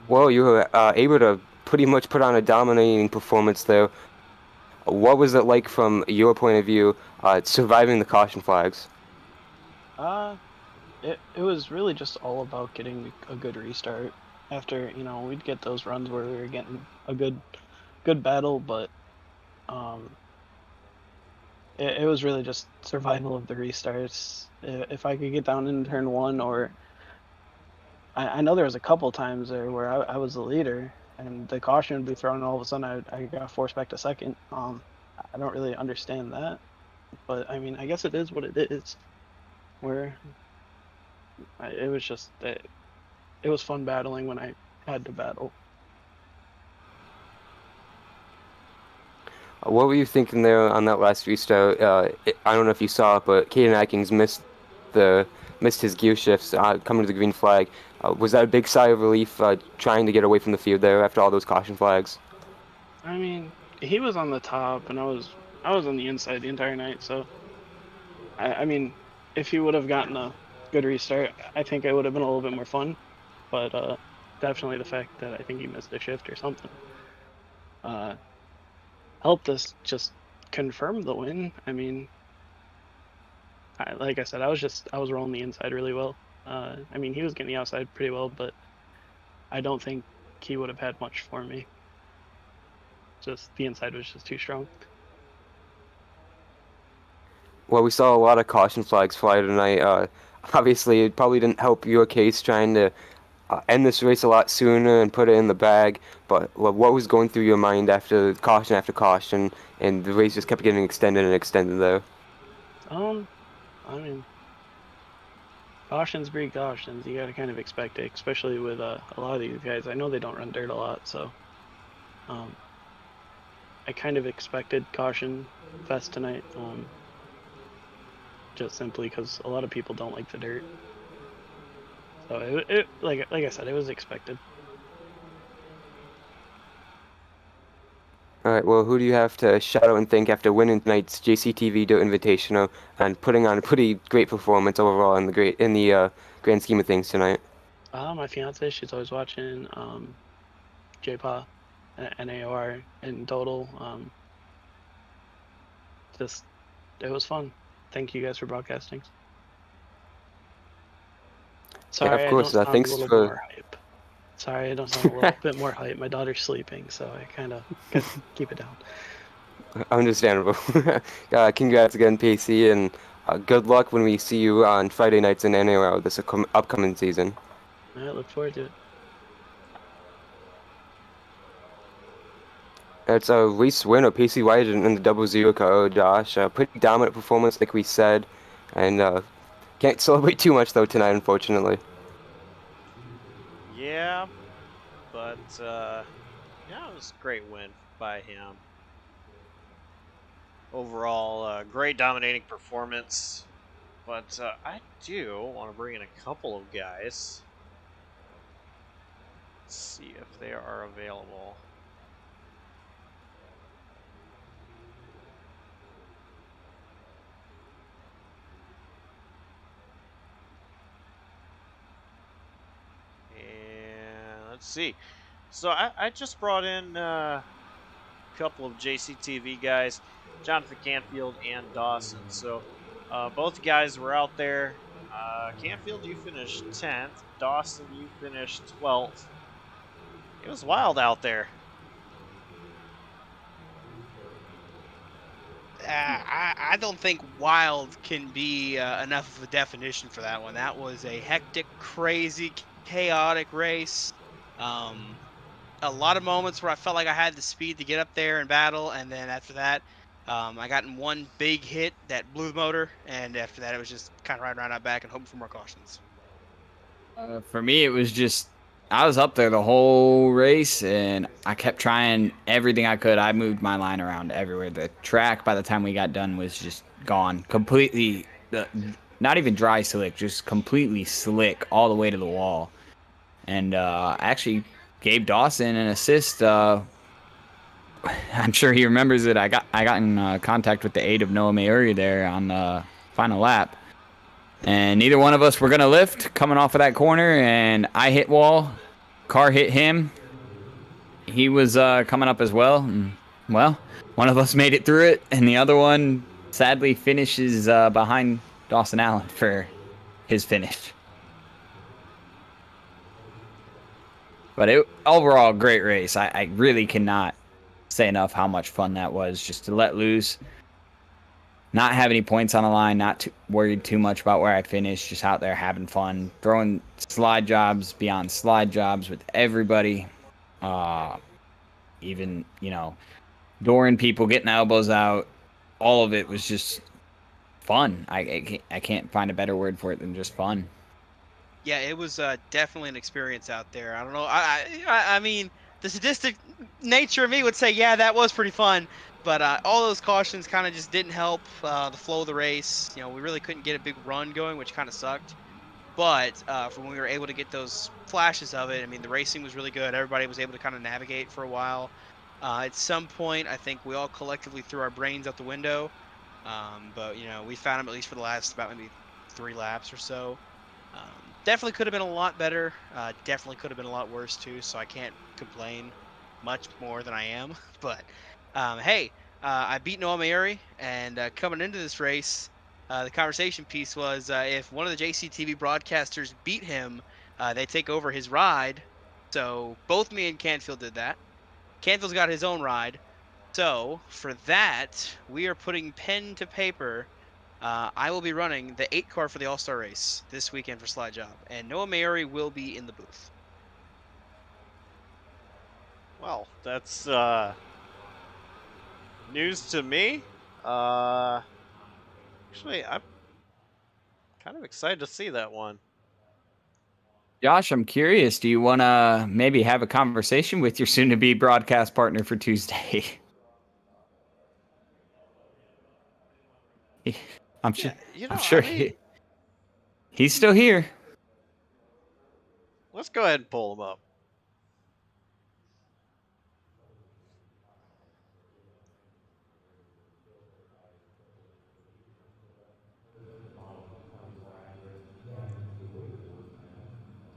Well, you were able to pretty much put on a dominating performance there. What was it like from your point of view, surviving the caution flags? It was really just all about getting a good restart. After, we'd get those runs where we were getting a good battle, but it was really just survival of the restarts. If I could get down in turn one, or I know there was a couple times there where I was the leader and the caution would be thrown, and all of a sudden I got forced back to second. I don't really understand that, but I mean, I guess it is what it is. It was just that it was fun battling when I had to battle. What were you thinking there on that last restart? I don't know if you saw it, but Caden Atkins missed his gear shifts coming to the green flag. Was that a big sigh of relief trying to get away from the field there after all those caution flags? I mean, he was on the top and I was on the inside the entire night, so I mean, if he would have gotten a good restart, I think it would have been a little bit more fun. But definitely the fact that I think he missed a shift or something helped us just confirm the win. I mean, like I said, I was rolling the inside really well. I mean, he was getting the outside pretty well, but I don't think he would have had much for me. Just the inside was just too strong. Well, we saw a lot of caution flags fly tonight. Obviously, it probably didn't help your case trying to end this race a lot sooner and put it in the bag. But what was going through your mind after caution, and the race just kept getting extended and extended there? I mean, cautions breed cautions. You gotta kind of expect it, especially with a lot of these guys. I know they don't run dirt a lot, so I kind of expected caution fest tonight. Just simply because a lot of people don't like the dirt. So it like I said, it was expected. All right. Well, who do you have to shout out and thank after winning tonight's JCTV Dirt Invitational and putting on a pretty great performance overall in the grand scheme of things tonight? My fiance, she's always watching. JPA, NAOR in total. Just it was fun. Thank you guys for broadcasting. Sorry, yeah, of course. I don't sound Thanks a little for. more hype. Sorry, I don't sound a little bit more hype. My daughter's sleeping, so I kind of keep it down. Understandable. Congrats again, PC, and good luck when we see you on Friday nights in NAOR this upcoming season. I look forward to it. It's a race winner, PC White in the 00 car, Josh. Pretty dominant performance, like we said, and can't celebrate too much though tonight, unfortunately. Yeah, but yeah, it was a great win by him. Overall, great dominating performance. But I do want to bring in a couple of guys. Let's see if they are available. And let's see. So I just brought in a couple of JCTV guys, Johnathan Canfield and Dawson. So both guys were out there. Canfield, you finished 10th. Dawson, you finished 12th. It was wild out there. I don't think wild can be enough of a definition for that one. That was a hectic, crazy, chaotic race. A lot of moments where I felt like I had the speed to get up there and battle, and then after that, I got in one big hit that blew the motor, and after that, it was just kind of riding around out back and hoping for more cautions. For me, it was just I was up there the whole race, and I kept trying everything I could. I moved my line around everywhere. The track, by the time we got done, was just gone completely. Not even dry slick, just completely slick all the way to the wall. And I actually gave Dawson an assist. I'm sure he remembers it. I got in contact with the aid of Noah Mayuri there on the final lap. And neither one of us were going to lift coming off of that corner, and I hit wall. Car hit him. He was coming up as well. And, well, one of us made it through it, and the other one sadly finishes behind Dawson Allen for his finish. But overall, great race. I really cannot say enough how much fun that was just to let loose. Not have any points on the line, not worried too much about where I finished, just out there having fun, throwing slide jobs beyond slide jobs with everybody. Even, dooring people, getting elbows out. All of it was just fun. I can't find a better word for it than just fun. Yeah, it was definitely an experience out there. I don't know. I mean, the sadistic nature of me would say, yeah, that was pretty fun. But all those cautions kind of just didn't help the flow of the race. We really couldn't get a big run going, which kind of sucked. But from when we were able to get those flashes of it, I mean, the racing was really good. Everybody was able to kind of navigate for a while. At some point, I think we all collectively threw our brains out the window. But, we found them at least for the last about maybe 3 laps or so. Definitely could have been a lot better. Definitely could have been a lot worse, too. So I can't complain much more than I am. But... hey, I beat Noah Mayuri, and coming into this race, the conversation piece was if one of the JCTV broadcasters beat him, they take over his ride. So both me and Canfield did that. Canfield's got his own ride. So for that, we are putting pen to paper. I will be running the 8 car for the All-Star race this weekend for Slide Job, and Noah Mayuri will be in the booth. Well, that's news to me. Actually, I'm kind of excited to see that one. Josh, I'm curious. Do you want to maybe have a conversation with your soon-to-be broadcast partner for Tuesday? I'm sure. Yeah, I'm sure I mean, he's still here. let's go ahead and pull him up.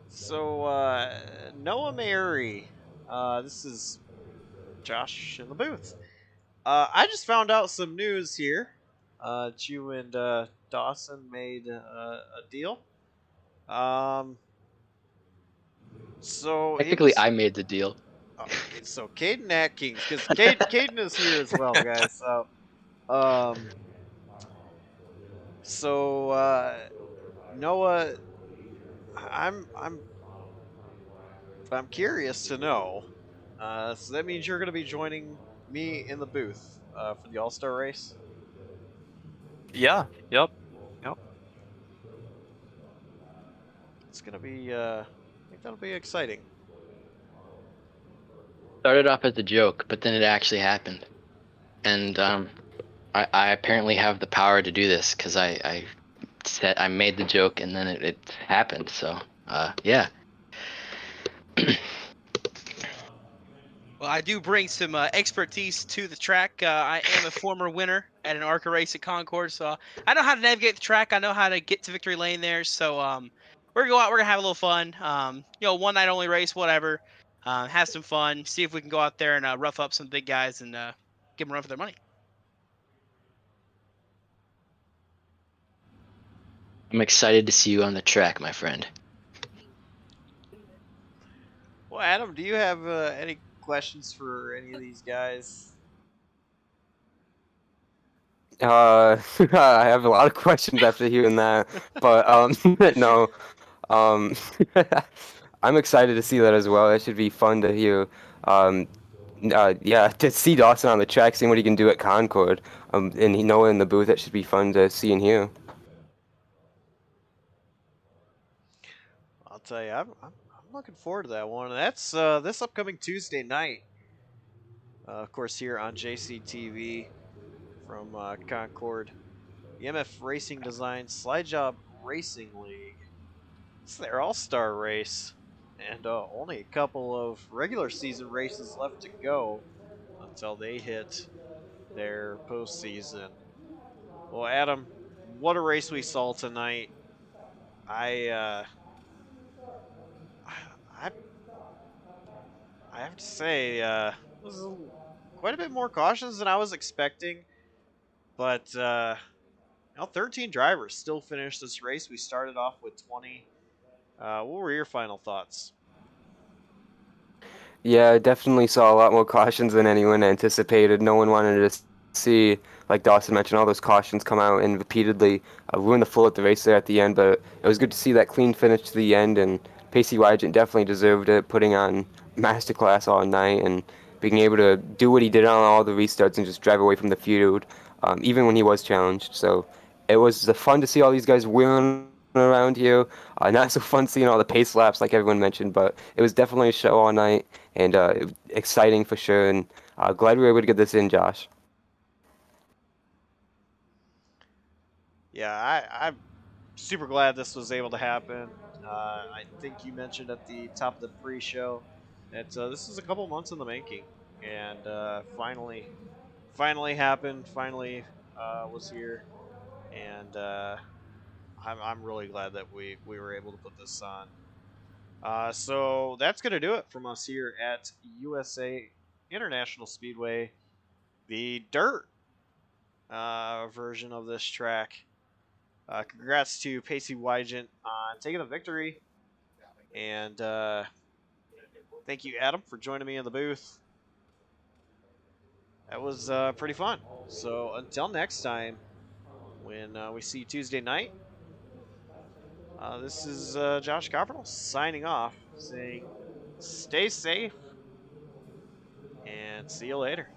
So, Noah Mary, this is Josh in the booth. I just found out some news here. That you and Dawson made a deal. Um, so it Technically, was. I made the deal. So Caden Atkins, because Caden is here as well, guys. Um, Noah, I'm I'm curious to know. So that means you're going to be joining me in the booth for the All Star race. Yeah. Yep. Yep. It's going to be. I think that'll be exciting. Started off as a joke, but then it actually happened, and I apparently have the power to do this because I said I made the joke and then it happened. So yeah. Well, I do bring some expertise to the track. I am a former winner at an ARCA race at Concord, so I know how to navigate the track. I know how to get to victory lane there. So we're gonna go out. We're gonna have a little fun. One night only race, whatever. Have some fun. See if we can go out there and rough up some big guys and give them a run for their money. I'm excited to see you on the track, my friend. Well, Adam, do you have any questions for any of these guys? I have a lot of questions after hearing that, but no. Um, I'm excited to see that as well. That should be fun to hear. Yeah, to see Dawson on the track, seeing what he can do at Concord, and Noah in the booth, that should be fun to see and hear. I'll tell you, I'm looking forward to that one. That's this upcoming Tuesday night. Of course, here on JCTV from Concord, the MF Racing Designs Slide Job Racing League. It's their all-star race, and only a couple of regular season races left to go until they hit their postseason. Well, Adam, what a race we saw tonight. I I I have to say, this is quite a bit more cautious than I was expecting. But 13 drivers still finished this race. We started off with 20. What were your final thoughts? Yeah, I definitely saw a lot more cautions than anyone anticipated. No one wanted to see, like Dawson mentioned, all those cautions come out and repeatedly ruin the flow at the race there at the end. But it was good to see that clean finish to the end, and Pacey Wygant definitely deserved it, putting on masterclass all night and being able to do what he did on all the restarts and just drive away from the field, even when he was challenged. So it was fun to see all these guys wheeling around here. Not so fun seeing all the pace laps like everyone mentioned, but it was definitely a show all night and exciting for sure. And glad we were able to get this in, Josh. Yeah, I'm super glad this was able to happen. I think you mentioned at the top of the pre-show that this is a couple months in the making, and finally happened. Finally was here, and I'm really glad that we were able to put this on. So that's gonna do it from us here at USA International Speedway, the dirt version of this track. Congrats to Pacey Wygant on taking the victory. And thank you, Adam, for joining me in the booth. That was pretty fun. So until next time, when we see you Tuesday night, this is Josh Copperl signing off, saying stay safe and see you later.